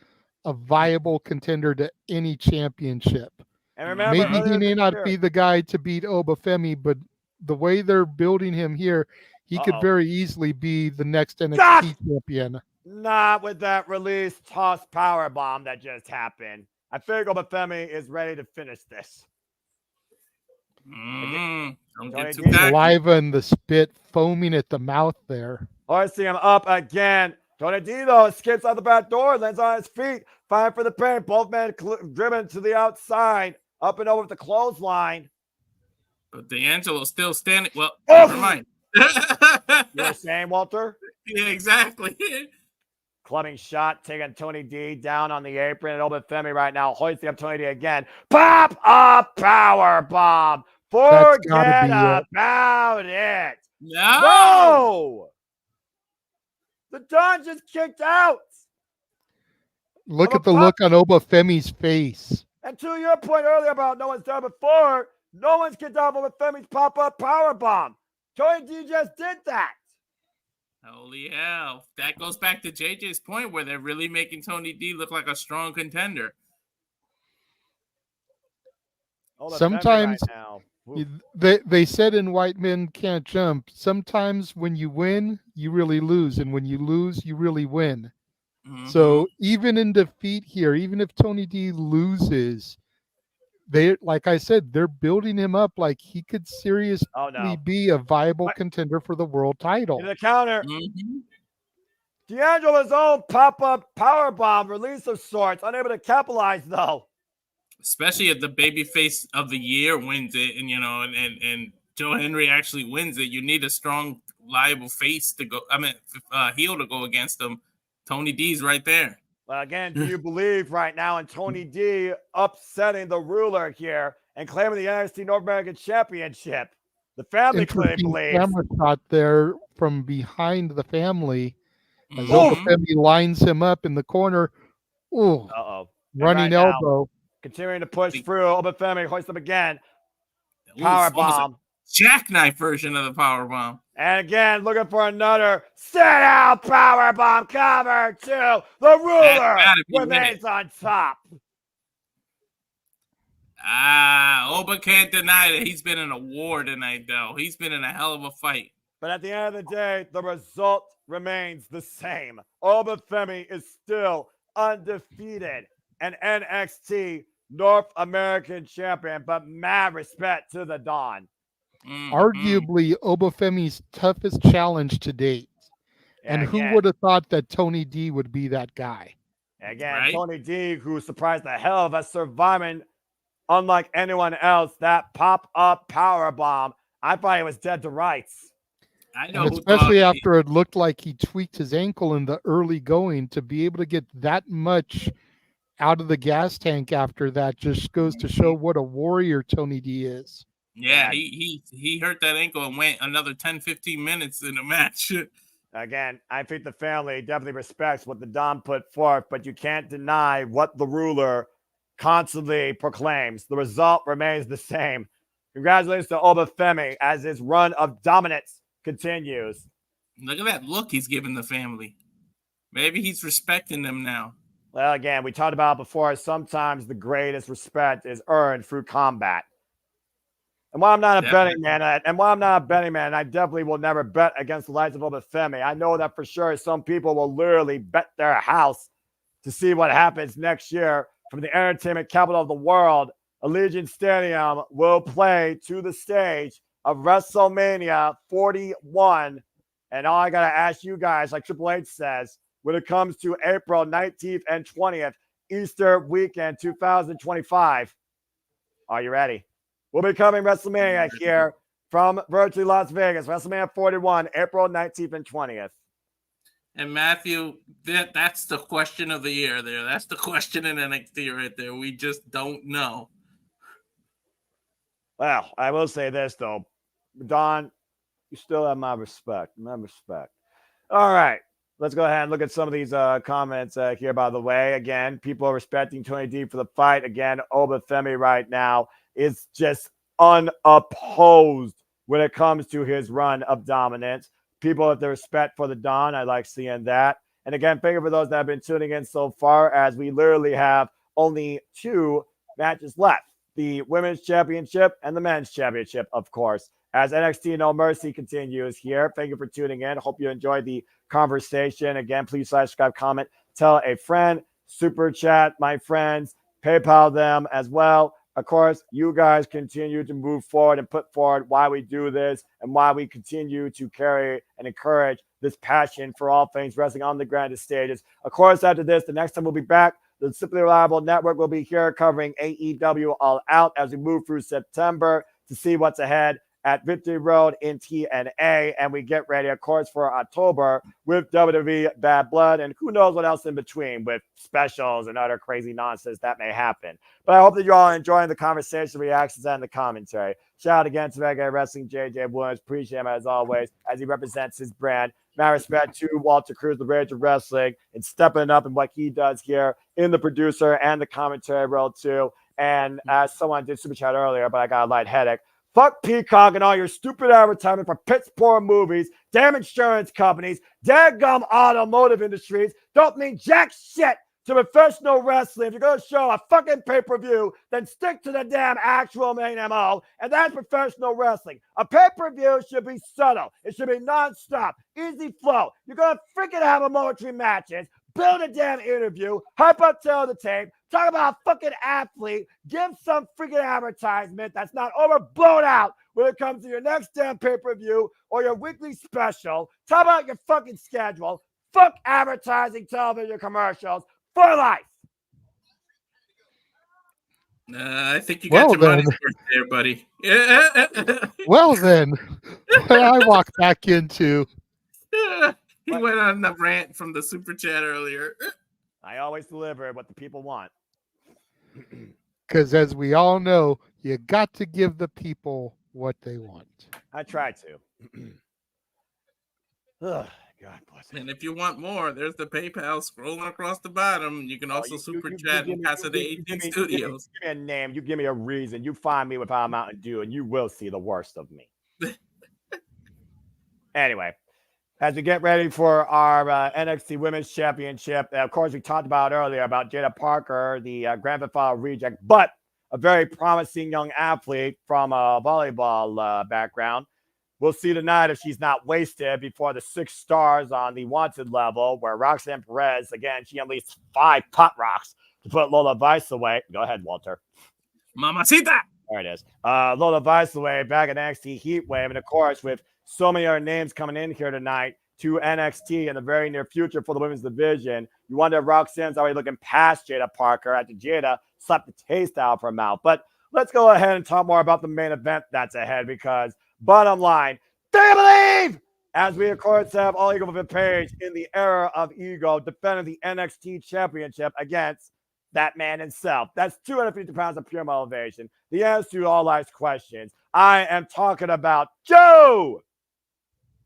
a viable contender to any championship. And remember, maybe he may not be the guy to beat Obafemi, but the way they're building him here, he could very easily be the next NXT champion. Not with that release toss power bomb that just happened. I figure Obafemi is ready to finish this. Don't get too saliva and the spit foaming at the mouth there. Hoisting him up again. Tony D, though, escapes out the back door, lands on his feet, fighting for the pin. Both men driven to the outside, up and over with the clothesline. But D'Angelo's still standing. Well, never mind. You're saying, Walter? Yeah, exactly. Clubbing shot, taking Tony D down on the apron. And Obafemi right now, hoisting up Tony D again. Pop up power bomb. Forget about it. No! The Don just kicked out. Look at the look on Obafemi's face. And to your point earlier about no one's done before, no one's kicked out Obafemi's pop-up power bomb. Tony D just did that. Holy hell. That goes back to JJ's point where they're really making Tony D look like a strong contender. Sometimes they said in White Men Can't Jump, sometimes when you win, you really lose. And when you lose, you really win. Mm-hmm. So even in defeat here, even if Tony D loses, like I said, they're building him up like he could seriously be a viable contender for the world title. In the counter, D'Angelo's own pop-up power bomb release of sorts, unable to capitalize though. Especially if the babyface of the year wins it, and Joe Henry actually wins it, you need a strong, liable face to go. Heel to go against them. Tony D's right there. Well, again, do you believe right now in Tony D upsetting the ruler here and claiming the NXT North American Championship? The family clearly believes. Camera shot there from behind the family as Obafemi lines him up in the corner. Ooh, running elbow. Continuing to push through. Obafemi hoists him again. Power bomb. Jackknife version of the power bomb. And again, looking for another sit out power bomb. Cover two. The ruler remains on top. Oba can't deny that he's been in a war tonight, though. He's been in a hell of a fight. But at the end of the day, the result remains the same. Obafemi is still undefeated and NXT North American champion, but mad respect to the Don. Arguably Obafemi's toughest challenge to date. And who would have thought that Tony D would be that guy? Again, Tony D, who surprised the hell of us, surviving unlike anyone else, that pop-up power bomb. I thought he was dead to rights. I know, especially after it looked like he tweaked his ankle in the early going, to be able to get that much out of the gas tank after that. Just goes to show what a warrior Tony D is. Yeah, he hurt that ankle and went another 10-15 minutes in a match. Again, I think the family definitely respects what the Don put forth, but you can't deny what the ruler constantly proclaims. The result remains the same. Congratulations to Obafemi as his run of dominance continues. Look at that look he's giving the family. Maybe he's respecting them now. Well, again, we talked about before, sometimes the greatest respect is earned through combat. And while I'm not a betting man, I definitely will never bet against the likes of Obafemi. I know that for sure some people will literally bet their house to see what happens next year from the entertainment capital of the world. Allegiant Stadium will play to the stage of WrestleMania 41. And all I got to ask you guys, like Triple H says, when it comes to April 19th and 20th, Easter weekend 2025, are you ready? We'll be covering WrestleMania here from virtually Las Vegas. WrestleMania 41, April 19th and 20th. And Matthew, that's the question of the year there. That's the question in NXT right there. We just don't know. Well, I will say this, though. Don, you still have my respect. All right. Let's go ahead and look at some of these comments here, by the way. Again, people are respecting Tony D for the fight. Again, Obafemi right now is just unopposed when it comes to his run of dominance. People have the respect for the Don. I like seeing that. And again, thank you for those that have been tuning in so far, as we literally have only 2 matches left. The Women's Championship and the Men's Championship, of course, as NXT No Mercy continues here. Thank you for tuning in. Hope you enjoyed the conversation. Again, please subscribe, comment, tell a friend, super chat, my friends, PayPal them as well. Of course, you guys continue to move forward and put forward why we do this and why we continue to carry and encourage this passion for all things wrestling on the grandest stages. Of course, after this, the next time we'll be back, the Simply Reliable Network will be here covering AEW All Out as we move through September to see what's ahead at Victory Road in TNA, and we get ready, of course, for October with WWE Bad Blood, and who knows what else in between with specials and other crazy nonsense that may happen. But I hope that you're all enjoying the conversation, reactions, and the commentary. Shout out again to Mega Wrestling JJ Williams. Appreciate him as always, as he represents his brand. My respect to Walter Cruz, the Rage of Wrestling, and stepping up in what he does here in the producer and the commentary role too. And as someone did super chat earlier, but I got a light headache. Fuck Peacock and all your stupid advertising for piss-poor movies, damn insurance companies, dadgum automotive industries don't mean jack shit to professional wrestling. If you're going to show a fucking pay-per-view, then stick to the damn actual main MO, and that's professional wrestling. A pay-per-view should be subtle. It should be non-stop, easy flow. You're going to freaking have a momentary matches, build a damn interview, hype up tell the tape, talk about a fucking athlete, give some freaking advertisement that's not overblown out when it comes to your next damn pay-per-view or your weekly special. Talk about your fucking schedule. Fuck advertising, television commercials for life. I think you got your money's worth there, buddy. Well, then, what I walk back into. He went on the rant from the super chat earlier. I always deliver what the people want. Because as we all know, you got to give the people what they want. I try to. Ugh, God bless it. And if you want more, there's the PayPal scrolling across the bottom. You can also super chat and pass it to 18 Studios. Give me a name. You give me a reason. You find me with Power Mountain Dew, and you will see the worst of me. Anyway. As we get ready for our NXT Women's Championship, of course, we talked about earlier about Jada Parker, the Grand Theft Auto reject, but a very promising young athlete from a volleyball background. We'll see tonight if she's not wasted before the 6 stars on the wanted level, where Roxanne Perez, again, she unleashed 5 pot rocks to put Lola Vice away. Go ahead, Walter. Mamacita! There it is. Lola Vice away back at NXT Heatwave, and of course, with so many other names coming in here tonight to NXT in the very near future for the women's division. You wonder if Roxanne's already looking past Jada Parker after Jada slapped the taste out of her mouth. But let's go ahead and talk more about the main event that's ahead, because bottom line, do you believe? As we, of course, have All Ego Page in the era of Ego defending the NXT Championship against that man himself. That's 250 pounds of pure motivation. The answer to all life's questions. I am talking about Joe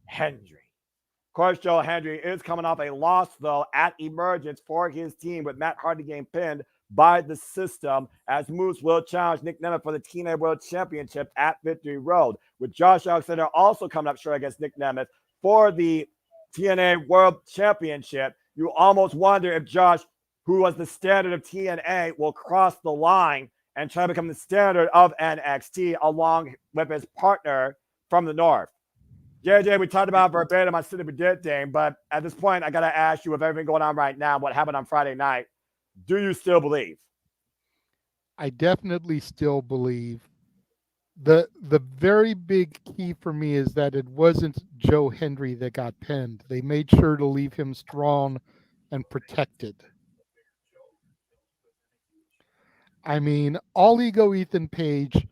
Hendry. Of course, Joe Hendry is coming off a loss, though, at Emergence for his team, with Matt Hardy getting pinned by the system, as Moose will challenge Nick Nemeth for the TNA World Championship at Victory Road, with Josh Alexander also coming up short against Nick Nemeth for the TNA World Championship. You almost wonder if Josh, who was the standard of TNA, will cross the line and try to become the standard of NXT along with his partner from the North. JJ, we talked about verbatim on City Predicting, but at this point, I got to ask you, with everything going on right now, what happened on Friday night, do you still believe? I definitely still believe. The very big key for me is that it wasn't Joe Hendry that got pinned. They made sure to leave him strong and protected. I mean, All Ego Ethan Page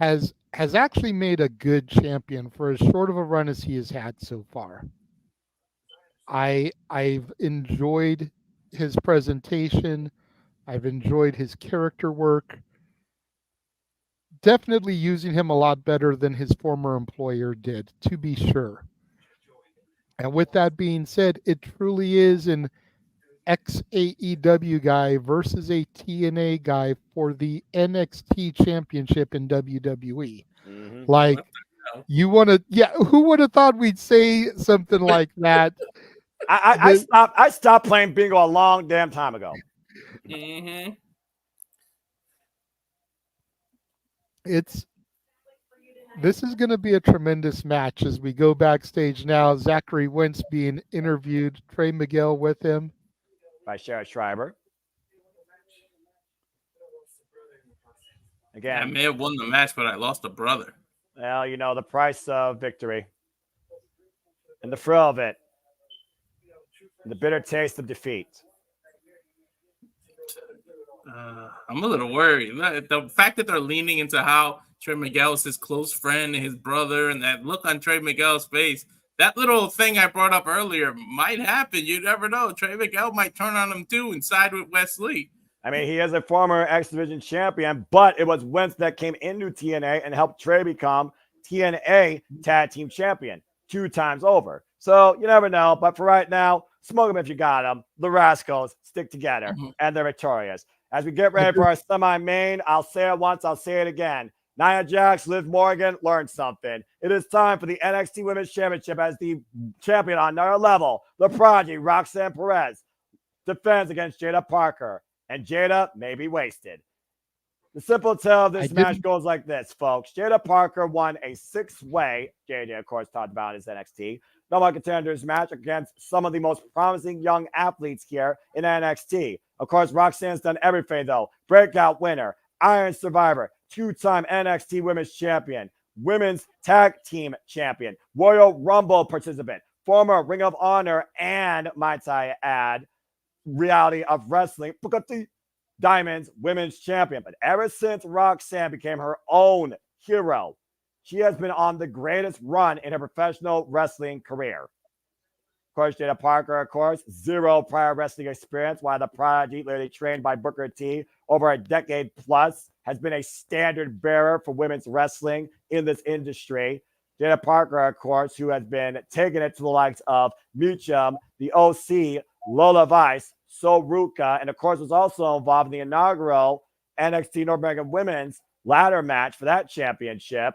has actually made a good champion for as short of a run as he has had so far. I've enjoyed his presentation. I've enjoyed his character work. Definitely using him a lot better than his former employer did, to be sure. And with that being said, it truly is an ex-AEW guy versus a TNA guy for the NXT championship in WWE. Mm-hmm. Like, you want to, yeah, who would have thought we'd say something like that? I stopped playing bingo a long damn time ago. Mm-hmm. This is going to be a tremendous match as we go backstage now. Zachary Wentz being interviewed, Trey Miguel with him. By Sheriff Schreiber. Again, I may have won the match, but I lost a brother. Well, you know, the price of victory and the thrill of it, and the bitter taste of defeat. I'm a little worried. The fact that they're leaning into how Trey Miguel is his close friend and his brother, and that look on Trey Miguel's face, that little thing I brought up earlier might happen. You never know. Trey Miguel might turn on him too and side with Wesley. I mean, he is a former X Division champion, but it was Wentz that came into TNA and helped Trey become TNA Tag Team Champion 2 times over. So you never know. But for right now, smoke them if you got them. The Rascals stick together, and they're victorious. As we get ready for our semi-main, I'll say it once, I'll say it again. Nia Jax, Liv Morgan, learn something. It is time for the NXT Women's Championship as the champion on another level. The prodigy, Roxanne Perez, defends against Jada Parker. And Jada may be wasted. The simple tale of this match goes like this, folks. Jada Parker won a 6-way, JJ, of course, talked about his NXT, No More Contenders match against some of the most promising young athletes here in NXT. Of course, Roxanne's done everything, though. Breakout winner, Iron Survivor, 2-time NXT Women's Champion, Women's Tag Team Champion, Royal Rumble participant, former Ring of Honor, and, might I add, Reality of Wrestling, Booker T. Diamond's Women's Champion. But ever since Roxanne became her own hero, she has been on the greatest run in her professional wrestling career. Of course, Jada Parker, of course, 0 prior wrestling experience, while the prodigy, literally trained by Booker T over a decade plus, has been a standard bearer for women's wrestling in this industry. Jada Parker, of course, who has been taking it to the likes of Mucham, the OC, Lola Vice, Soruka, and of course was also involved in the inaugural NXT North American Women's ladder match for that championship.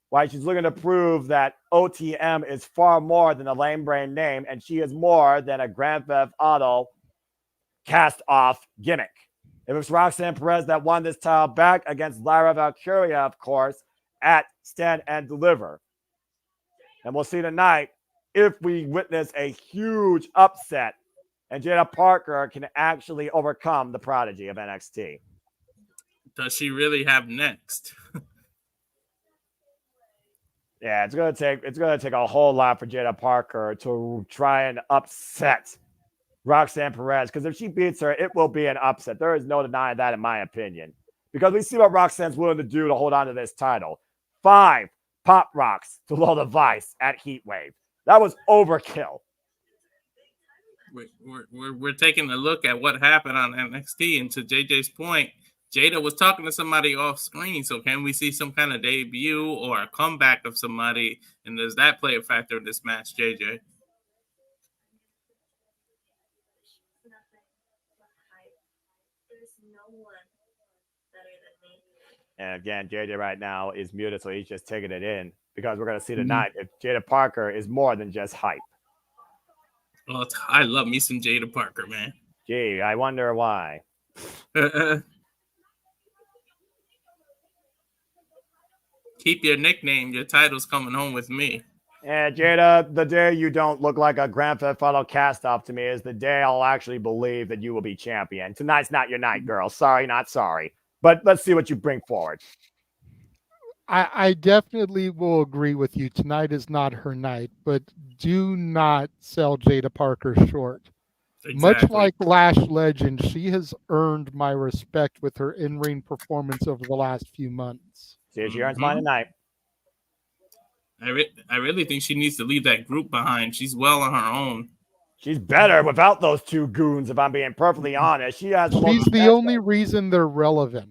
Why she's looking to prove that OTM is far more than a lame brain name, and she is more than a Grand Theft Auto cast-off gimmick. It was Roxanne Perez that won this title back against Lyra Valkyria, of course, at Stand and Deliver. And we'll see tonight if we witness a huge upset and Jada Parker can actually overcome the prodigy of NXT. Does she really have next? Yeah, it's gonna take a whole lot for Jada Parker to try and upset Roxanne Perez, because if she beats her, it will be an upset. There is no denying that, in my opinion. Because we see what Roxanne's willing to do to hold on to this title. 5 pop rocks to Lola Vice at Heatwave. That was overkill. we're taking a look at what happened on NXT, and to JJ's point, Jada was talking to somebody off screen. So can we see some kind of debut or a comeback of somebody? And does that play a factor in this match, JJ? And again, JJ right now is muted, so he's just taking it in because we're going to see tonight if Jada Parker is more than just hype. Well, I love me some Jada Parker, man. Gee, I wonder why. Keep your nickname. Your title's coming home with me. And Jada, the day you don't look like a Grand Theft Auto cast-off to me is the day I'll actually believe that you will be champion. Tonight's not your night, girl. Sorry, not sorry. But let's see what you bring forward. I definitely will agree with you. Tonight is not her night, but do not sell Jada Parker short. Exactly. Much like Lash Legend, she has earned my respect with her in-ring performance over the last few months. See if she earns mine tonight. I really think she needs to leave that group behind. She's well on her own. She's better without those two goons, if I'm being perfectly honest. She's the only reason they're relevant.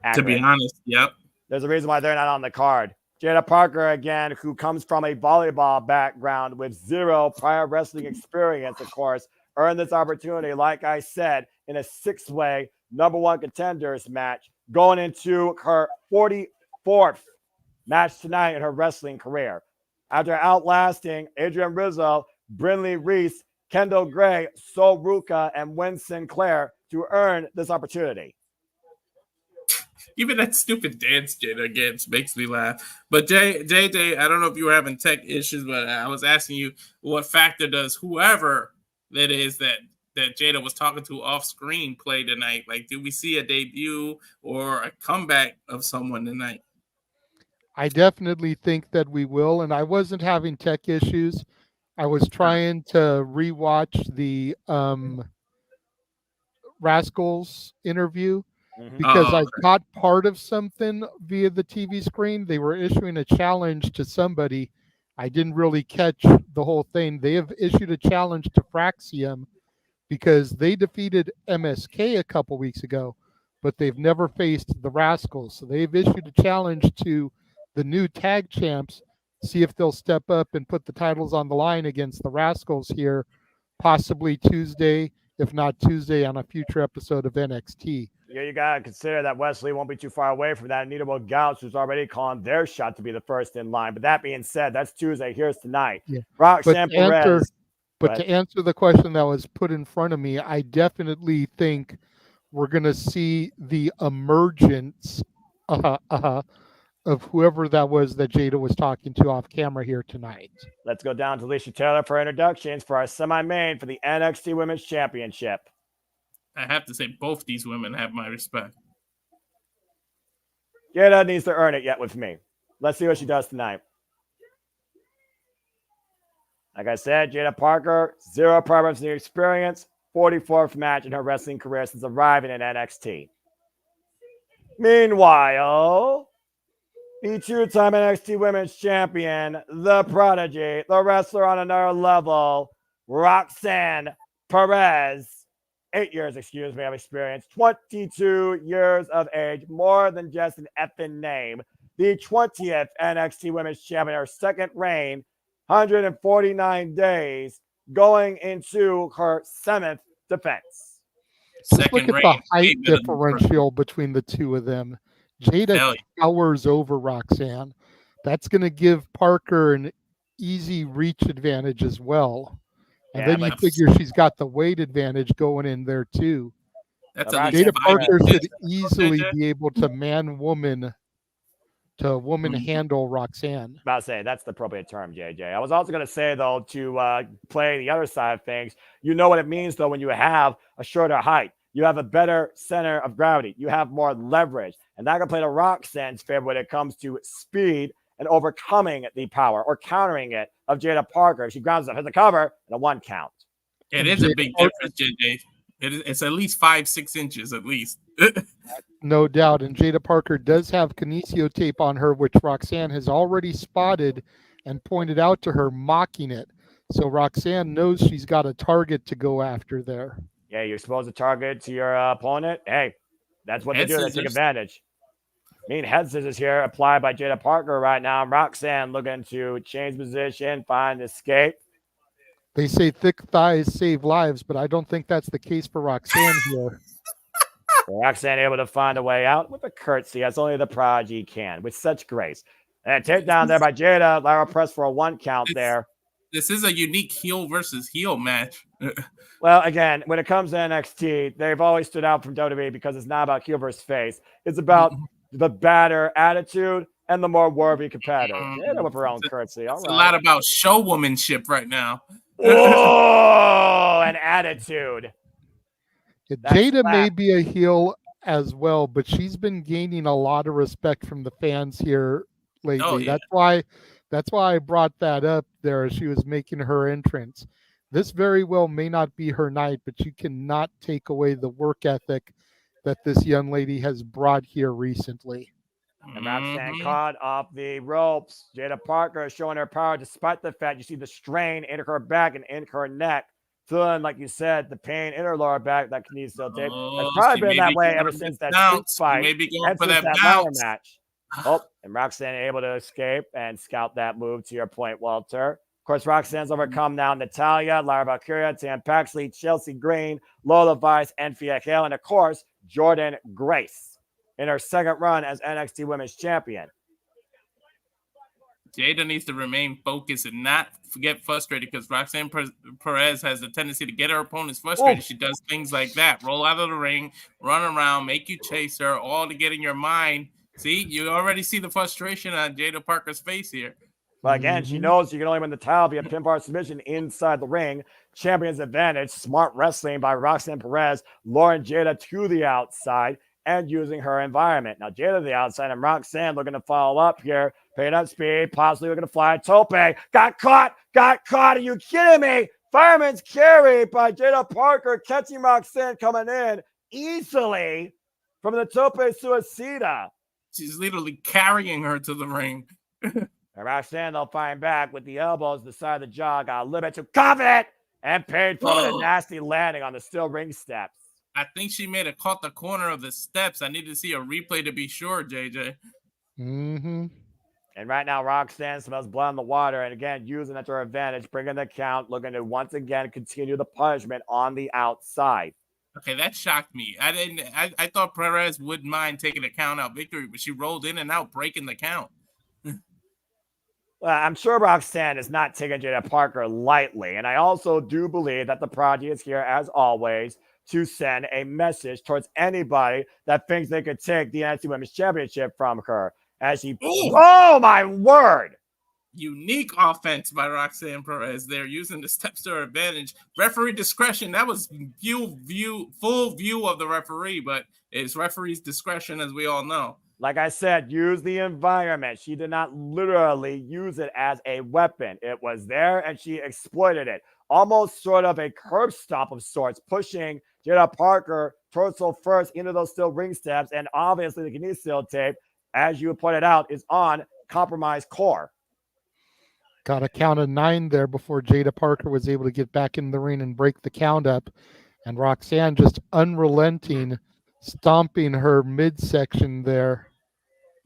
Accurate. To be honest, yep. There's a reason why they're not on the card. Jada Parker, again, who comes from a volleyball background with zero prior wrestling experience, of course, earned this opportunity, like I said, in a six-way #1 contenders match, going into her 44th match tonight in her wrestling career. After outlasting Adrian Rizzo, Brinley Reese, Kendall Gray, Sol Ruka, and Wynn Sinclair to earn this opportunity. Even that stupid dance Jada again makes me laugh. But JJ, I don't know if you were having tech issues, but I was asking you what factor does whoever that is that Jada was talking to off screen play tonight? Like, do we see a debut or a comeback of someone tonight? I definitely think that we will, and I wasn't having tech issues. I was trying to rewatch the Rascals interview because I caught part of something via the TV screen. They were issuing a challenge to somebody. I didn't really catch the whole thing. They have issued a challenge to Fraxium because they defeated MSK a couple weeks ago, but they've never faced the Rascals. So they've issued a challenge to the new tag champs, see if they'll step up and put the titles on the line against the Rascals here, possibly Tuesday, if not Tuesday, on a future episode of NXT. Yeah, you got to consider that Wesley won't be too far away from that. Anita Gouts, who's already calling their shot to be the first in line. But that being said, that's Tuesday. Here's tonight. Yeah. Roxanne Perez. But to answer the question that was put in front of me, I definitely think we're going to see the emergence of whoever that was that Jada was talking to off camera here tonight. Let's go down to Alicia Taylor for introductions for our semi-main for the NXT Women's Championship. I have to say, both these women have my respect. Jada needs to earn it yet with me. Let's see what she does tonight. Like I said, Jada Parker, zero prior wrestling experience, 44th match in her wrestling career since arriving in NXT. Meanwhile, the two-time NXT Women's Champion, the prodigy, the wrestler on another level, Roxanne Perez. 8 years, of experience, 22 years of age, more than just an effing name. The 20th NXT Women's Champion, her second reign, 149 days, going into her 7th defense. Just look at the height differential between the two of them. Jada towers over Roxanne. That's going to give Parker an easy reach advantage as well. And then you figure she's got the weight advantage going in there too. Jada Parker should easily be able to man-woman handle Roxanne. About to say, that's the appropriate term, JJ. I was also going to say, though, to play the other side of things, you know what it means, though, when you have a shorter height. You have a better center of gravity. You have more leverage. And that can play to Roxanne's favor when it comes to speed and overcoming the power or countering it of Jada Parker. She grounds up, hits a cover, and a 1 count. It is a big difference, JJ. It's at least 5-6 inches at least. No doubt. And Jada Parker does have kinesio tape on her, which Roxanne has already spotted and pointed out to her, mocking it. So Roxanne knows she's got a target to go after there. Yeah, you're supposed to target to your opponent. Hey, that's what they do. They take advantage. Mean head scissors here applied by Jada Parker right now. Roxanne looking to change position, find escape. They say thick thighs save lives, but I don't think that's the case for Roxanne here. Roxanne able to find a way out with a curtsy, as only the prodigy can, with such grace. And a takedown there by Jada. Lara press for a 1 count there. This is a unique heel versus heel match. Well, again, when it comes to NXT, they've always stood out from WWE because it's not about heel versus face. It's about the better attitude and the more worthy competitor. Jada with her own curtsy. All right. A lot about showwomanship right now. Oh, an attitude. Jada may be a heel as well, but she's been gaining a lot of respect from the fans here lately. Oh, yeah. That's why I brought that up there as she was making her entrance. This very well may not be her night, but you cannot take away the work ethic that this young lady has brought here recently. And Roxanne caught off the ropes. Jada Parker is showing her power despite the fact you see the strain in her back and in her neck. Feeling, like you said, the pain in her lower back that needs still tape. It's probably been that way ever since that fight. Maybe going for that ladder match. Oh, and Roxanne able to escape and scout that move to your point, Walter. Of course, Roxanne's overcome now Natalia, Lara Valkyria, Tam Paxley, Chelsea Green, Lola Vice, and Fia Hale, and of course, Jordan Grace in her second run as NXT Women's Champion. Jada needs to remain focused and not get frustrated because Roxanne Perez has a tendency to get her opponents frustrated. She does things like that. Roll out of the ring, run around, make you chase her, all to get in your mind. See, you already see the frustration on Jada Parker's face here. But again, she knows you can only win the title via pinfall submission inside the ring. Champion's advantage, smart wrestling by Roxanne Perez, luring Jada to the outside and using her environment. Now, Jada to the outside and Roxanne looking to follow up here. Paying up speed, possibly looking to fly. Tope got caught. Are you kidding me? Fireman's carry by Jada Parker, catching Roxanne coming in easily from the Tope Suicida. She's literally carrying her to the ring. And Roxanne, they'll find back with the elbows, the side of the jaw, got a little bit to cover it, and paid for a nasty landing on the steel ring steps. I think she may have caught the corner of the steps. I need to see a replay to be sure, JJ. Mm-hmm. And right now, Roxanne smells blood in the water. And again, using that to her advantage, bringing the count, looking to once again continue the punishment on the outside. Okay, that shocked me. I thought Perez wouldn't mind taking a count out victory, but she rolled in and out, breaking the count. Well, I'm sure Roxanne is not taking Jada Parker lightly. And I also do believe that the Prodigy is here, as always, to send a message towards anybody that thinks they could take the NXT Women's Championship from her. As she, oh my word! Unique offense by Roxanne Perez. They're using the steps to her advantage. Referee discretion. That was full view of the referee, but it's referee's discretion, as we all know. Like I said, use the environment. She did not literally use it as a weapon. It was there, and she exploited it. Almost sort of a curb stop of sorts, pushing Jada Parker torso first into those steel ring steps, and obviously the knee steel tape, as you pointed out, is on compromised core. Got a count of 9 there before Jada Parker was able to get back in the ring and break the count up. And Roxanne just unrelenting, stomping her midsection there.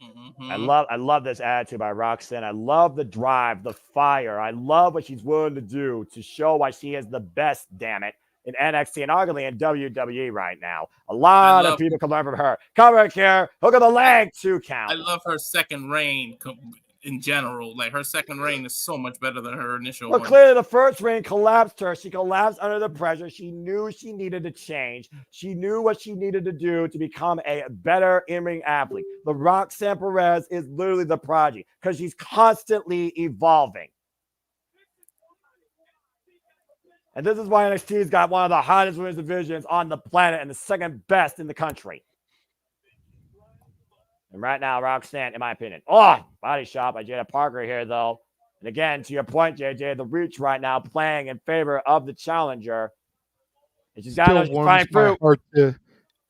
Mm-hmm. I love this attitude by Roxanne. I love the drive, the fire. I love what she's willing to do to show why she is the best, damn it, in NXT and arguably in WWE right now. A lot of people can learn from her. Cover here, hook of the leg, 2 count. I love her second reign in general. Like, her second reign is so much better than her initial one. Clearly the first reign collapsed her. She collapsed under the pressure. She knew she needed to change. She knew what she needed to do to become a better in-ring athlete. The Roxanne Perez is literally the prodigy because she's constantly evolving. And this is why NXT's got one of the hottest women's divisions on the planet and the second best in the country. And right now, Roxanne, in my opinion, body shot by Jada Parker here, though. And again, to your point, JJ, the reach right now playing in favor of the challenger. And she's got to find fruit. Heart to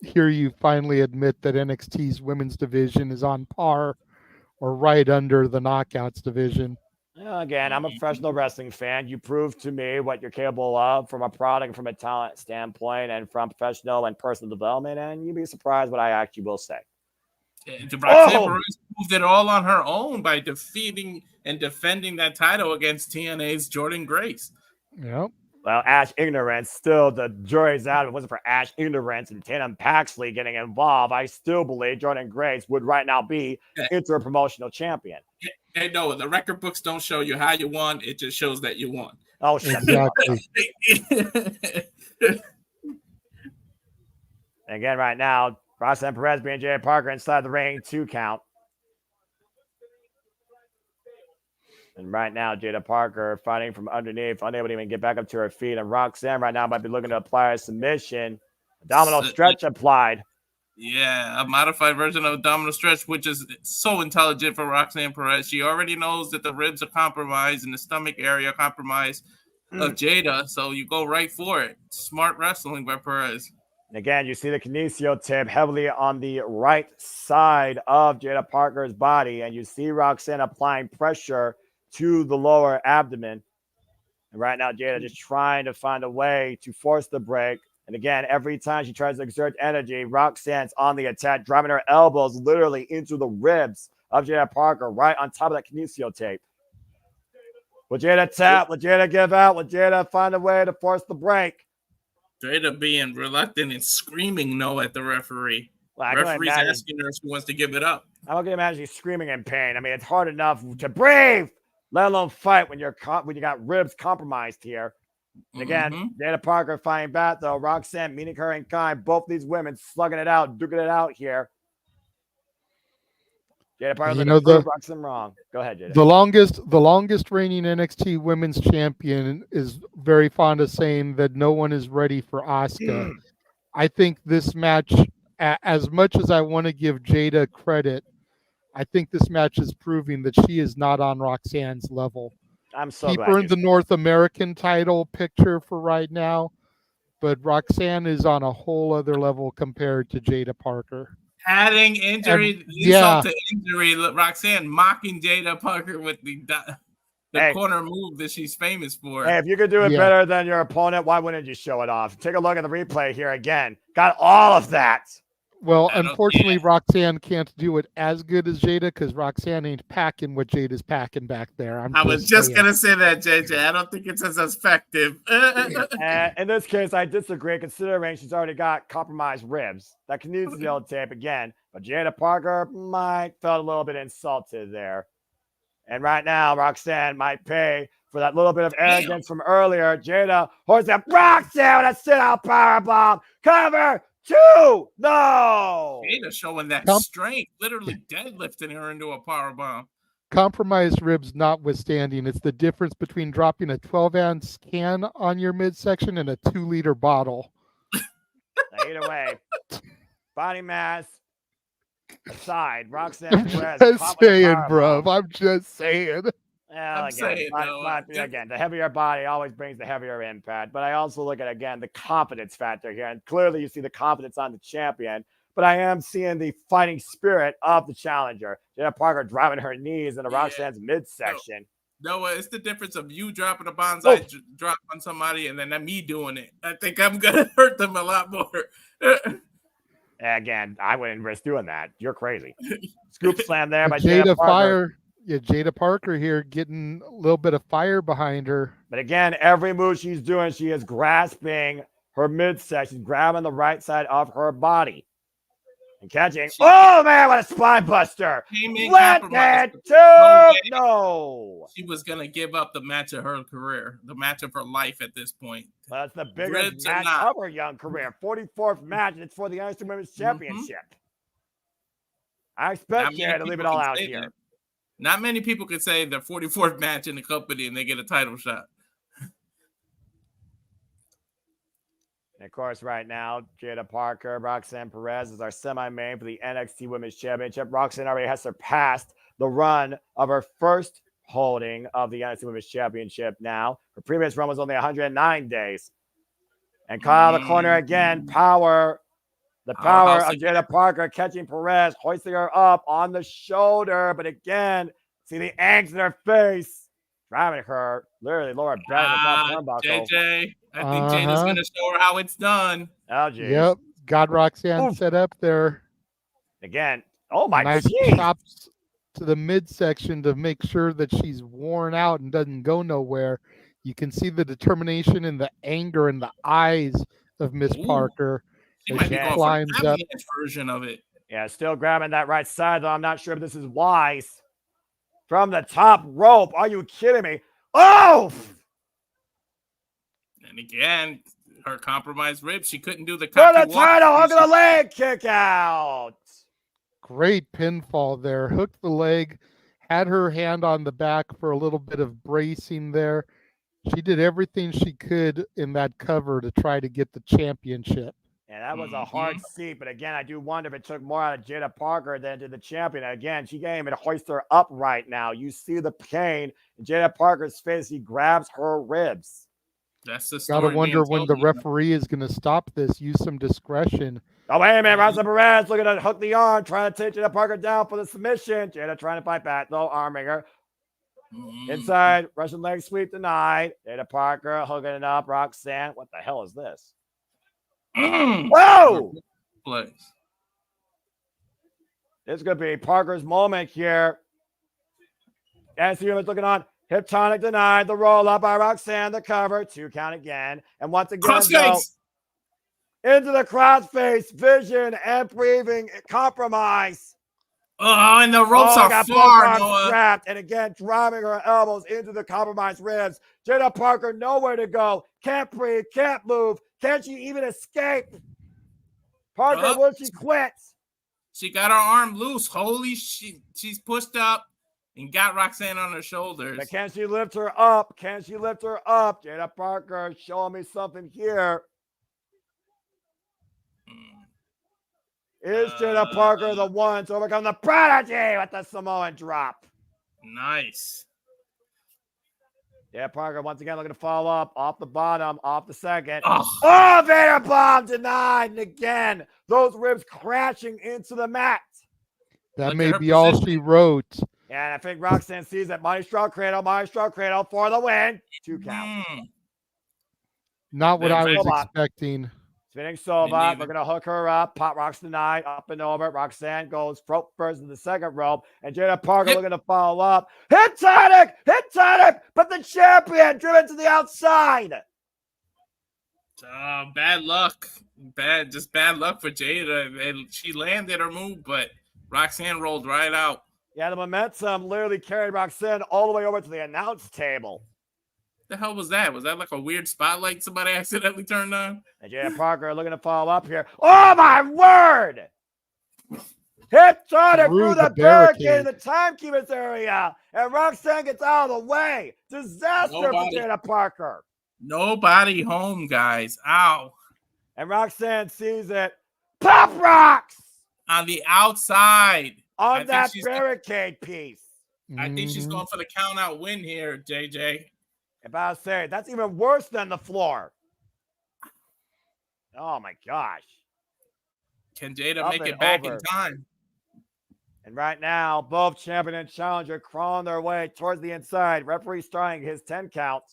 hear you finally admit that NXT's women's division is on par or right under the Knockouts division. Again, I'm a professional wrestling fan. You proved to me what you're capable of from a product, from a talent standpoint, and from professional and personal development. And you'd be surprised what I actually will say. Roxanne Perez proved it all on her own by defeating and defending that title against TNA's Jordan Grace. Yep. Well, Ash Ignorance, still the jury's out. If it wasn't for Ash Ignorance and Tatum Paxley getting involved, I still believe Jordan Grace would right now be inter-promotional champion. Hey, no, the record books don't show you how you won. It just shows that you won. Oh, shit. Exactly. Again, right now, Roxanne Perez being Jay Parker inside the ring, 2 count. And right now, Jada Parker fighting from underneath, unable to even get back up to her feet. And Roxanne right now might be looking to apply a submission. Abdominal stretch applied. Yeah, a modified version of abdominal stretch, which is so intelligent for Roxanne Perez. She already knows that the ribs are compromised and the stomach area compromised of Jada, so you go right for it. Smart wrestling by Perez. And again, you see the kinesio tip heavily on the right side of Jada Parker's body, and you see Roxanne applying pressure to the lower abdomen. And right now, Jada just trying to find a way to force the break. And again, every time she tries to exert energy, Roxanne's on the attack, driving her elbows literally into the ribs of Jada Parker, right on top of that kinesio tape. Will Jada tap? Will Jada give out? Will Jada find a way to force the break? Jada being reluctant and screaming no at the referee. Well, referee's asking her if she wants to give it up. I can imagine she's screaming in pain. I mean, it's hard enough to breathe, let alone fight when you got ribs compromised here. And again, Jada Parker fighting back, though. Roxanne meeting her in kind. Both these women slugging it out, duking it out here. Jada Parker looking to prove Roxanne wrong. Go ahead, Jada. The longest reigning NXT Women's Champion is very fond of saying that no one is ready for Asuka. I think this match, as much as I want to give Jada credit, I think this match is proving that she is not on Roxanne's level. I'm so Keep her in the North American title picture for right now, but Roxanne is on a whole other level compared to Jada Parker. Adding injury, insult to injury, Roxanne mocking Jada Parker with the corner move that she's famous for. Hey, if you could do it better than your opponent, why wouldn't you show it off? Take a look at the replay here again. Got all of that. Well, unfortunately, Roxanne can't do it as good as Jada because Roxanne ain't packing what Jada's packing back there. I was just going to say that, JJ. I don't think it's as effective. In this case, I disagree, considering she's already got compromised ribs. That can use the old tape again. But Jada Parker might felt a little bit insulted there. And right now, Roxanne might pay for that little bit of arrogance from earlier. Jada holds that Roxanne with a sit-out powerbomb. Cover. 2, no. Jada showing that strength, literally deadlifting her into a powerbomb. Compromised ribs notwithstanding, it's the difference between dropping a 12-ounce can on your midsection and a 2-liter bottle. Either way, body mass aside, Roxanne Perez. I'm just saying, bro. I'm just saying. Well, again, the heavier body always brings the heavier impact. But I also look at, again, the confidence factor here. And clearly you see the confidence on the champion. But I am seeing the fighting spirit of the challenger. Jada Parker driving her knees into Roxanne's midsection. No, it's the difference of you dropping a bonsai drop on somebody and then me doing it. I think I'm going to hurt them a lot more. Again, I wouldn't risk doing that. You're crazy. Scoop slam there by Jada Parker. Yeah, Jada Parker here getting a little bit of fire behind her. But again, every move she's doing, she is grasping her midsection, grabbing the right side of her body. And catching. Oh, man, what a spine buster. Let that no. She was going to give up the match of her career, the match of her life at this point. Well, that's the biggest match of her young career. 44th match, and it's for the NXT Women's Championship. I expect Jada to leave it all out here. Not many people could say their 44th match in the company and they get a title shot. And of course, right now, Jada Parker, Roxanne Perez is our semi-main for the NXT Women's Championship. Roxanne already has surpassed the run of her first holding of the NXT Women's Championship now. Her previous run was only 109 days. And caught out the corner again. The power of Jada Parker catching Perez, hoisting her up on the shoulder. But again, see the angst in her face. grabbing her, literally lower back in the top turnbuckle. JJ, I think Jada's gonna show her how it's done. Oh, geez. Yep. Got Roxanne Oof. set up there. Again. Oh, my Nice geez. chops to the midsection to make sure that she's worn out and doesn't go nowhere. You can see the determination and the anger in the eyes of Miss Parker She as might she be going climbs for up. the version of it. Yeah, still grabbing that right side, though. I'm not sure if this is wise. From the top rope. Are you kidding me? Oh! And again, her compromised ribs. She couldn't do the For cocky the walk. title, hook of the leg kick out. Great pinfall there. Hooked the leg, had her hand on the back for a little bit of bracing there. She did everything she could in that cover to try to get the championship. And that was a hard seat, but again, I do wonder if it took more out of Jada Parker than did the champion. Again, she can't even hoist her up right now. You see the pain in Jada Parker's face. He grabs her ribs. That's the story. Gotta wonder when the referee is going to stop this. Use some discretion. Oh, wait a minute. Rosa Perez looking to hook the arm, trying to take Jada Parker down for the submission. Jada trying to fight back, though, arming her. Inside, Russian leg sweep denied. Jada Parker hooking it up. Roxanne. What the hell is this? Whoa! Place. This is going to be Parker's moment here. As he was looking on. Hip tonic denied. The roll up by Roxanne. The cover. 2 count again. And once again, though, into the crossface. Vision and breathing compromise. Oh, and the ropes are far, Noah. Trapped, and again, driving her elbows into the compromised ribs. Jada Parker, nowhere to go. Can't breathe, can't move. Can't she even escape? Parker, will she quit? She got her arm loose. Holy shit. She's pushed up and got Roxanne on her shoulders. But can she lift her up? Can she lift her up? Jada Parker showing me something here. Is Jada Parker the one to overcome the prodigy with the Samoan drop? Nice. Yeah, Parker once again looking to follow up off the bottom, off the second. Oh, Vader bomb denied. And again, those ribs crashing into the mat. That may be all she wrote. And I think Roxanne sees it. Maestro Cradle for the win. 2 counts. Not what I was expecting. Spinning Sova. We're going to hook her up. Pop rocks denied. Up and over. Roxanne goes rope first in the second rope. And Jada Parker looking to follow up. Hit tonic. But the champion driven to the outside. Bad luck. Just bad luck for Jada. And she landed her move, but Roxanne rolled right out. Yeah, the momentum literally carried Roxanne all the way over to the announce table. The hell was that? Was that like a weird spotlight somebody accidentally turned on? And Jada Parker looking to follow up here. Oh, my word! Hit Tonic through the barricade in the timekeepers area. And Roxanne gets out of the way. Disaster for Jada Parker. Nobody home, guys. Ow. And Roxanne sees it. Pop rocks! On the outside. On that barricade piece. I think she's going for the count out win here, JJ. About to say, that's even worse than the floor. Oh, my gosh. Can Jada make it back in time? And right now, both champion and challenger crawling their way towards the inside. Referee starting his 10 count.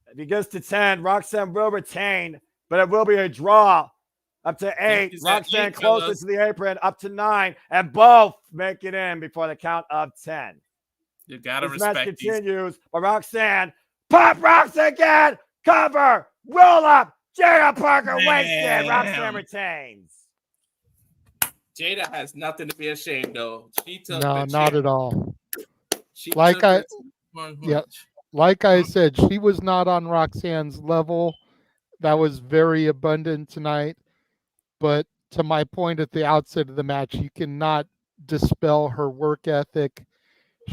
If he gets to 10, Roxanne will retain, but it will be a draw. Up to 8. Roxanne closer to the apron. Up to 9. And both make it in before the count of 10. You gotta respect match continues. But Roxanne, pop rocks again. Cover. Roll up. Jada Parker wasted. Roxanne retains. Jada has nothing to be ashamed of. She took not at all. Like I said, she was not on Roxanne's level. That was very abundant tonight. But to my point at the outset of the match, you cannot dispel her work ethic.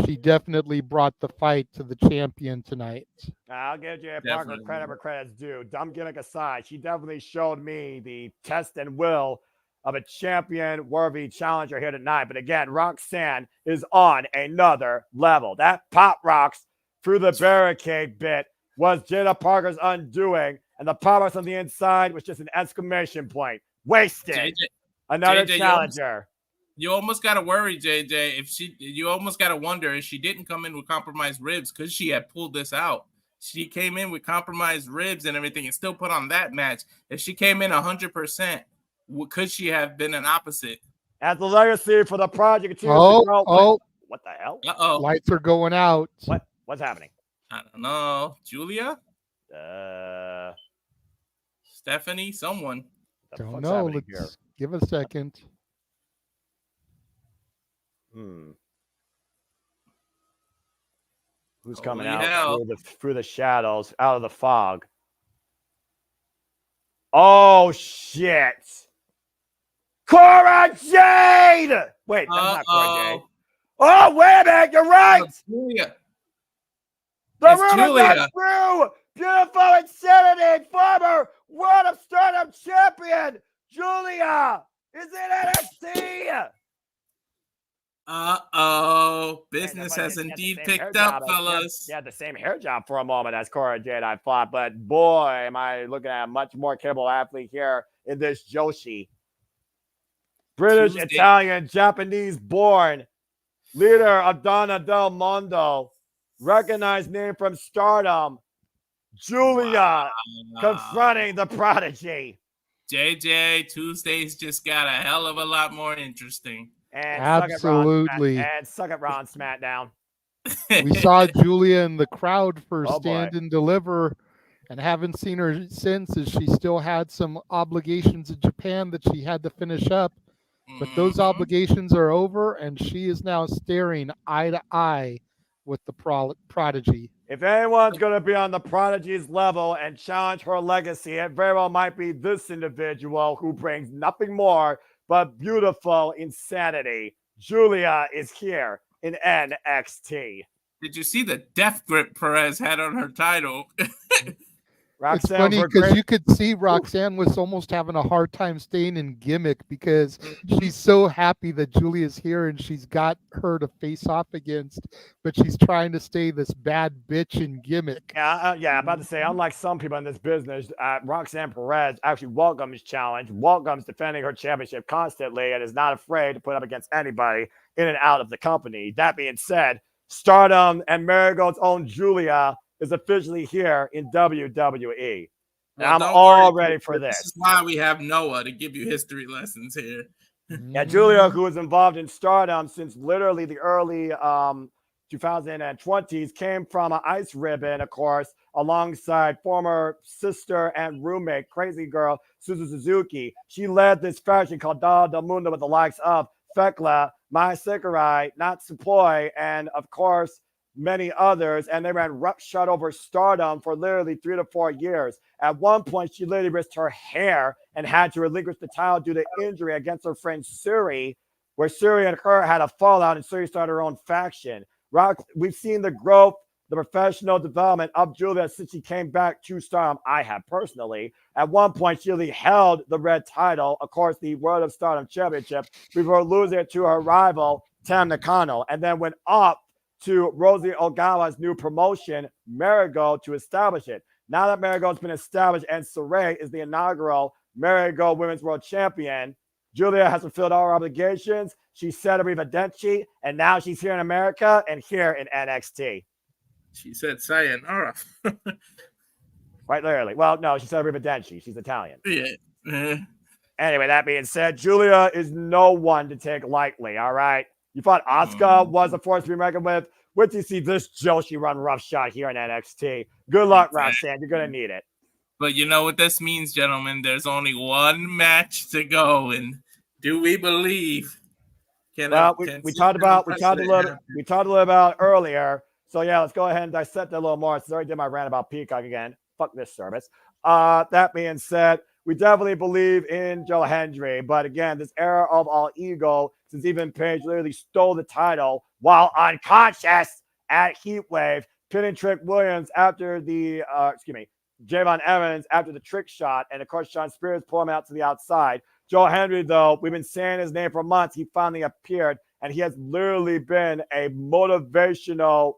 She definitely brought the fight to the champion tonight. I'll give Jada Parker credit where credit's due. Dumb gimmick aside, she definitely showed me the test and will of a champion-worthy challenger here tonight. But again, Roxanne is on another level. That pop rocks through the barricade bit was Jada Parker's undoing, and the pop rocks on the inside was just an exclamation point. Wasted. Another challenger. You almost got to worry, JJ. You almost got to wonder if she didn't come in with compromised ribs because she had pulled this out. She came in with compromised ribs and everything and still put on that match. If she came in 100%, could she have been an opposite? As the legacy for the project continues to grow. What the hell? Uh-oh. Lights are going out. What's happening? I don't know. Julia? Stephanie? Someone. Don't know. Let's give a second. Who's coming out through the shadows, out of the fog? Oh, shit. Cora Jade! Wait, that's not Cora Jade. Oh, wait a minute. You're right. Julia. The rumor got through. Beautiful Insanity, former World of Stardom champion, Julia, is in NXT. Uh-oh. Business has indeed picked up, fellas. Yeah, the same hair job for a moment as Cora Jade, I thought. But boy, am I looking at a much more capable athlete here in this Joshi. British, Italian, Japanese-born, leader of Donna Del Mondo, recognized name from Stardom, Julia, confronting the Prodigy. JJ, Tuesdays just got a hell of a lot more interesting. And absolutely. Suck it, Ron SmackDown. We saw Julia in the crowd for Stand and Deliver, and haven't seen her since, as she still had some obligations in Japan that she had to finish up. But those obligations are over, and she is now staring eye to eye with the Prodigy. If anyone's going to be on the Prodigy's level and challenge her legacy, it very well might be this individual who brings nothing more but beautiful insanity. Julia is here in NXT. Did you see the death grip Perez had on her title? It's funny because you could see Roxanne was almost having a hard time staying in gimmick because she's so happy that Julia's here and she's got her to face off against, but she's trying to stay this bad bitch in gimmick. I'm about to say, unlike some people in this business, Roxanne Perez actually welcomes challenge, welcomes defending her championship constantly, and is not afraid to put up against anybody in and out of the company. That being said, Stardom and Marigold's own Julia is officially here in WWE. And I'm all ready for this. This is why we have Noah to give you history lessons here. Yeah, Julia, who was involved in Stardom since literally the early 2020s, came from an ice ribbon, of course, alongside former sister and roommate, crazy girl, Suzu Suzuki. She led this faction called Dada del Mundo with the likes of Thekla, Mai Sakurai, Natsupoi, and, of course, many others, and they ran roughshod over Stardom for literally 3 to 4 years. At one point, she literally risked her hair and had to relinquish the title due to injury against her friend Suri, where Suri and her had a fallout, and Suri started her own faction. We've seen the growth, the professional development of Julia since she came back to Stardom. I have personally. At one point, she really held the red title, of course, the World of Stardom Championship, before losing it to her rival, Tam Nakano, and then went up to Rosie Ogawa's new promotion, Marigold, to establish it. Now that Marigold's been established and Saray is the inaugural Marigold Women's World Champion, Julia has fulfilled all her obligations. She said Arriva Denchi, and now she's here in America and here in NXT. She said sayonara. Quite literally. Well, no, she said Arriva Denchi. She's Italian. Yeah. Anyway, that being said, Julia is no one to take lightly, all right? You thought Asuka was a force to be reckoned with? Wait till you see this Joshi run roughshod here in NXT. Good luck, Roxanne. You're going to need it. But you know what this means, gentlemen? There's only one match to go, and do we believe? We talked a little about earlier. So yeah, let's go ahead and dissect that a little more. Since I already did my rant about Peacock again. Fuck this service. That being said, we definitely believe in Joe Hendry, but again, this era of all ego, since even Page literally stole the title while unconscious at Heatwave, pinning Trick Williams after the Javon Evans after the trick shot, and of course Sean Spears pulled him out to the outside. Joe Hendry, though, we've been saying his name for months. He finally appeared, and he has literally been a motivational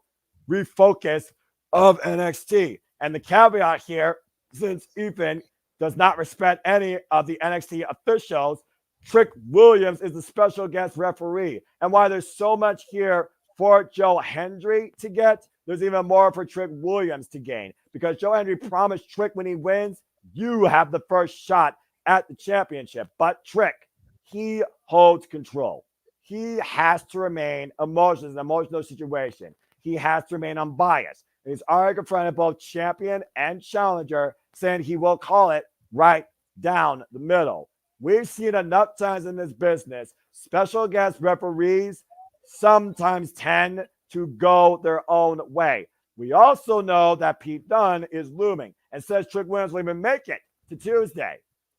refocus of NXT. And the caveat here, since Ethan does not respect any of the NXT officials, Trick Williams is the special guest referee. And why there's so much here for Joe Hendry to get, there's even more for Trick Williams to gain. Because Joe Hendry promised Trick when he wins, you have the first shot at the championship. But Trick, he holds control. He has to remain emotional. It's an emotional situation. He has to remain unbiased. And he's already confronted both champion and challenger, saying he will call it right down the middle. We've seen enough times in this business, special guest referees sometimes tend to go their own way. We also know that Pete Dunne is looming and says Trick Williams will even make it to Tuesday.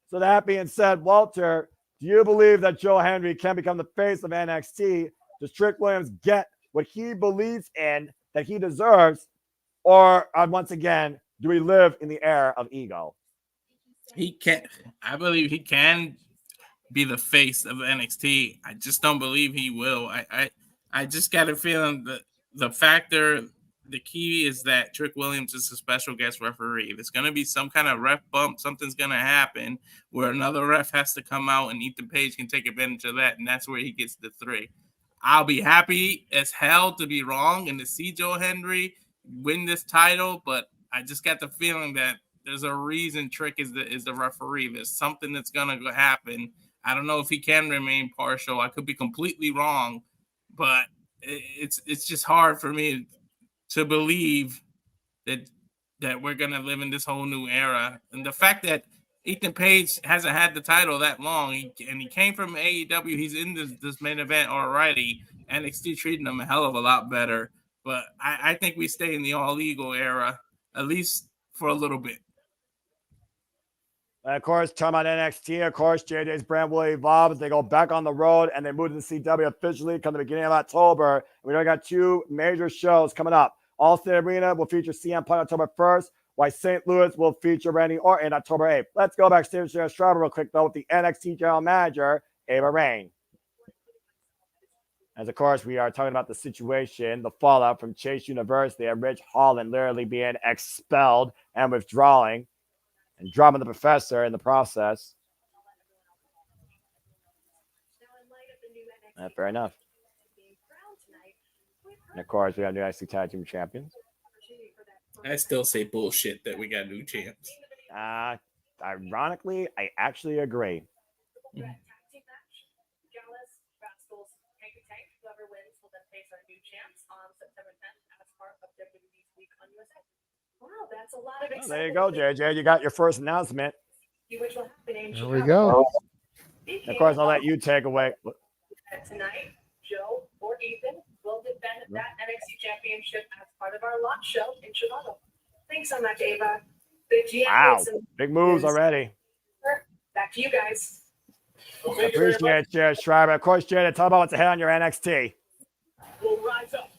So that being said, Walter, do you believe that Joe Hendry can become the face of NXT? Does Trick Williams get what he believes in, that he deserves? Or once again, do we live in the era of ego? He can. I believe he can be the face of NXT. I just don't believe he will. I just got a feeling that the key is that Trick Williams is a special guest referee. There's going to be some kind of ref bump. Something's going to happen where another ref has to come out, and Ethan Page can take advantage of that, and that's where he gets the 3. I'll be happy as hell to be wrong and to see Joe Hendry win this title, but I just got the feeling that there's a reason Trick is the referee. There's something that's going to happen. I don't know if he can remain partial. I could be completely wrong, but it's just hard for me to believe that we're going to live in this whole new era. And the fact that Ethan Page hasn't had the title that long, he came from AEW. He's in this main event already. NXT treating him a hell of a lot better. But I think we stay in the all ego era, at least for a little bit. And of course, talking about NXT, of course, JJ's brand will evolve as they go back on the road and they move to the CW officially come the beginning of October. We already got 2 major shows coming up. Allstate Arena will feature CM Punk October 1st, while St. Louis will feature Randy Orton October 8th. Let's go backstage to Strava real quick, though, with the NXT General Manager, Ava Rain. As, of course, we are talking about the situation, the fallout from Chase University and Rich Holland literally being expelled and withdrawing and dropping the professor in the process. Fair enough. And, of course, we have new NXT Tag Team Champions. I still say bullshit that we got new champs. Ironically, I actually agree. Mm-hmm. Wow, that's a lot of excitement. There you go, JJ. You got your first announcement. There we go. Of course, I'll let you take away. Tonight, Joe or Ethan will defend that NXT championship as part of our launch show in Chicago. Thanks so much, Ava. Wow, big moves already. Back to you guys. Appreciate you, Schreiber. Of course, Jada, tell about what's ahead on your NXT.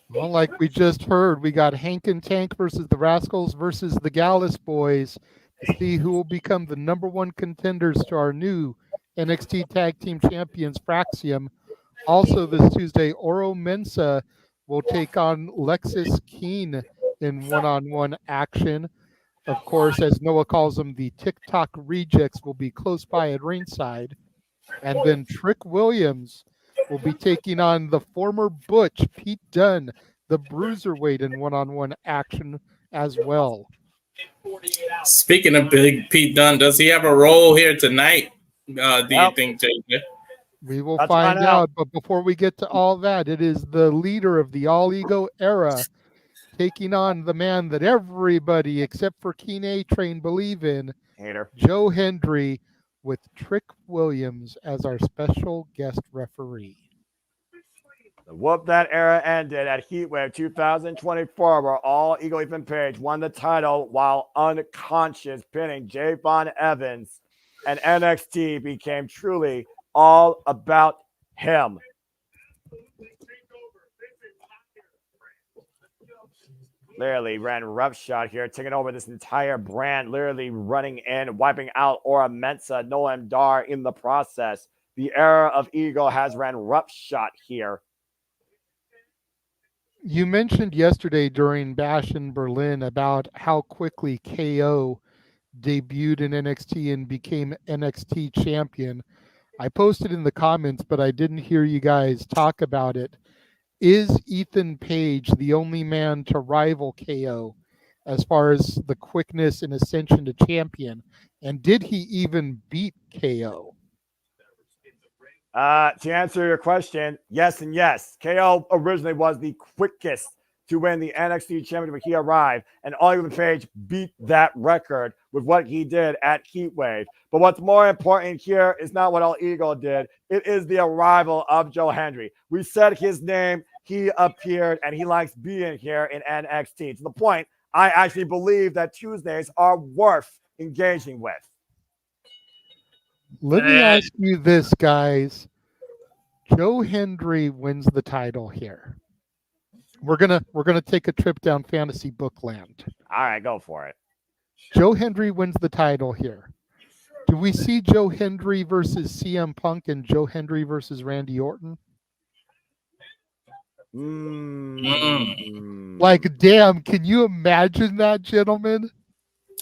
Well, like we just heard, we got Hank and Tank versus the Rascals versus the Gallus Boys to see who will become the #1 contenders to our new NXT Tag Team Champions Fraxium. Also this Tuesday, Oro Mensa will take on Lexis Keene in one-on-one action. Of course, as Noah calls them, the TikTok rejects will be close by at ringside. And then Trick Williams will be taking on the former Butch, Pete Dunne, the Bruiserweight in one-on-one action as well. Speaking of Big Pete Dunne, does he have a role here tonight? Do you think, JJ? We will find out. But before we get to all that, it is the leader of the All Ego era taking on the man that everybody except for Keen A-Train believe in, Joe Hendry, with Trick Williams as our special guest referee. The Whoop That era ended at Heatwave 2024, where All Ego Ethan Page won the title while unconscious, pinning Javon Evans, and NXT became truly all about him. Literally ran roughshod here, taking over this entire brand, literally running in, wiping out Ora Mensa, Noam Dar in the process. The era of Ego has ran roughshod here. You mentioned yesterday during Bash in Berlin about how quickly KO debuted in NXT and became NXT champion. I posted in the comments, but I didn't hear you guys talk about it. Is Ethan Page the only man to rival KO as far as the quickness and ascension to champion? And did he even beat KO? To answer your question, yes and yes. KO originally was the quickest to win the NXT championship when he arrived, and Oliver Page beat that record with what he did at Heatwave. But what's more important here is not what All Ego did. It is the arrival of Joe Hendry. We said his name, he appeared, and he likes being here in NXT. To the point, I actually believe that Tuesdays are worth engaging with. Let me ask you this, guys. Joe Hendry wins the title here. We're gonna take a trip down fantasy book land. All right, go for it. Joe Hendry wins the title here. Do we see Joe Hendry versus CM Punk and Joe Hendry versus Randy Orton? Like, damn, can you imagine that, gentlemen?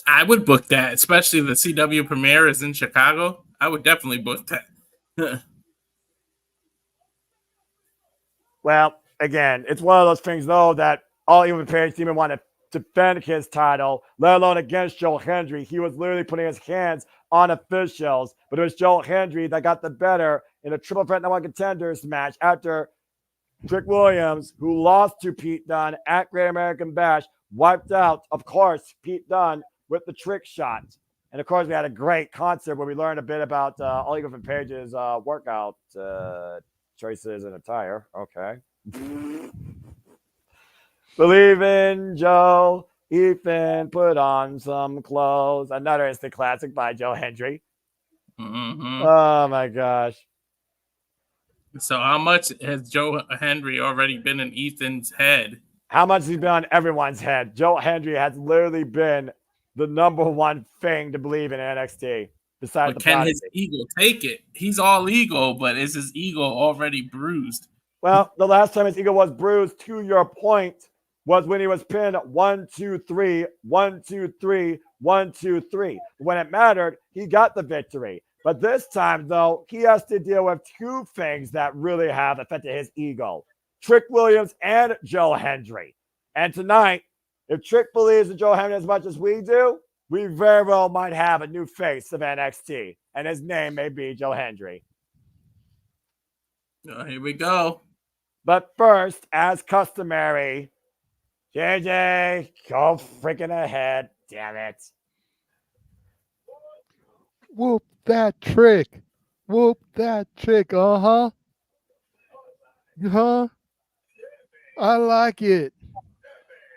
I would book that, especially the CW premiere is in Chicago. I would definitely book that. Well, again, it's one of those things, though, that all even Page didn't want to defend his title, let alone against Joe Hendry. He was literally putting his hands on officials, but it was Joe Hendry that got the better in a triple threat number one contenders match after Trick Williams, who lost to Pete Dunne at Great American Bash, wiped out, of course, Pete Dunne with the trick shot. And of course, we had a great concert where we learned a bit about all Ego from Page's workout choices and attire. Okay. Believe in Joe. Ethan, put on some clothes. Another instant classic by Joe Hendry. Mm-hmm. Oh my gosh. So how much has Joe Hendry already been in Ethan's head? How much has he been on everyone's head? Joe Hendry has literally been the number one thing to believe in NXT. Besides But the can his ego take it? He's all ego, but is his ego already bruised? Well, the last time his ego was bruised, to your point, was when he was pinned 1, 2, 3, 1, 2, 3, 1, 2, 3. When it mattered, he got the victory. But this time, though, he has to deal with two things that really have affected his ego: Trick Williams and Joe Hendry. And tonight, if Trick believes in Joe Hendry as much as we do, we very well might have a new face of NXT. And his name may be Joe Hendry. Oh, here we go. But first, as customary, JJ, go freaking ahead. Damn it. Whoop that trick. Whoop that trick. Uh-huh. Huh? I like it.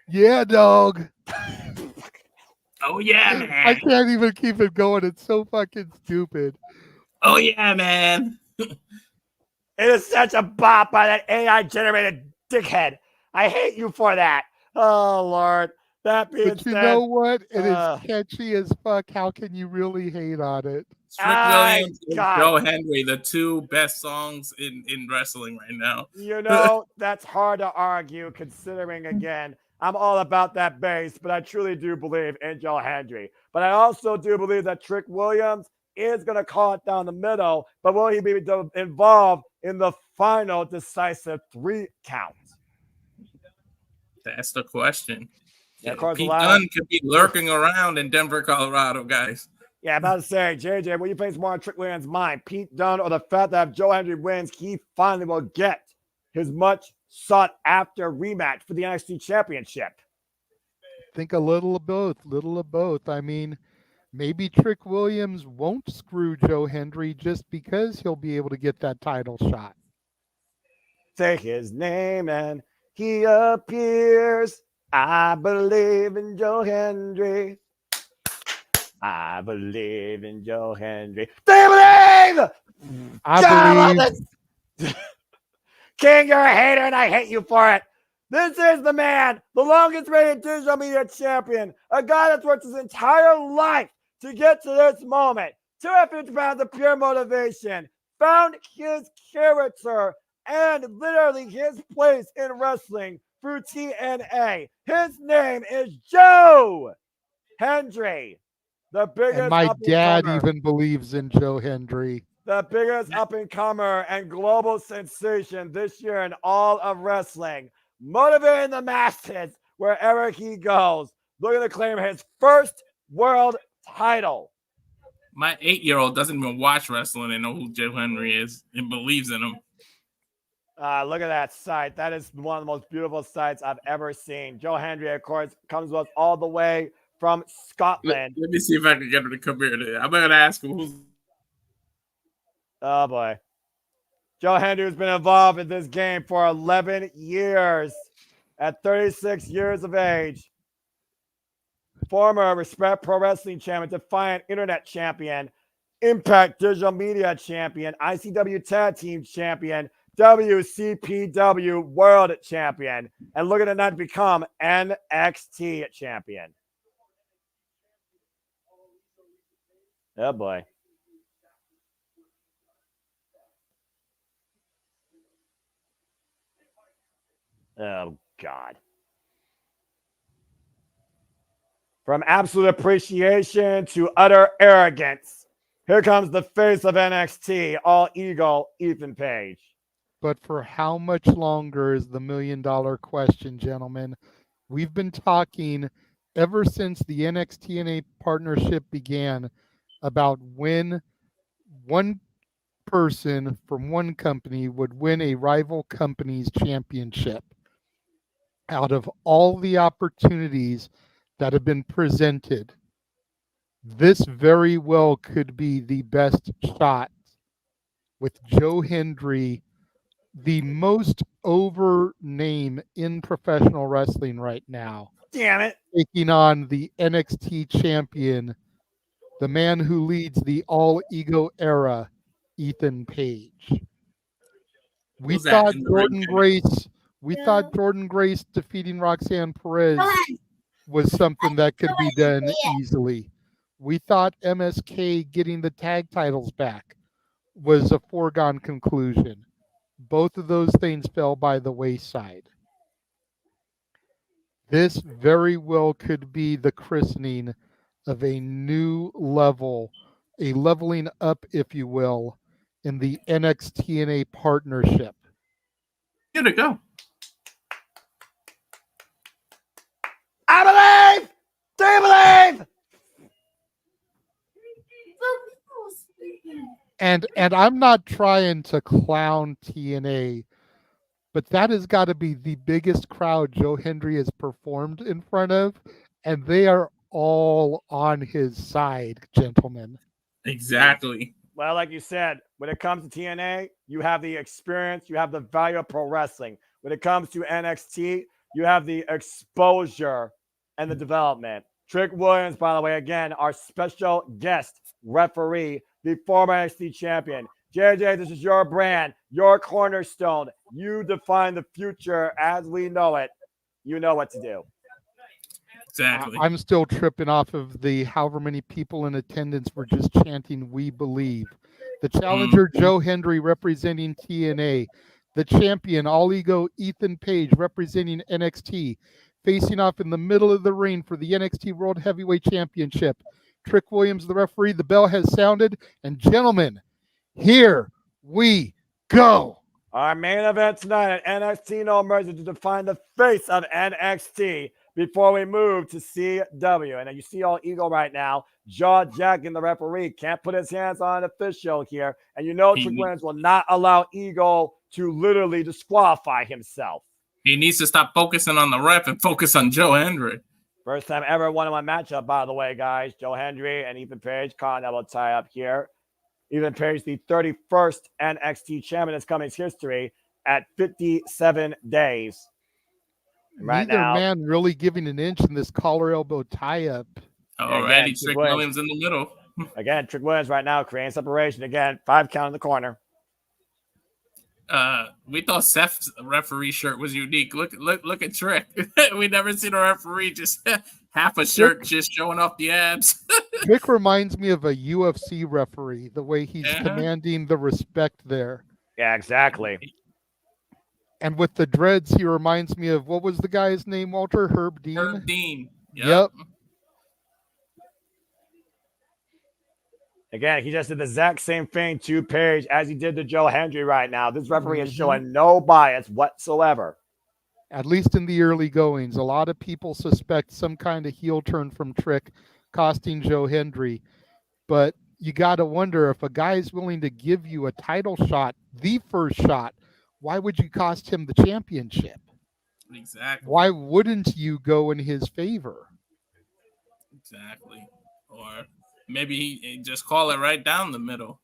Yeah, dog. Oh, yeah, man. I can't even keep it going. It's so fucking stupid. Oh, yeah, man. It is such a bop by that AI-generated dickhead. I hate you for that. Oh, Lord. That being But you said, know what? It is catchy as fuck. How can you really hate on it? Trick Williams and Joe Hendry, the two best songs in wrestling right now. You know, that's hard to argue considering, again, I'm all about that bass, but I truly do believe in Joe Hendry. But I also do believe that Trick Williams is going to call it down the middle, but will he be involved in the final decisive 3 count? That's the question. Yeah, of course, Pete Dunne could be lurking around in Denver, Colorado, guys. Yeah, I'm about to say, JJ, what do you think is more on Trick Williams' mind, Pete Dunne or the fact that if Joe Hendry wins, he finally will get his much sought after rematch for the NXT Championship? I think a little of both. I mean, maybe Trick Williams won't screw Joe Hendry just because he'll be able to get that title shot. Say his name and he appears. I believe in Joe Hendry. I believe in Joe Hendry. Do you believe? I believe. King, you're a hater and I hate you for it. This is the man, the longest reigning digital media champion, a guy that's worked his entire life to get to this moment. 250 pounds of pure motivation, found his character and literally his place in wrestling through TNA. His name is Joe Hendry, the biggest. And my dad even believes in Joe Hendry. the biggest up-and-comer and global sensation this year in all of wrestling, motivating the masses wherever he goes, looking to claim his first world title. My 8-year-old doesn't even watch wrestling and know who Joe Henry is and believes in him. Look at that sight. That is one of the most beautiful sights I've ever seen. Joe Hendry, of course, comes with us all the way from Scotland. Let me see if I can get him to come here. I'm going to ask him who's. Oh, boy. Joe Hendry has been involved in this game for 11 years. At 36 years of age. Former Respect Pro Wrestling Champion, Defiant Internet Champion, Impact Digital Media Champion, ICW Tag Team Champion, WCPW World Champion, and looking at that become NXT Champion. Oh boy. Oh God. From absolute appreciation to utter arrogance, here comes the face of NXT, all ego, Ethan Page. But for how much longer is the $1 million question, gentlemen? We've been talking ever since the NXT partnership began about when one person from one company would win a rival company's championship. Out of all the opportunities that have been presented, this very well could be the best shot, with Joe Hendry, the most over name in professional wrestling right now. Damn it. Taking on the NXT champion, the man who leads the all ego era, Ethan Page. We thought Jordan Grace defeating Roxanne Perez was something that could be done easily. We thought MSK getting the tag titles back was a foregone conclusion. Both of those things fell by the wayside. This very well could be the christening of a new level, a leveling up, if you will, in the NXT partnership. Here to go. I believe! Do you believe? And I'm not trying to clown TNA, but that has got to be the biggest crowd Joe Hendry has performed in front of, and they are all on his side, gentlemen. Exactly. Well, like you said, when it comes to TNA, you have the experience, you have the value of pro wrestling. When it comes to NXT, you have the exposure and the development. Trick Williams, by the way, again, our special guest referee, the former NXT champion. JJ, this is your brand, your cornerstone. You define the future as we know it. You know what to do. Exactly. I'm still tripping off of the however many people in attendance were just chanting, "We believe." The challenger, Joe Hendry, representing TNA. The champion, All Ego, Ethan Page, representing NXT. Facing off in the middle of the ring for the NXT World Heavyweight Championship. Trick Williams, the referee. The bell has sounded. And gentlemen, here we go. Our main event tonight at NXT No Mercy to define the face of NXT before we move to CW. And you see All Ego right now, jaw jacking the referee, can't put his hands on an official here. And you know Trick Williams will not allow Ego to literally disqualify himself. He needs to stop focusing on the ref and focus on Joe Hendry. First time ever one-on-one matchup, by the way, guys. Joe Hendry and Ethan Page, continental tie up here. Ethan Page, the 31st NXT champion in Cummings history at 57 days. Right Neither now, man really giving an inch in this collar elbow tie-up. Already, Trick Williams in the middle. Again, Trick Williams right now creating separation. Again, 5 count in the corner. We thought Seth's referee shirt was unique. Look at Trick. We never seen a referee just half a shirt just showing off the abs. Trick reminds me of a UFC referee, the way he's commanding the respect there. Yeah, exactly. And with the dreads, he reminds me of, what was the guy's name, Walter? Herb Dean? Herb Dean. Yep. Again, he just did the exact same thing to Paige as he did to Joe Hendry right now. This referee is showing no bias whatsoever. At least in the early goings, a lot of people suspect some kind of heel turn from Trick costing Joe Hendry. But you got to wonder, if a guy's willing to give you a title shot, the first shot, why would you cost him the championship? Exactly. Why wouldn't you go in his favor? Exactly. Or maybe he just call it right down the middle.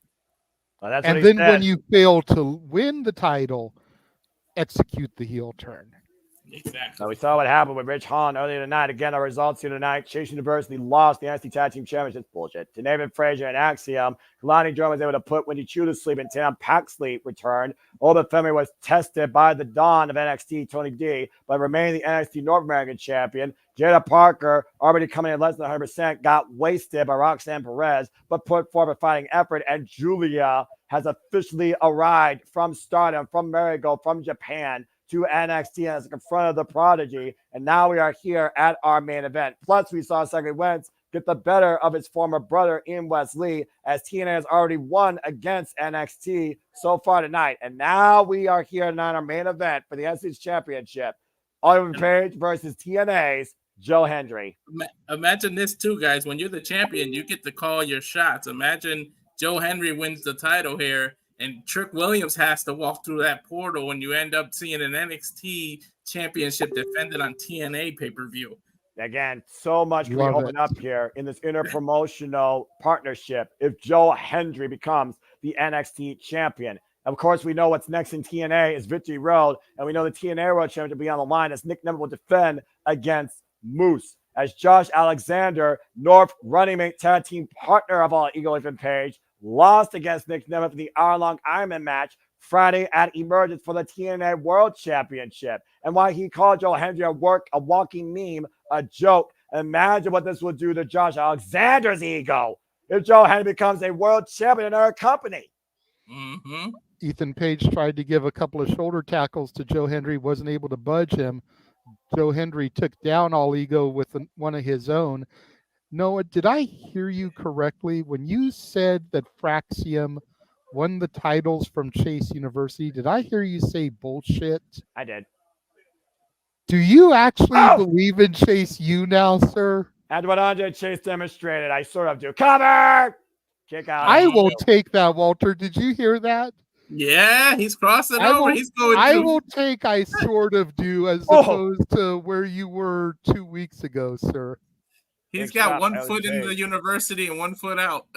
Well, that's And what he then said. when you fail to win the title, execute the heel turn. Exactly. So we saw what happened with Rich Holland earlier tonight. Again, our results here tonight. Chase University lost the NXT Tag Team Championship. Bullshit. To David Frazier and Axiom. Kalani Jordan was able to put Wendy Chu to sleep, and Tam Paxley returned. Oba Femi was tested by the Dawn of NXT, Tony D, but remained the NXT North American champion. Jada Parker, already coming in less than 100%, got wasted by Roxanne Perez, but put forth a fighting effort. And Julia has officially arrived from Stardom, from Marigold, from Japan, to NXT as confronted the Prodigy, and now we are here at our main event. Plus, we saw Cedric Wentz get the better of his former brother in Wesley, as TNA has already won against NXT so far tonight. And now we are here tonight, our main event for the NXT Championship. Oliver Page versus TNA's Joe Hendry. Imagine this too, guys. When you're the champion, you get to call your shots. Imagine Joe Hendry wins the title here, and Trick Williams has to walk through that portal, and you end up seeing an NXT championship defended on TNA pay-per-view. Again, so much can be Love opened it. up here in this interpromotional partnership if Joe Hendry becomes the NXT champion. Of course, we know what's next in TNA is Victory Road, and we know the TNA World Championship will be on the line as Nick Nemeth will defend against Moose. As Josh Alexander, North running mate tag team partner of all Eagle Ethan Page, lost against Nick Nemeth in the hour-long Ironman match Friday at Emergence for the TNA World Championship. And why he called Joe Hendry a walking meme, a joke. Imagine what this will do to Josh Alexander's ego if Joe Hendry becomes a world champion in our company. Mm-hmm. Ethan Page tried to give a couple of shoulder tackles to Joe Hendry, wasn't able to budge him. Joe Hendry took down All Ego with one of his own. Noah, did I hear you correctly when you said that Fraxium won the titles from Chase University? Did I hear you say bullshit? I did. Do you actually believe in Chase U now, sir? And what Andre Chase demonstrated, I sort of do. Cover! Kick out. I will take that, Walter. Did you hear that? Yeah, he's crossing over. He's going I through. will take I sort of do as opposed to where you were 2 weeks ago, sir. He's Big got shot one by foot in Page. the university and one foot out.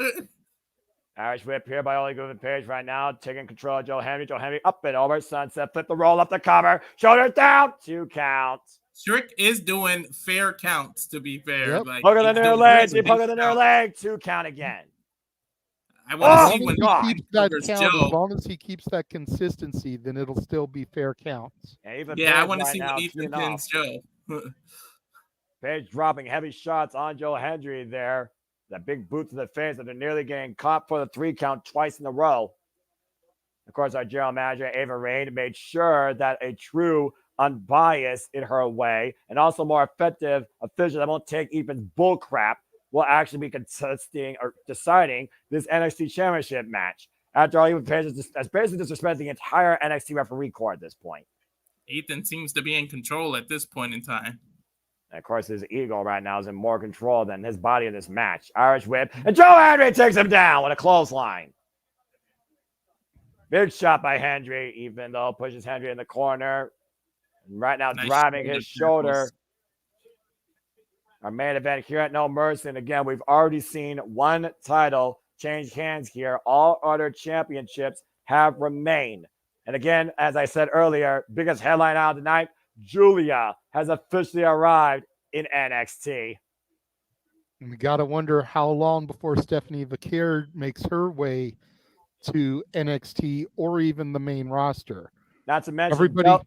Irish whip here by Ole Goodman Page right now, taking control of Joe Hendry. Joe Hendry up and over, sunset, flip the roll up the cover, shoulders down, 2 counts. Trick is doing fair counts, to be fair. Yep. Like, Hook of the he's near doing leg, great deep hook with of the his near count. leg, 2 count again. I want Oh, to see As when long as God. he keeps that versus count, Joe. as long as he keeps that consistency, then it'll still be fair counts. And even Yeah, I Page want to right see now, when Ethan teeing pins off. Joe. Page dropping heavy shots on Joe Hendry there. That big boot to the face after nearly getting caught for the 3 count twice in a row. Of course, our general manager, Ava Rain, made sure that a true unbiased in her way and also more effective official that won't take Ethan's bull crap will actually be contesting or deciding this NXT Championship match. After all, Ethan Page has basically disrespected the entire NXT referee corps at this point. Ethan seems to be in control at this point in time. And of course, his ego right now is in more control than his body in this match. Irish whip, and Joe Hendry takes him down with a clothesline. Big shot by Hendry, even though pushes Hendry in the corner. And right now, Nice driving shoulder his shoulder. tackles. Our main event here at No Mercy. And again, we've already seen one title change hands here. All other championships have remained. And again, as I said earlier, biggest headline out tonight, Julia has officially arrived in NXT. And we got to wonder how long before Stephanie Vaquer makes her way to NXT or even the main roster. Not to mention, Everybody, go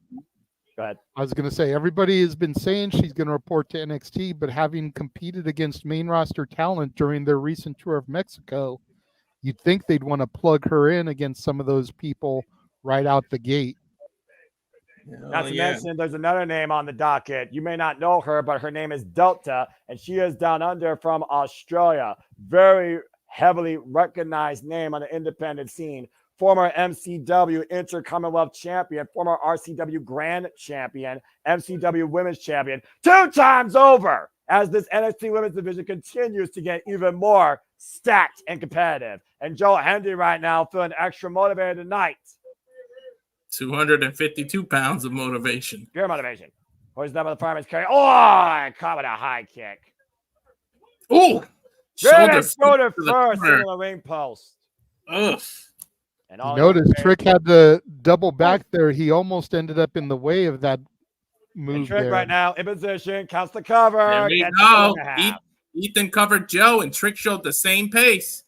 ahead. I was going to say, everybody has been saying she's going to report to NXT, but having competed against main roster talent during their recent tour of Mexico, you'd think they'd want to plug her in against some of those people right out the gate. Not to mention, there's another name on the docket. You may not know her, but her name is Delta, and she is down under from Australia. Very heavily recognized name on the independent scene. Former MCW Inter-Commonwealth Champion, former RCW Grand Champion, MCW Women's Champion, 2 times over, as this NXT Women's Division continues to get even more stacked and competitive. And Joe Hendry right now feeling extra motivated tonight. 252 pounds of motivation. Pure motivation. Who's that by the fireman's carry? Oh, caught with a high kick. Oh, Shoulder to the first corner. in the ring post. Ugh. And You all notice you Trick had to double back there. He almost ended up in the way of that and move Trick there. right now in position, counts the cover. There we gets go. the 1.5. Ethan covered Joe, and Trick showed the same pace.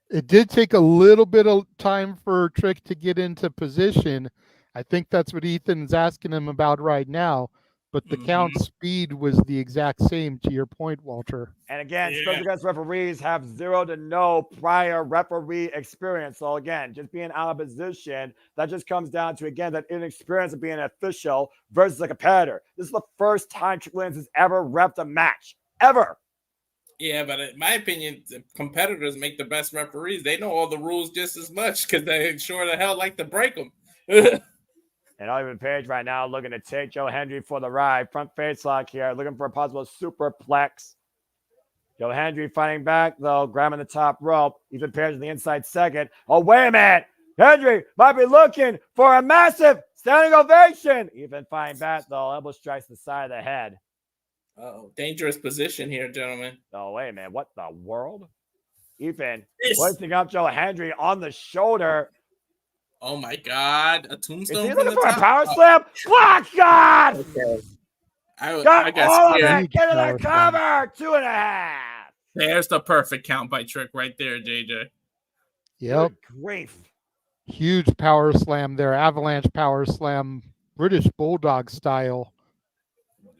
It did take a little bit of time for Trick to get into position. I think that's what Ethan's asking him about right now. But the count speed was the exact same, to your point, Walter. And again, Yeah. special guest referees have 0 to no prior referee experience. So again, just being out of position, that just comes down to, again, that inexperience of being an official versus a competitor. This is the first time Trick Williams has ever repped a match, ever. Yeah, but in my opinion, the competitors make the best referees. They know all the rules just as much because they sure the hell like to break them. And Oliver Page right now looking to take Joe Hendry for the ride. Front face lock here, looking for a possible superplex. Joe Hendry fighting back, though, grabbing the top rope. Ethan Page on the inside second. Oh, wait a minute. Hendry might be looking for a massive standing ovation. Ethan fighting back, though. Elbow strikes the side of the head. Oh, dangerous position here, gentlemen. Oh, wait a minute. What the world? Ethan Yes. hoisting up Joe Hendry on the shoulder. Oh my God! A Is tombstone he from looking the for a top. power slam? Oh, God! Okay. I Got got all of scared. it. Get to Power the cover. 2.5. There's the perfect count by Trick right there, JJ. Yep. Good grief. Huge power slam there. Avalanche power slam. British Bulldog style.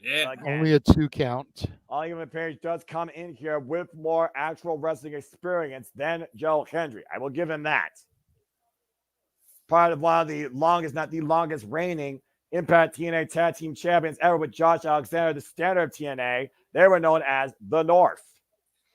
Yeah. Again, Only a 2 count. Oliver Page does come in here with more actual wrestling experience than Joe Hendry. I will give him that. Part of one of the longest, not the longest reigning Impact TNA Tag Team Champions ever with Josh Alexander, the standard of TNA. They were known as the North.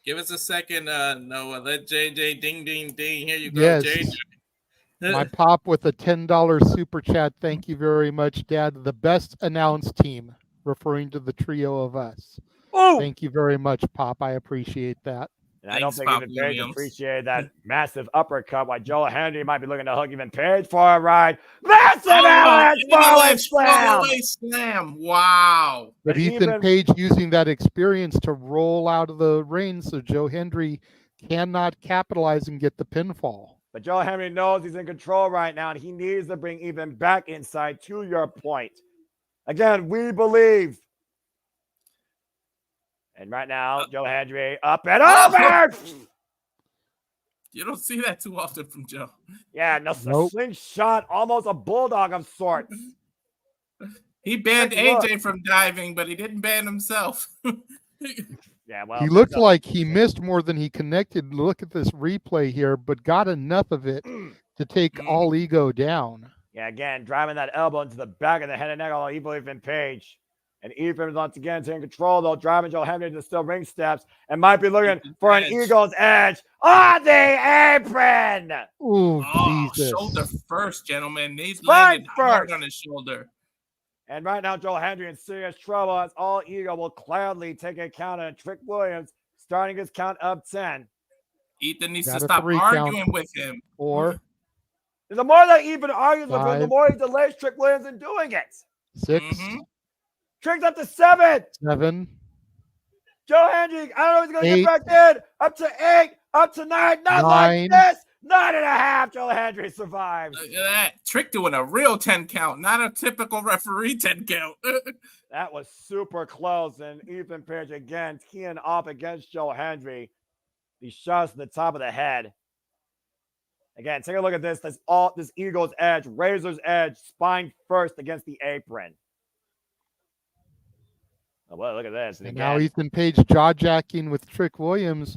Give us a second, Noah. Let JJ ding, ding, ding. Here you go, Yes. JJ. My pop with a $10 super chat. Thank you very much, Dad. The best announced team, referring to the trio of us. Oh! Thank you very much, Pop. I appreciate that. And I don't Thanks, think Pop even Page Williams. appreciated that massive uppercut while Joe Hendry might be looking to hook even Page for a ride. Massive avalanche falling slam! fallaway slam. Wow. But And Ethan even- Page using that experience to roll out of the ring so Joe Hendry cannot capitalize and get the pinfall. But Joe Hendry knows he's in control right now, and he needs to bring even back inside, to your point. Again, we believe. And right now, Joe Hendry up and over! You don't see that too often from Joe. Yeah, no, Nope. a slingshot, almost a bulldog of sorts. He banned Take a look. AJ from diving, but he didn't ban himself. Yeah, well, He looked like he missed more than he connected. Look at this replay here, but got enough of it to take all ego down. Yeah, again, driving that elbow into the back of the head and neck, although Evil Ethan Page. And Ethan is once again taking control, though, driving Joe Hendry to still ring steps and might be looking for an Edge. Eagle's edge on the apron. Ooh, Oh, Jesus. shoulder first, gentlemen. He's Spine landed hard first. on his shoulder. And right now, Joe Hendry in serious trouble as All Ego will gladly take a count on Trick Williams, starting his count of 10. Ethan needs Got to a stop 3 count. arguing with him. 4, The more that Ethan argues with him, the 5. more he delays Trick Williams in doing it. 6, Mhm. Trick's up to 7. 7. Joe Hendry, I don't know if he's going to 8. get back in. Up to 8, up to 9. Not like 9. this. 9.5. Joe Hendry survives. Look at that. Trick doing a real 10 count, not a typical referee 10 count. That was super close. And Ethan Page again teeing off against Joe Hendry. These shots to the top of the head. Again, take a look at this. This Eagle's edge, razor's edge, spine first against the apron. Oh, well, look at this. And again, now Ethan Page jaw-jacking with Trick Williams.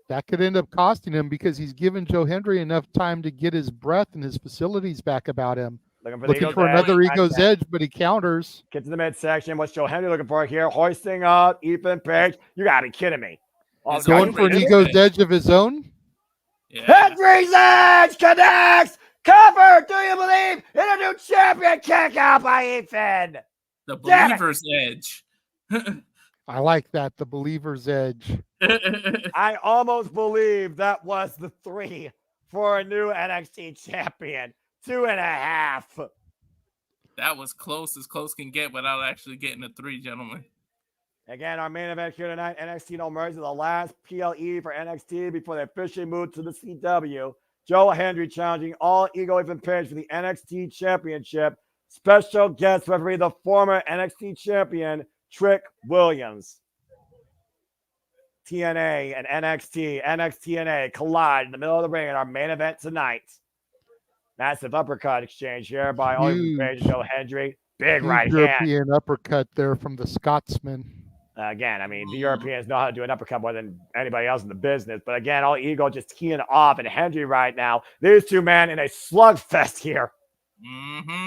That could end up costing him because he's given Joe Hendry enough time to get his breath and his facilities back about him. Looking for another Ego's edge, but he counters. Get to the midsection. What's Joe Hendry looking for here? Hoisting up Ethan Page. You got to be kidding me. Oh, Going for an ego's edge of his own. Yeah. Henry's edge connects. Cover. Do you believe in a new champion? Kick out by Ethan. The Damn it. believer's edge. I like that. The believer's edge. I almost believe that was the 3 for a new NXT champion. 2.5. That was close as close can get without actually getting a 3, gentlemen. Again, our main event here tonight, NXT No Mercy, the last PLE for NXT before they officially move to the CW. Joe Hendry challenging All Ego Ethan Page for the NXT Championship. Special guest referee, the former NXT champion, Trick Williams. TNA and NXT, NXT-TNA collide in the middle of the ring in our main event tonight. Massive uppercut exchange here by All Ethan Page and Joe Hendry. Big Huge right hand. European uppercut there from the Scotsman. Again, I mean, the Europeans know how to do an uppercut more than anybody else in the business. But again, All Ego just teeing off, and Hendry right now. These two men in a slugfest here.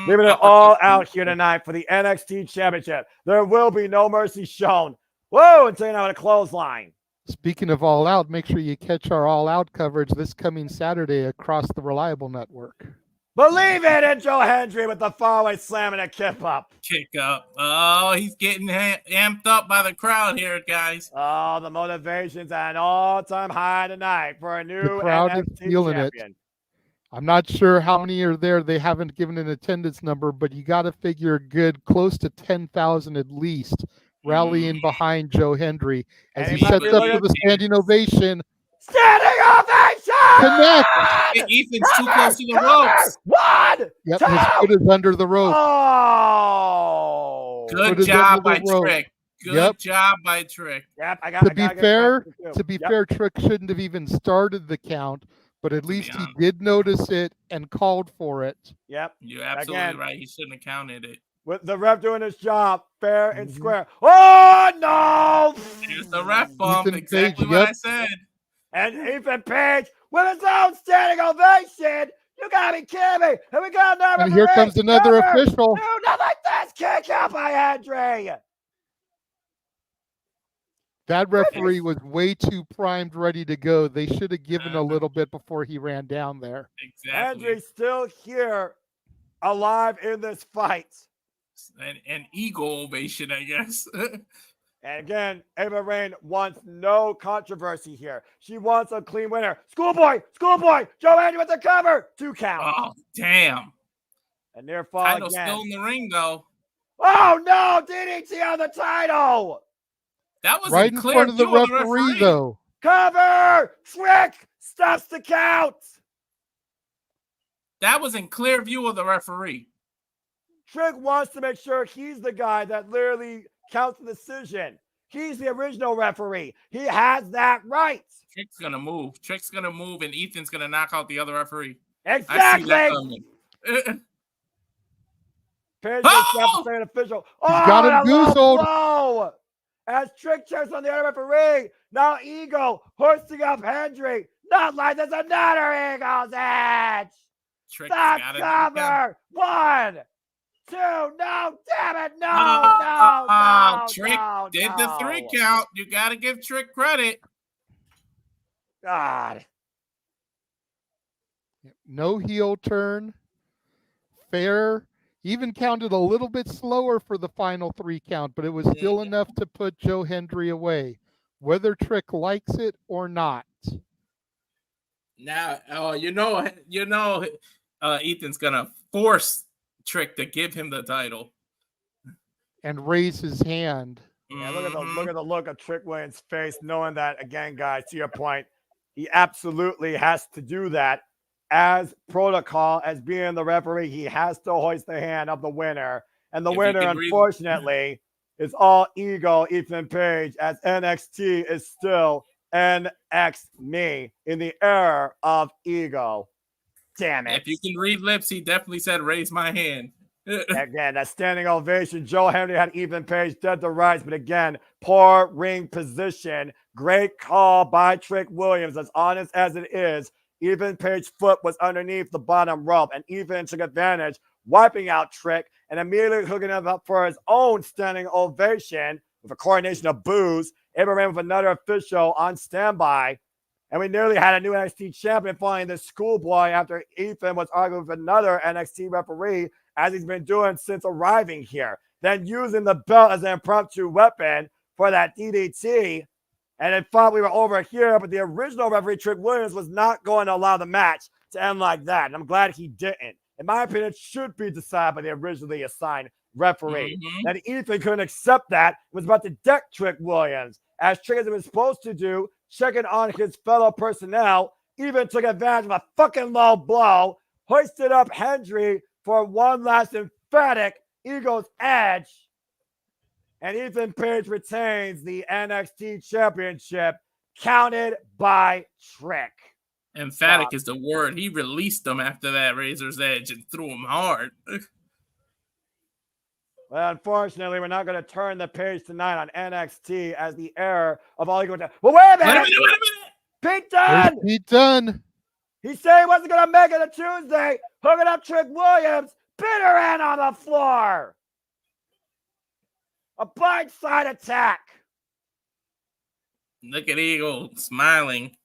Leaving it all out here tonight for the NXT Championship. There will be no mercy shown. Whoa, and taking out a clothesline. Speaking of All Out, make sure you catch our All Out coverage this coming Saturday across the Reliable Network. Believe it in Joe Hendry with the faraway slam and a kick up. Kick up. Oh, he's getting amped up by the crowd here, guys. Oh, the motivation's at an all-time high tonight for a new The crowd is NXT feeling champion. it. I'm not sure how many are there. They haven't given an attendance number, but you got to figure good close to 10,000 at least rallying behind Joe Hendry as he sets up for the standing ovation. Standing ovation! Connect! Ethan's too close to the ropes. 1, Yep, 2. his foot is under the rope. Oh! Good job by Trick. Good job by Trick. Yep, To be fair, Trick shouldn't have even started the count, but at least he did notice it and called for it. Yep. You're absolutely right. He shouldn't have counted it. With the ref doing his job, fair and square. Oh, no! Here's the ref bump. Ethan Exactly Page, what I said. And Ethan Page with his own standing ovation. You gotta be kidding me. And we got another. And here comes another official. No, not like this. Kick out by Hendry. That referee was way too primed, ready to go. They should have given a little bit before he ran down there. Exactly. Hendry's still here, alive in this fight. An ego ovation, I guess. And again, Ava Rain wants no controversy here. She wants a clean winner. Schoolboy, Joe Hendry with the cover. 2 count. Oh, damn. And near fall Title's again. still in the ring, though. Oh, no. DDT on the title. That was right in front of the referee, though. Cover. Trick stops the count. That was in clear view of the referee. Trick wants to make sure he's the guy that literally counts the decision. He's the original referee. He has that right. Trick's gonna move, and Ethan's gonna knock out the other referee. Exactly. I see that coming. Page stops the official. He's got him goozled. Blow. As Trick checks on the other referee. Now Ego hoisting up Hendry. Not like there's another Ego's edge. Trick's Stop got it. cover. 1, 2. No, damn it. No. Trick did the 3 count. You got to give Trick credit. God. No heel turn. Fair. Even counted a little bit slower for the final 3 count, but it was still enough to put Joe Hendry away, whether Trick likes it or not. Now, Ethan's gonna force Trick to give him the title and raise his hand. Yeah, look at the look of Trick Williams' face, knowing that, again, guys, to your point, he absolutely has to do that. As protocol, as being the referee, he has to hoist the hand of the winner. And the winner, unfortunately, is All Ego Ethan Page, as NXT is still NX Me in the era of Ego. Damn it. If you can read lips, he definitely said, raise my hand. Again, that standing ovation. Joe Hendry had Ethan Page dead to rights, but again, poor ring position. Great call by Trick Williams. As honest as it is, Ethan Page's foot was underneath the bottom rope, and Ethan took advantage, wiping out Trick and immediately hooking him up for his own standing ovation with a coronation of boos. able to remain with another official on standby. And we nearly had a new NXT champion following this schoolboy after Ethan was arguing with another NXT referee, as he's been doing since arriving here. Then using the belt as an impromptu weapon for that DDT. And then thought we were over here, but the original referee, Trick Williams, was not going to allow the match to end like that. And I'm glad he didn't. In my opinion, it should be decided by the originally assigned referee. And Ethan couldn't accept that, was about to deck Trick Williams, as Trick has been supposed to do, checking on his fellow personnel, even took advantage of a fucking low blow, hoisted up Hendry for one last emphatic Eagles edge, and Ethan Page retains the NXT Championship, counted by Trick. Emphatic is the word. He released them after that Razor's Edge and threw him hard. Well, unfortunately, we're not going to turn the page tonight on NXT as the error of all Eagle. Well, wait a minute! Pete Dunne! Pete Dunne. He said he wasn't going to make it a Tuesday, hooking up Trick Williams, bitter end on the floor. A blindside attack. Look at Eagle smiling.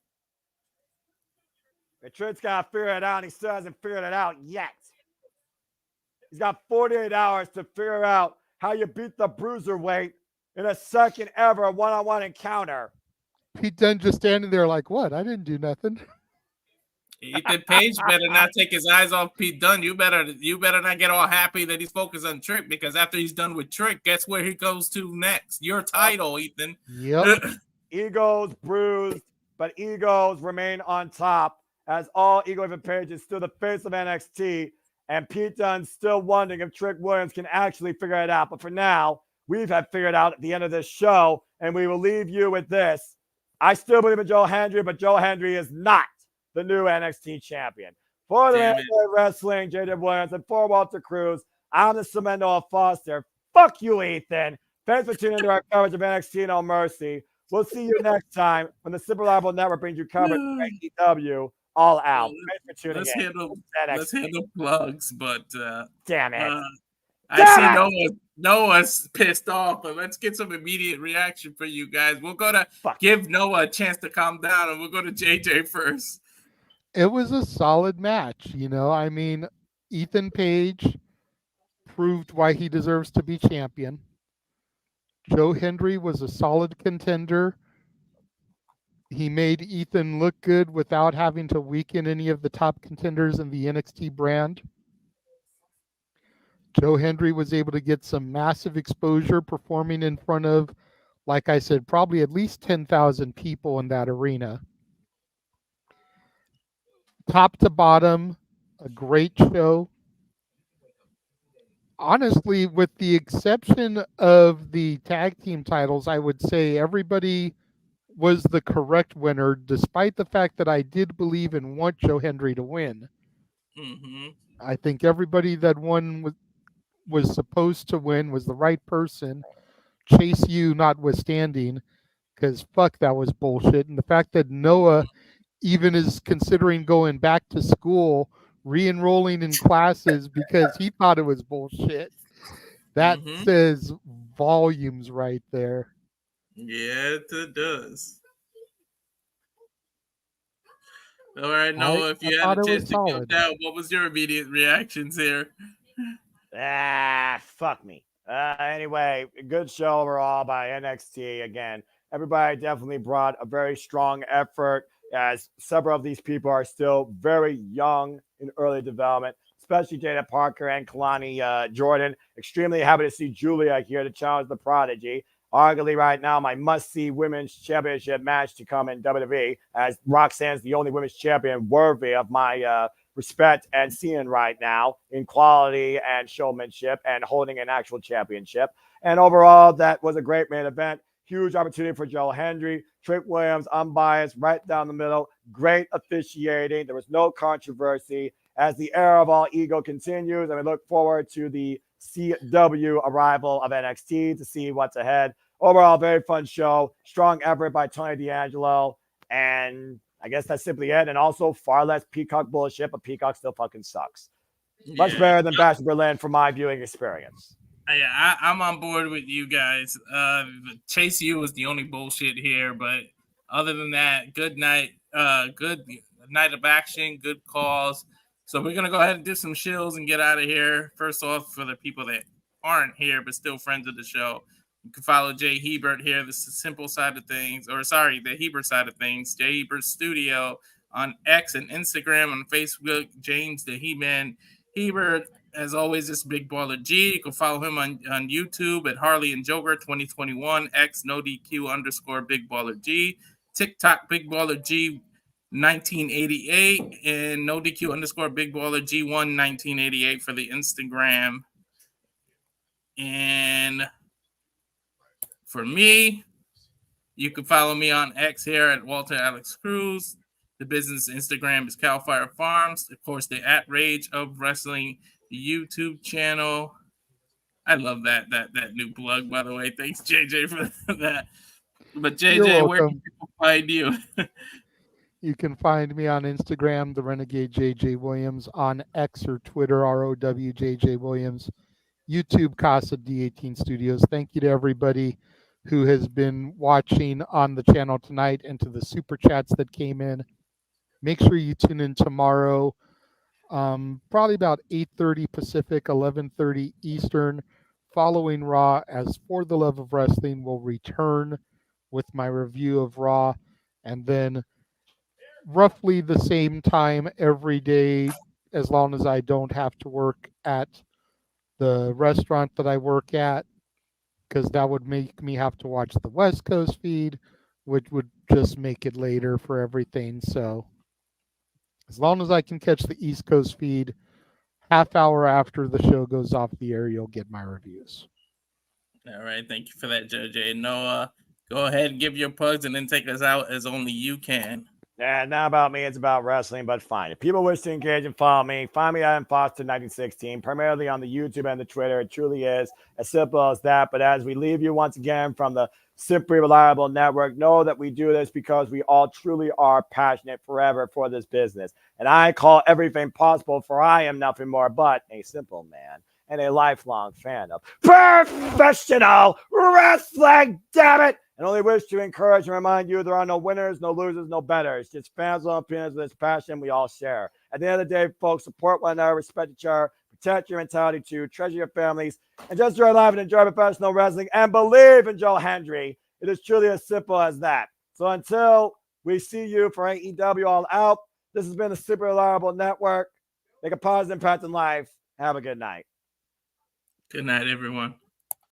And Trick's got to figure it out, and he still hasn't figured it out yet. He's got 48 hours to figure out how you beat the bruiserweight in a second ever one-on-one encounter. Pete Dunne just standing there like, what? I didn't do nothing. Ethan Page better not take his eyes off Pete Dunne. You better not get all happy that he's focused on Trick, because after he's done with Trick, guess where he goes to next? Your title, Ethan. Yep. Egos bruised, but egos remain on top, as all Ego Ethan Page is still the face of NXT, and Pete Dunne's still wondering if Trick Williams can actually figure it out. But for now, we've had figured out at the end of this show, and we will leave you with this. I still believe in Joe Hendry, but Joe Hendry is not the new NXT champion. For the NXT Wrestling, JJ Williams, and for Walter Cruz, I'm the Cemento of Foster. Fuck you, Ethan. Thanks for tuning into our coverage of NXT No Mercy. We'll see you next time when the Super Reliable Network brings you coverage of AEW All Out. Thanks for tuning in. Let's handle plugs, but damn it. I see Noah's pissed off, but let's get some immediate reaction for you guys. We'll go to give Noah a chance to calm down, and we'll go to JJ first. It was a solid match, you know. I mean, Ethan Page proved why he deserves to be champion. Joe Hendry was a solid contender. He made Ethan look good without having to weaken any of the top contenders in the NXT brand. Joe Hendry was able to get some massive exposure performing in front of, like I said, probably at least 10,000 people in that arena. Top to bottom, a great show. Honestly, with the exception of the tag team titles, I would say everybody was the correct winner, despite the fact that I did believe and want Joe Hendry to win. Mm-hmm. I think everybody that won was supposed to win was the right person. Chase U notwithstanding, because fuck, that was bullshit. And the fact that Noah even is considering going back to school, re-enrolling in classes because he thought it was bullshit. That says volumes right there. Yeah, it does. All right, Noah, if you had a chance to go down, what was your immediate reactions here? Fuck me. Anyway, good show overall by NXT. Again, everybody definitely brought a very strong effort, as several of these people are still very young in early development, especially Jada Parker and Kalani Jordan. Extremely happy to see Julia here to challenge the Prodigy. Arguably right now, my must-see women's championship match to come in WWE, as Roxanne's the only women's champion worthy of my respect and seeing right now in quality and showmanship and holding an actual championship. And overall, that was a great main event. Huge opportunity for Joe Hendry. Trick Williams, unbiased, right down the middle. Great officiating. There was no controversy. As the era of all ego continues, and we look forward to the CW arrival of NXT to see what's ahead. Overall, very fun show. Strong effort by Tony D'Angelo. And I guess that's simply it. And also far less Peacock bullshit, but Peacock still fucking sucks. Much better than Bash Berlin from my viewing experience. I'm on board with you guys. Chase U was the only bullshit here, but other than that, good night. Good night of action, good calls. So we're gonna go ahead and do some shills and get out of here. First off, for the people that aren't here but still friends of the show, you can follow Jay Hebert here. This is the simple side of things, or sorry, the Hebert side of things. Jay Hebert Studio on X and Instagram, on Facebook. James the He-Man Hebert. As always, this is Big Baller G. You can follow him on YouTube at Harley and Joker 2021, X no DQ _ Big Baller G, TikTok Big Baller G 1988, and no DQ _ Big Baller G1 1988 for the Instagram. And for me, you can follow me on X here at Walter Alex Cruz. The business Instagram is Cal Fire Farms. Of course, the At Rage of Wrestling YouTube channel. I love that new plug, by the way. Thanks, JJ, for that. But JJ, where can people find you? You can find me on Instagram, the Renegade JJ Williams, on X or Twitter, ROWJJ Williams, YouTube, Casa D18 Studios. Thank you to everybody who has been watching on the channel tonight and to the super chats that came in. Make sure you tune in tomorrow, probably about 8:30 Pacific, 11:30 Eastern, following Raw, as For the Love of Wrestling will return with my review of Raw, and then roughly the same time every day, as long as I don't have to work at the restaurant that I work at, because that would make me have to watch the West Coast feed, which would just make it later for everything. So as long as I can catch the East Coast feed, half hour after the show goes off the air, you'll get my reviews. All right. Thank you for that, JJ. Noah, go ahead and give your plugs and then take us out as only you can. Yeah, not about me. It's about wrestling, but fine. If people wish to engage and follow me, find me at Foster 1916, primarily on the YouTube and the Twitter. It truly is as simple as that. But as we leave you once again from the Simply Reliable Network, know that we do this because we all truly are passionate forever for this business. And I call everything possible, for I am nothing more but a simple man and a lifelong fan of professional wrestling, damn it! And only wish to encourage and remind you there are no winners, no losers, no betters. Just fans of opinions with this passion we all share. At the end of the day, folks, support one another, respect each other, protect your mentality too, treasure your families, and just enjoy life and enjoy professional wrestling and believe in Joe Hendry. It is truly as simple as that. So until we see you for AEW All Out, this has been the Super Reliable Network. Make a positive impact in life. Have a good night. Good night, everyone.